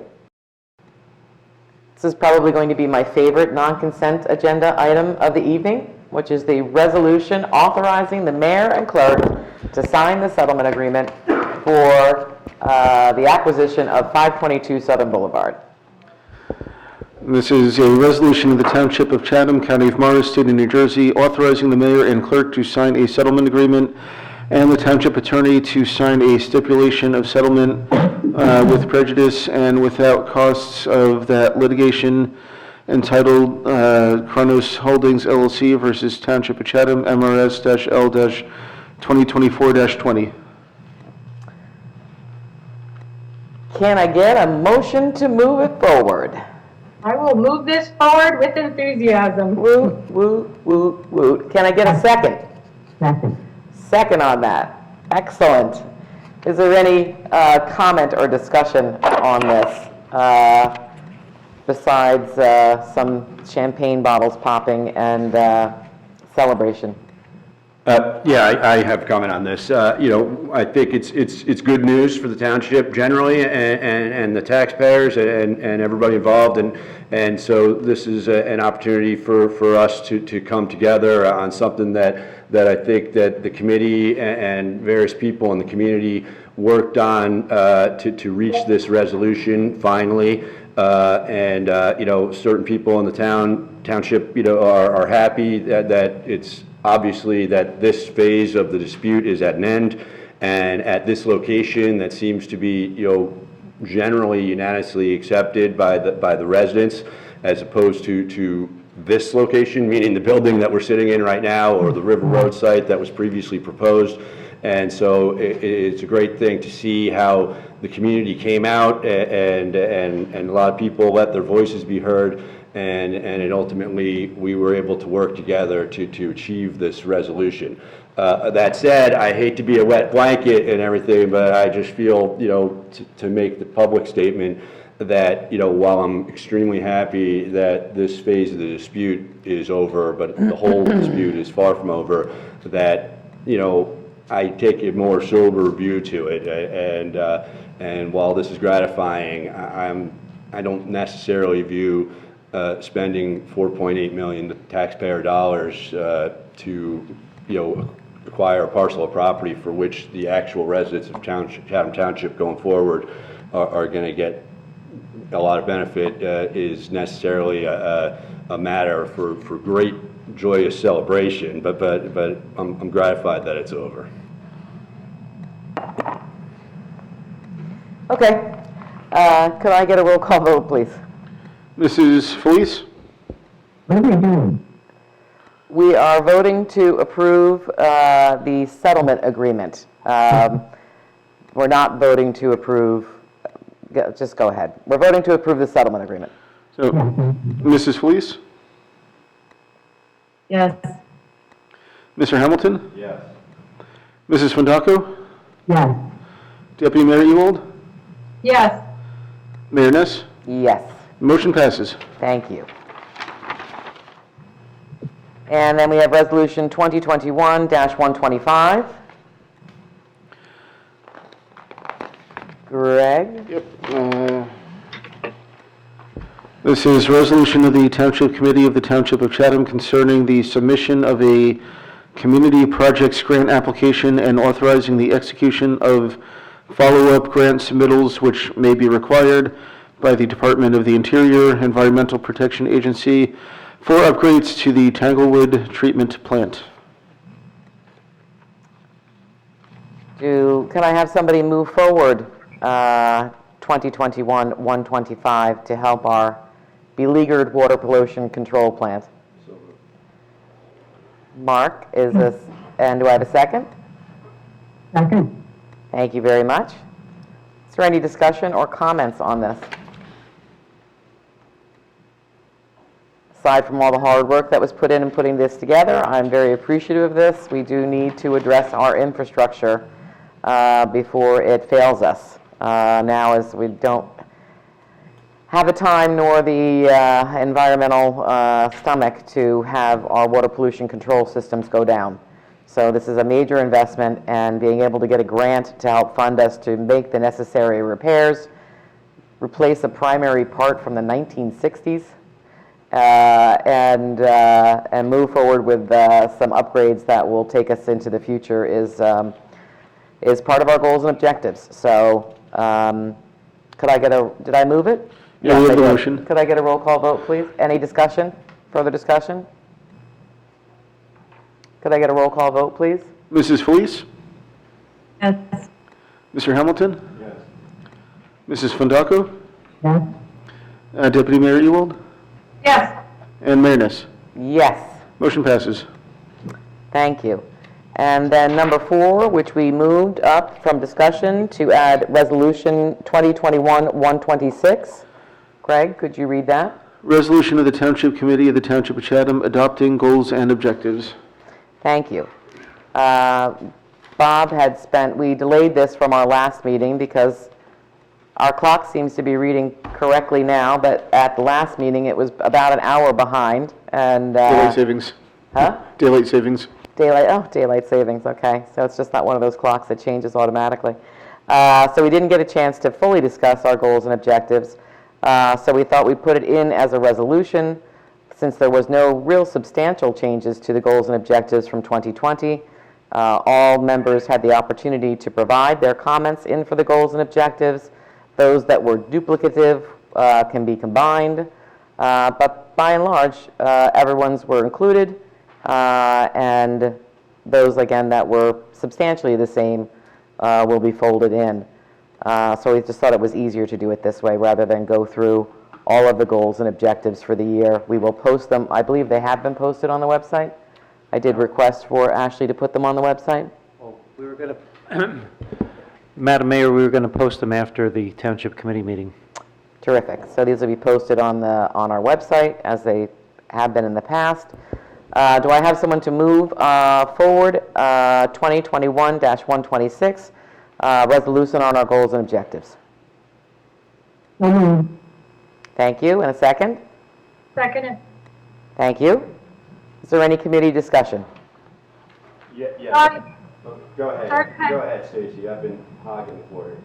This is probably going to be my favorite non-consent agenda item of the evening, which is the resolution authorizing the mayor and clerk to sign the settlement agreement for the acquisition of 522 Southern Boulevard. This is a resolution of the Township of Chatham, County of Morris, State of New Jersey, authorizing the mayor and clerk to sign a settlement agreement and the township attorney to sign a stipulation of settlement with prejudice and without costs of that litigation entitled Kronos Holdings LLC versus Township of Chatham, MRS-L-2024-20. Can I get a motion to move it forward? I will move this forward with enthusiasm. Woot, woot, woot, woot. Can I get a second? Second. Second on that. Excellent. Is there any comment or discussion on this besides some champagne bottles popping and celebration? Yeah, I have a comment on this. I think it's good news for the township generally and the taxpayers and everybody involved. And so this is an opportunity for us to come together on something that I think that the committee and various people in the community worked on to reach this resolution finally. Certain people in the township, are happy that it's obviously that this phase of the dispute is at an end, and at this location that seems to be, generally unanimously accepted by the residents, as opposed to this location, meaning the building that we're sitting in right now, or the River Road site that was previously proposed. And so it's a great thing to see how the community came out and a lot of people let their voices be heard. And it ultimately, we were able to work together to achieve this resolution. That said, I hate to be a wet blanket and everything, but I just feel, to make the public statement that, while I'm extremely happy that this phase of the dispute is over, but the whole dispute is far from over, that, I take a more sober view to it. And while this is gratifying, I don't necessarily view spending $4.8 million taxpayer dollars to, acquire a parcel of property for which the actual residents of Chatham Township going forward are going to get a lot of benefit is necessarily a matter for great joyous celebration. But I'm gratified that it's over. Okay. Could I get a roll call vote, please? Mrs. Felice? What are we doing? We are voting to approve the settlement agreement. We're not voting to approve, just go ahead. We're voting to approve the settlement agreement. So, Mrs. Felice? Yes. Mr. Hamilton? Yes. Mrs. Fondaco? Yes. Deputy Mayor Ewald? Yes. Mayor Ness? Yes. Motion passes. Thank you. And then we have Resolution 2021-125. Greg? Yep. This is resolution of the Township Committee of the Township of Chatham concerning the submission of a community projects grant application and authorizing the execution of follow-up grant submittals which may be required by the Department of the Interior Environmental Protection Agency for upgrades to the Tanglewood Treatment Plant. Can I have somebody move forward 2021-125 to help our beleaguered water pollution control plant? Mark, is this, and do I have a second? Second. Thank you very much. Is there any discussion or comments on this? Aside from all the hard work that was put in putting this together, I'm very appreciative of this. We do need to address our infrastructure before it fails us. Now, as we don't have the time nor the environmental stomach to have our water pollution control systems go down. So this is a major investment, and being able to get a grant to help fund us to make the necessary repairs, replace a primary part from the 1960s, and move forward with some upgrades that will take us into the future is part of our goals and objectives. So could I get did I move it? Yeah, we have I the did. motion. Could I get a roll call vote, please? Any discussion? Further discussion? Could I get a roll call vote, please? Mrs. Felice? Yes. Mr. Hamilton? Yes. Mrs. Fondaco? Yes. Deputy Mayor Ewald? Yes. And Mayor Ness. Yes. Motion passes. Thank you. And then number 4, which we moved up from discussion to add Resolution 2021-126. Greg, could you read that? Resolution of the Township Committee of the Township of Chatham adopting goals and objectives. Thank you. Bob had we delayed this from our last meeting because our clock seems to be reading correctly now, but at the last meeting it was about an hour behind. And Daylight savings. Huh? Daylight savings. Daylight savings, okay. So it's just not one of those clocks that changes automatically. So we didn't get a chance to fully discuss our goals and objectives. So we thought we'd put it in as a resolution. Since there was no real substantial changes to the goals and objectives from 2020, all members had the opportunity to provide their comments in for the goals and objectives. Those that were duplicative can be combined, but by and large, everyone's were included, and those, again, that were substantially the same will be folded in. So we just thought it was easier to do it this way rather than go through all of the goals and objectives for the year. We will post them. I believe they have been posted on the website. I did request for Ashley to put them on the website. Well, we were going to, Madam Mayor, we were going to post them after the Township Committee meeting. Terrific. So these will be posted on our website as they have been in the past. Do I have someone to move forward 2021-126, resolution on our goals and objectives? So moved. Thank you. And a second? Second. Thank you. Is there any committee discussion? Yeah, yeah. Go ahead. Okay. Go ahead, Stacy. I've been hogging for you.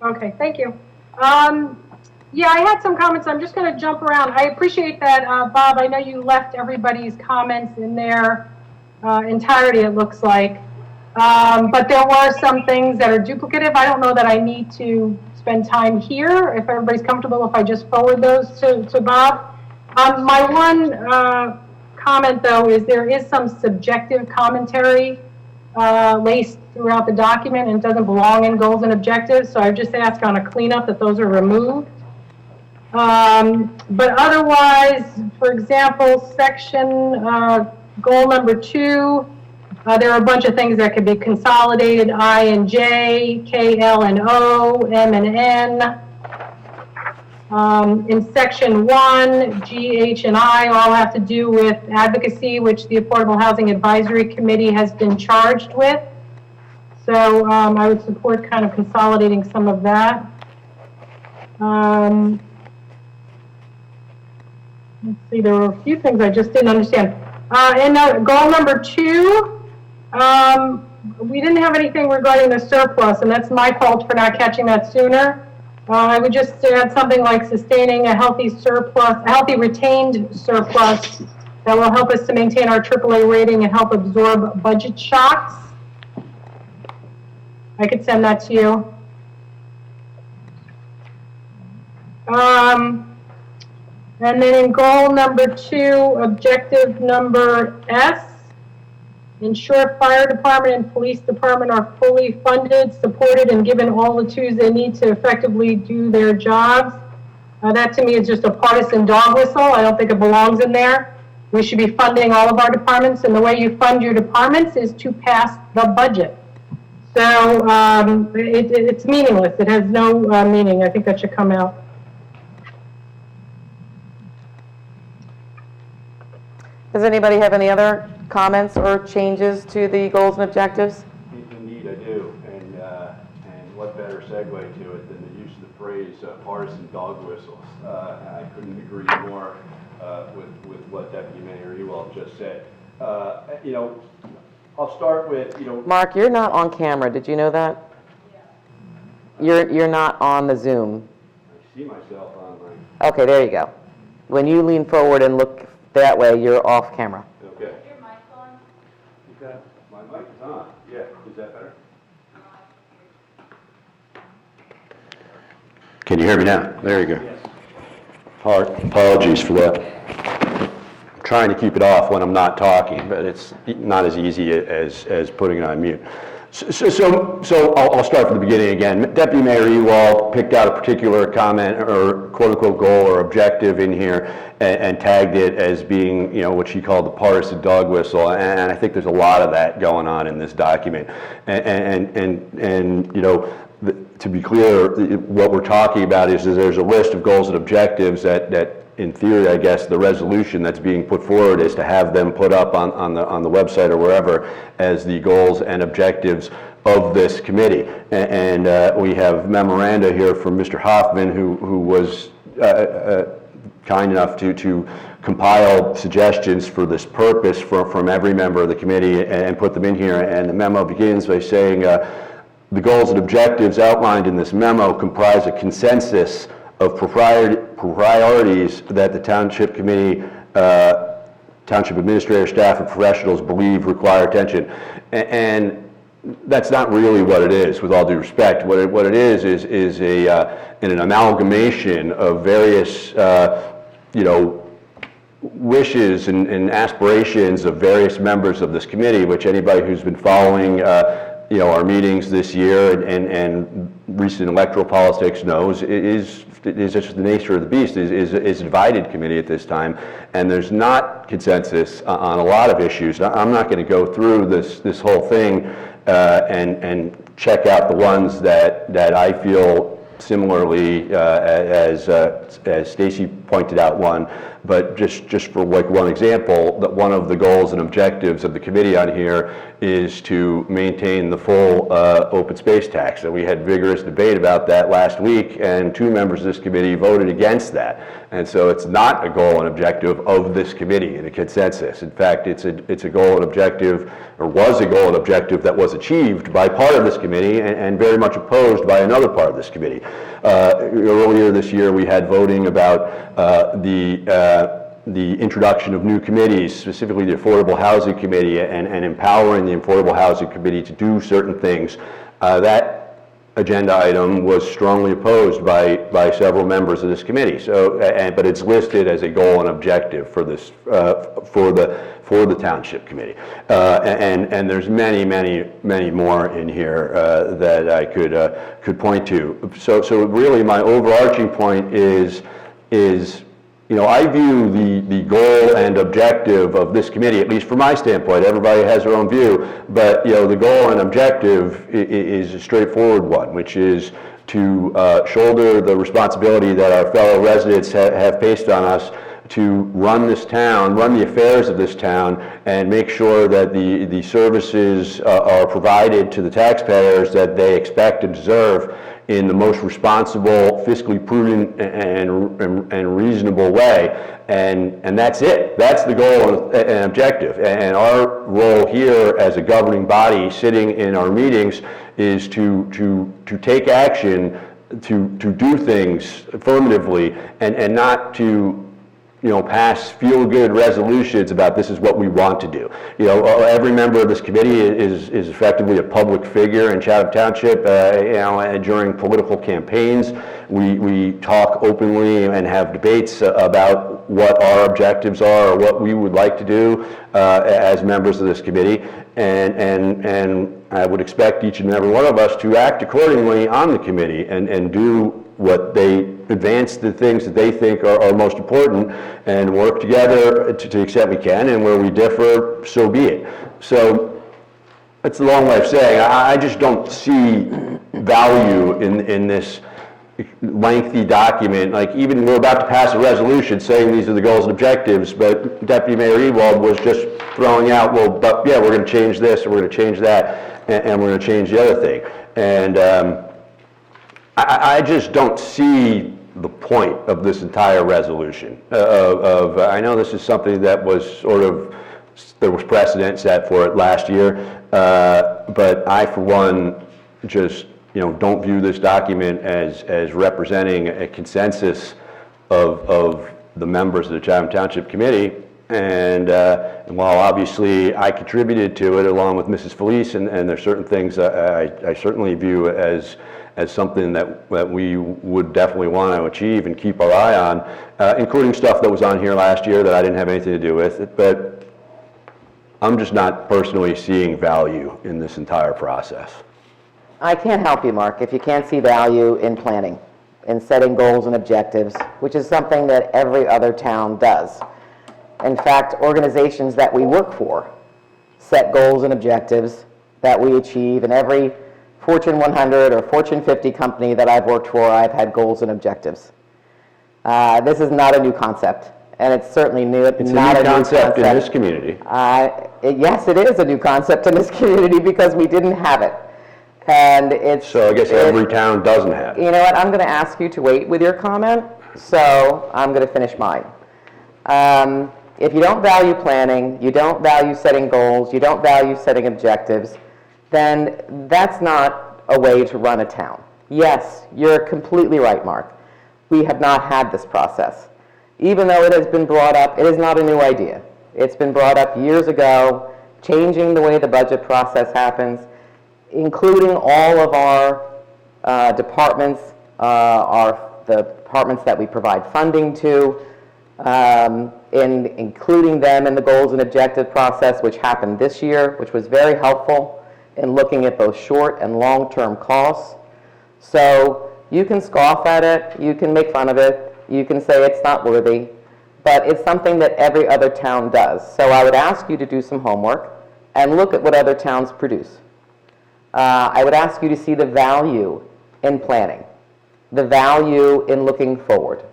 Okay, thank you. Yeah, I had some comments. I'm just going to jump around. I appreciate that, Bob. I know you left everybody's comments in their entirety, it looks like. But there were some things that are duplicative. I don't know that I need to spend time here. If everybody's comfortable, if I just forward those to Bob. My one comment, though, is there is some subjective commentary laced throughout the document and doesn't belong in goals and objectives. So I just ask on a cleanup that those are removed. But otherwise, for example, section, goal number 2, there are a bunch of things that could be consolidated, I and J, K, L and O, M and N. In section 1, G, H, and I all have to do with advocacy, which the Affordable Housing Advisory Committee has been charged with. So I would support kind of consolidating some of that. Let's see, there were a few things I just didn't understand. And goal number 2, we didn't have anything regarding the surplus, and that's my fault for not catching that sooner. I would just add something like sustaining a healthy surplus, a healthy retained surplus that will help us to maintain our AAA rating and help absorb budget shocks. I could send that to you. And then in goal number 2, objective number S, ensure fire department and police department are fully funded, supported, and given all the tools they need to effectively do their jobs. That to me is just a partisan dog whistle. I don't think it belongs in there. We should be funding all of our departments, and the way you fund your departments is to pass the budget. So it's meaningless. It has no meaning. I think that should come out. Does anybody have any other comments or changes to the goals and objectives? Indeed, I do. And what better segue to it than the use of the phrase partisan dog whistles. I couldn't agree more with what Deputy Mayor Ewald just said. You know, I'll start with, you know... Mark, you're not on camera. Did you know that? You're not on the Zoom. I see myself on my... Okay, there you go. When you lean forward and look that way, you're off camera. Okay. Is your mic on? Okay. My mic is on. Yeah. Is that better? Can you hear me now? There you go. Yes. Apologies for that. I'm trying to keep it off when I'm not talking, but it's not as easy as putting it on mute. So I'll start from the beginning again. Deputy Mayor Ewald picked out a particular comment or quote-unquote goal or objective in here and tagged it as being, you know, what she called the partisan dog whistle. And I think there's a lot of that going on in this document. And you know, to be clear, what we're talking about is there's a list of goals and objectives that in theory, I guess, the resolution that's being put forward is to have them put up on the website or wherever as the goals and objectives of this committee. And we have memoranda here from Mr. Hoffman, who was kind enough to compile suggestions for this purpose from every member of the committee and put them in here. And the memo begins by saying, the goals and objectives outlined in this memo comprise a consensus of priorities that the Township Committee, Township Administrator, staff, and professionals believe require attention. And that's not really what it is, with all due respect. What it is an amalgamation of various, you know, wishes and aspirations of various members of this committee, which anybody who's been following you know, our meetings this year and recent electoral politics knows is just the nature of the beast, is a divided committee at this time, and there's not consensus on a lot of issues. I'm not going to go through this whole thing and check out the ones that I feel similarly as Stacy pointed out one, but just for like one example, that one of the goals and objectives of the committee on here is to maintain the full open space tax. And we had vigorous debate about that last week, and 2 members of this committee voted against that. And so it's not a goal and objective of this committee in a consensus. In fact, it's a goal and objective, or was a goal and objective that was achieved by part of this committee and very much opposed by another part of this committee. Earlier this year, we had voting about the introduction of new committees, specifically the Affordable Housing Committee, and empowering the Affordable Housing Committee to do certain things. That agenda item was strongly opposed by several members of this committee. So, but it's listed as a goal and objective for this for the Township Committee, and there's many more in here that I could point to. So really, my overarching point is is, I view the goal and objective of this committee, at least from my standpoint, everybody has their own view, but, the goal and objective is a straightforward one, which is to shoulder the responsibility that our fellow residents have placed on us to run this town, run the affairs of this town, and make sure that the services are provided to the taxpayers that they expect and deserve in the most responsible, fiscally prudent, and reasonable way. And that's it. That's the goal and objective. And our role here as a governing body sitting in our meetings is to take action, to do things affirmatively, and not to pass feel-good resolutions about this is what we want to do. Every member of this committee is effectively a public figure in Chatham Township. During political campaigns, we talk openly and have debates about what our objectives are or what we would like to do as members of this committee. And I would expect each and every one of us to act accordingly on the committee and do what they advance the things that they think are most important and work together to the extent we can, and where we differ, so be it. So that's a long way of saying I just don't see value in this lengthy document. Like, even we're about to pass a resolution saying these are the goals and objectives, but Deputy Mayor Ewald was just throwing out, well, but yeah, we're going to change this, and we're going to change that, and we're going to change the other thing. And I just don't see the point of this entire resolution. I know this is something that was there was precedent set for it last year, but I, for one, just don't view this document as representing a consensus of the members of the Chatham Township Committee. And while obviously I contributed to it along with Mrs. Felice, and there's certain things I certainly view as something that we would definitely want to achieve and keep our eye on, including stuff that was on here last year that I didn't have anything to do with, but I'm just not personally seeing value in this entire process. I can't help you, Mark, if you can't see value in planning, in setting goals and objectives, which is something that every other town does. In fact, organizations that we work for set goals and objectives that we achieve. In every Fortune 100 or Fortune 50 company that I've worked for, I've had goals and objectives. This is not a new concept, and it's certainly not a new concept in this community. Yes, it is a new concept in this community because we didn't have it. And it's... So I guess every town doesn't have it. You know what, I'm going to ask you to wait with your comment, so I'm going to finish mine. If you don't value planning, you don't value setting goals, you don't value setting objectives, then that's not a way to run a town. Yes, you're completely right, Mark. We have not had this process. Even though it has been brought up, it is not a new idea. It's been brought up years ago, changing the way the budget process happens, including all of our departments, the departments that we provide funding to, including them in the goals and objective process, which happened this year, which was very helpful in looking at both short and long-term costs. So you can scoff at it, you can make fun of it, you can say it's not worthy, but it's something that every other town does. So I would ask you to do some homework and look at what other towns produce. I would ask you to see the value in planning, the value in looking forward,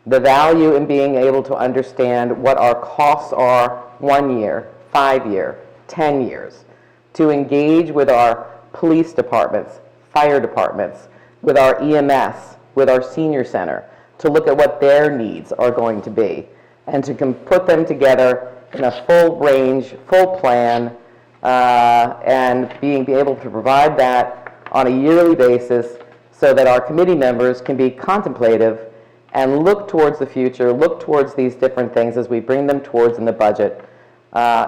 the value in being able to understand what our costs are 1 year, 5 year, 10 years, to engage with our police departments, fire departments, with our EMS, with our senior center, to look at what their needs are going to be, and to put them together in a full range, full plan, and be able to provide that on a yearly basis so that our committee members can be contemplative and look towards the future, look towards these different things as we bring them towards in the budget.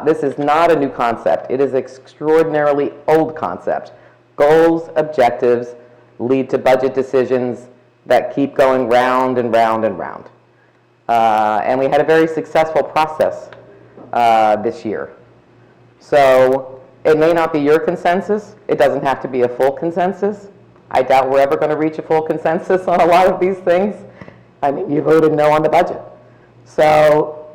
This is not a new concept. It is an extraordinarily old concept. Goals, objectives lead to budget decisions that keep going round and round and round. And we had a very successful process this year. So it may not be your consensus. It doesn't have to be a full consensus. I doubt we're ever going to reach a full consensus on a lot of these things. I mean, you voted no on the budget. So,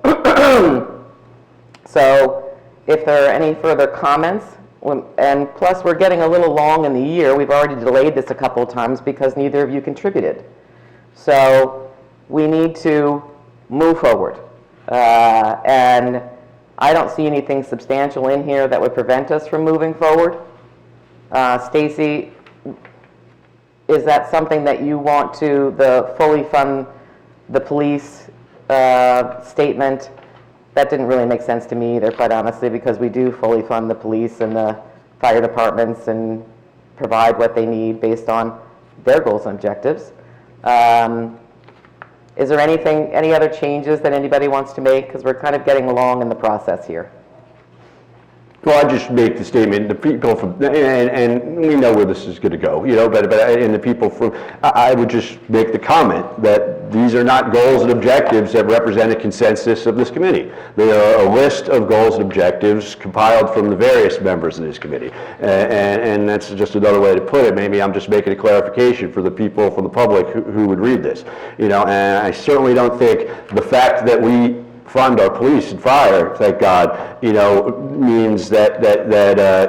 so if there are any further comments, and plus we're getting a little long in the year, we've already delayed this a couple of times because neither of you contributed. So we need to move forward. And I don't see anything substantial in here that would prevent us from moving forward. Stacy, is that something that you want to, the fully fund the police statement? That didn't really make sense to me either, quite honestly, because we do fully fund the police and the fire departments and provide what they need based on their goals and objectives. Is there any other changes that anybody wants to make? Because we're kind of getting along in the process here. Well, I just make the statement, the people from, and we know where this is going to go, you know, but and the people from, I would just make the comment that these are not goals and objectives that represent a consensus of this committee. They are a list of goals and objectives compiled from the various members of this committee. And that's just another way to put it. Maybe I'm just making a clarification for the people from the public who would read this. You know, and I certainly don't think the fact that we fund our police and fire, thank God, you know, means that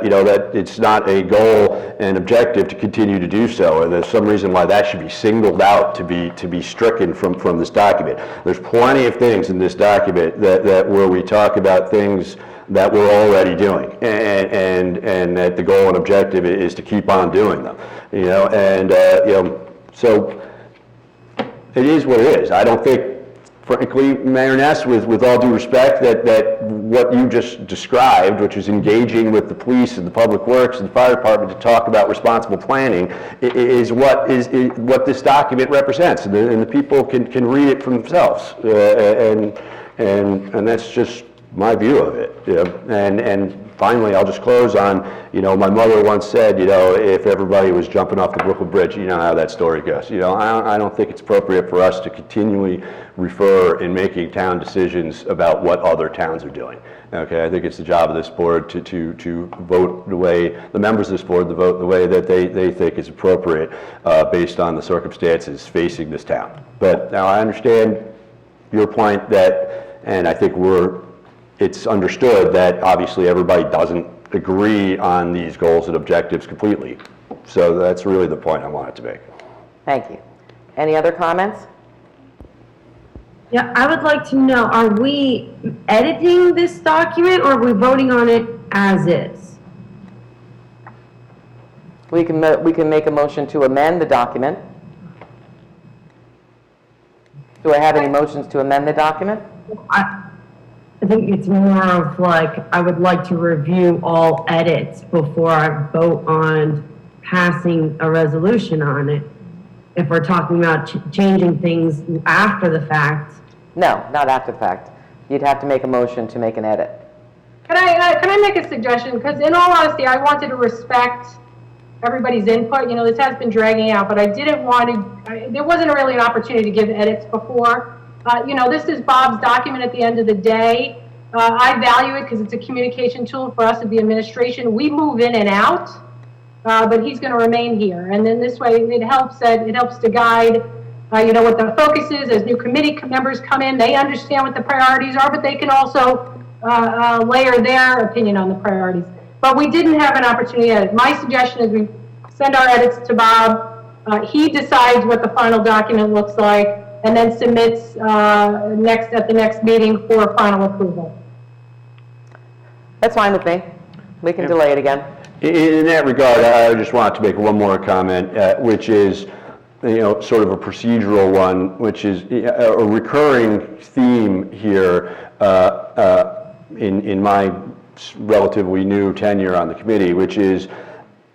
you know, that it's not a goal and objective to continue to do so, or there's some reason why that should be singled out to be stricken from this document. There's plenty of things in this document that where we talk about things that we're already doing, and that the goal and objective is to keep on doing them, you know, and you know, so it is what it is. I don't think, frankly, Mayor Ness, with all due respect, that what you just described, which is engaging with the police and the public works and the fire department to talk about responsible planning, is what this document represents, and the people can read it for themselves, and that's just my view of it. You know? And finally, I'll just close on, you know, my mother once said, you know, if everybody was jumping off the Brooklyn Bridge, you know how that story goes. You know, I don't think it's appropriate for us to continually refer in making town decisions about what other towns are doing. Okay, I think it's the job of this board to vote the way, the members of this board to vote the way that they think is appropriate based on the circumstances facing this town. But now I understand your point that, and I think it's understood that obviously everybody doesn't agree on these goals and objectives completely. So that's really the point I wanted to make. Thank you. Any other comments? Yeah, I would like to know, are we editing this document or are we voting on it as is? We can make a motion to amend the document. Do I have any motions to amend the document? I think it's more of like, I would like to review all edits before I vote on passing a resolution on it. If we're talking about changing things after the fact. No, not after the fact. You'd have to make a motion to make an edit. Can I make a suggestion? Because in all honesty, I wanted to respect everybody's input. You know, this has been dragging out, but I didn't want to, there wasn't really an opportunity to give edits before. You know, this is Bob's document at the end of the day. I value it because it's a communication tool for us at the administration. We move in and out, but he's going to remain here. And then this way, it helps to guide, you know, what the focus is. As new committee members come in, they understand what the priorities are, but they can also layer their opinion on the priorities. But we didn't have an opportunity to edit. My suggestion is we send our edits to Bob. He decides what the final document looks like, and then submits at the next meeting for final approval. That's fine with me. We can delay it again. In that regard, I just wanted to make one more comment, which is, you know, sort of a procedural one, which is a recurring theme here in my relatively new tenure on the committee, which is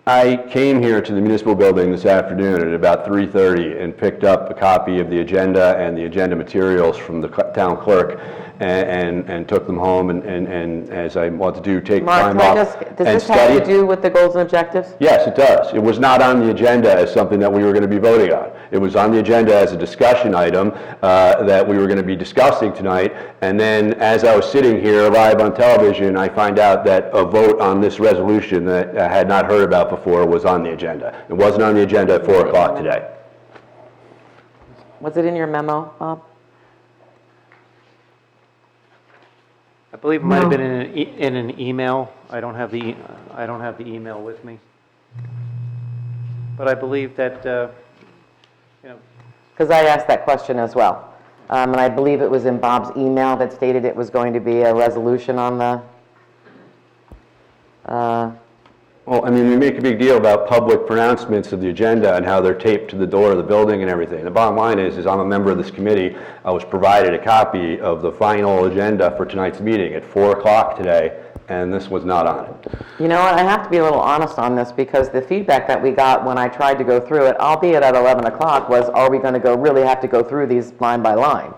I came here to the municipal building this afternoon at about 3:30 and picked up a copy of the agenda and the agenda materials from the town clerk and took them home and as I want to do, take time off and study. Does this have to do with the goals and objectives? Yes, it does. It was not on the agenda as something that we were going to be voting on. It was on the agenda as a discussion item that we were going to be discussing tonight. And then as I was sitting here live on television, I find out that a vote on this resolution that I had not heard about before was on the agenda. It wasn't on the agenda at 4 o'clock today. Was it in your memo, Bob? I believe it might have been in an email. I don't have the email with me. But I believe that, you know, Because I asked that question as well. And I believe it was in Bob's email that stated it was going to be a resolution on the, Well, I mean, we make a big deal about public pronouncements of the agenda and how they're taped to the door of the building and everything. The bottom line is I'm a member of this committee. I was provided a copy of the final agenda for tonight's meeting at 4 o'clock today, and this was not on it. you know what, I have to be a little honest on this because the feedback that we got when I tried to go through it, albeit at 11 o'clock, was, are we going to really have to go through these line by line?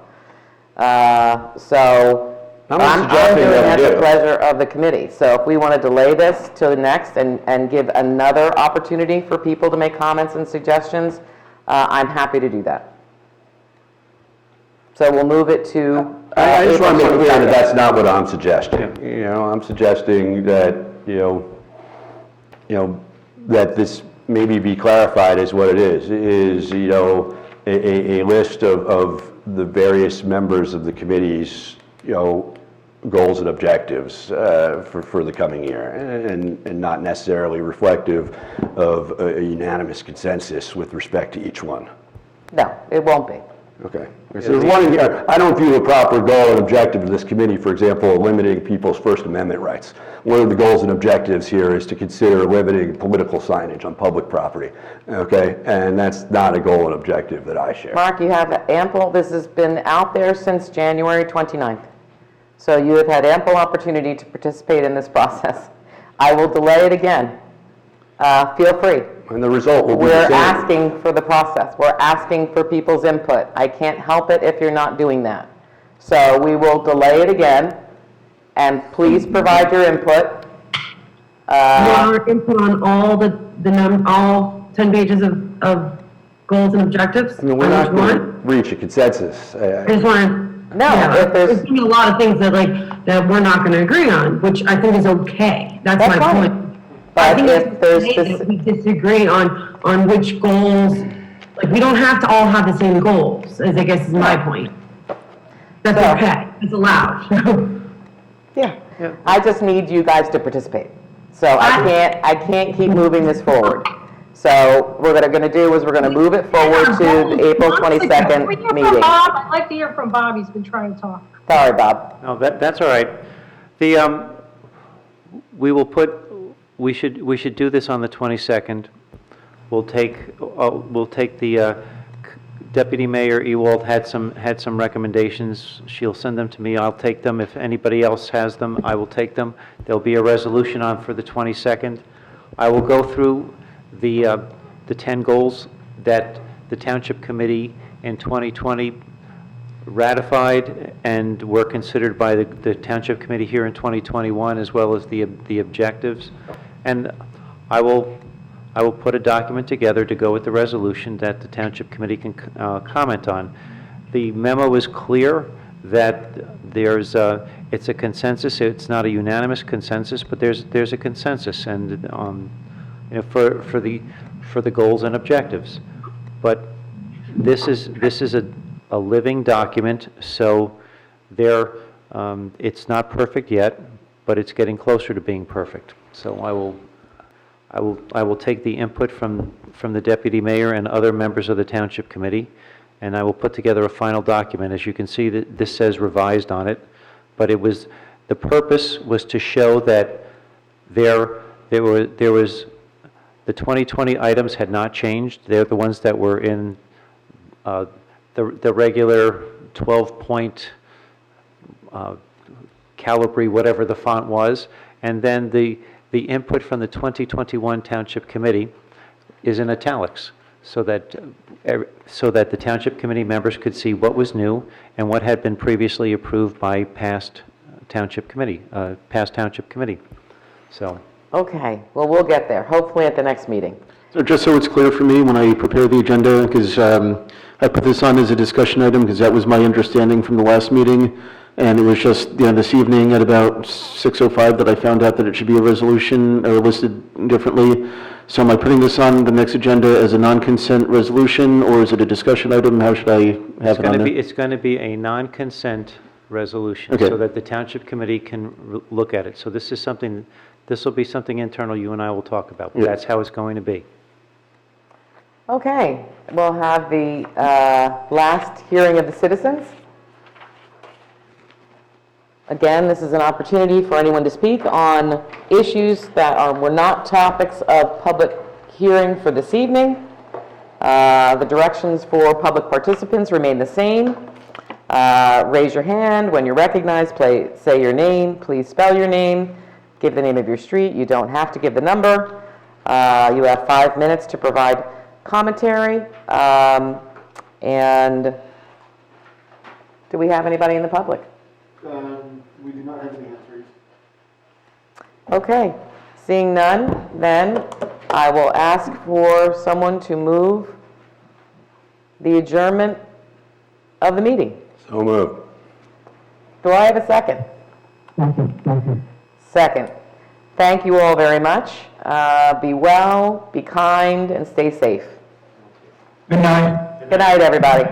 So I'm doing it at the pleasure of the committee. So if we want to delay this till the next and give another opportunity for people to make comments and suggestions, I'm happy to do that. So we'll move it to I just want to make April clear that 22nd. that's not what I'm suggesting. You know, I'm suggesting that, you know, that this maybe be clarified as what it is, you know, a list of the various members of the committee's, you know, goals and objectives for the coming year, and not necessarily reflective of a unanimous consensus with respect to each one. No, it won't be. Okay. So there's one in here. I don't view a proper goal and objective of this committee, for example, limiting people's First Amendment rights. One of the goals and objectives here is to consider limiting political signage on public property. Okay? And that's not a goal and objective that I share. Mark, you have ample, this has been out there since January 29th. So you have had ample opportunity to participate in this process. I will delay it again. Feel free. And the result will be We're the same. asking for the process. We're asking for people's input. I can't help it if you're not doing that. So we will delay it again, and please provide your input. Your input on all all 10 pages of goals and objectives? I mean, we're not going to reach a consensus. I just want No, if there's gonna be a lot of things that we're not gonna agree on, which I think is okay. That's That's my fine. point. But I think if it's there's okay this- that we disagree on which goals, like, we don't have to all have the same goals, as I guess is my point. That's So- okay, it's allowed. Yeah. I just need you guys to participate. So I can't keep moving this forward. So what we're gonna do is we're gonna move it forward to the April 22nd We hear from meeting. Bob. I'd like to hear from Bob. He's been trying to talk. Sorry, Bob. no, that's all right. The, we should do this on the 22nd. We'll take the, Deputy Mayor Ewald had some recommendations. She'll send them to me. I'll take them. If anybody else has them, I will take them. There'll be a resolution on for the 22nd. I will go through the 10 goals that the Township Committee in 2020 ratified and were considered by the Township Committee here in 2021, as well as the objectives. And I will put a document together to go with the resolution that the Township Committee can comment on. The memo is clear that it's a consensus. It's not a unanimous consensus, but there's a consensus, and you know, for the goals and objectives. But this is a living document, so it's not perfect yet, but it's getting closer to being perfect. So I will take the input from the Deputy Mayor and other members of the Township Committee, and I will put together a final document. As you can see, this says revised on it, but the purpose was to show that there was the 2020 items had not changed. They're the ones that were in the regular 12-point Calibri, whatever the font was, and then the input from the 2021 Township Committee is in italics, so that the Township Committee members could see what was new and what had been previously approved by past Township Committee. So. Okay, well, we'll get there, hopefully at the next meeting. So just so it's clear for me, when I prepare the agenda, because I put this on as a discussion item, because that was my understanding from the last meeting, And it was just, this evening at about 6:05 that I found out that it should be a resolution or listed differently. So am I putting this on the next agenda as a non-consent resolution, or is it a discussion item? How should I have it on there? It's going to be a non-consent resolution, Okay. so that the Township Committee can look at it. So this will be something internal you and I will talk about. Yeah. That's how it's going to be. Okay, we'll have the last hearing of the citizens. Again, this is an opportunity for anyone to speak on issues that were not topics of public hearing for this evening. The directions for public participants remain the same. Raise your hand when you're recognized, say your name, please spell your name, give the name of your street. You don't have to give the number. You have 5 minutes to provide commentary. And do we have anybody in the public? We do not have any answers. Okay, seeing none, then I will ask for someone to move the adjournment of the meeting. So moved. Do I have a second? Second. Thank you all very much. Be well, be kind, and stay safe. Good night. Good night, everybody.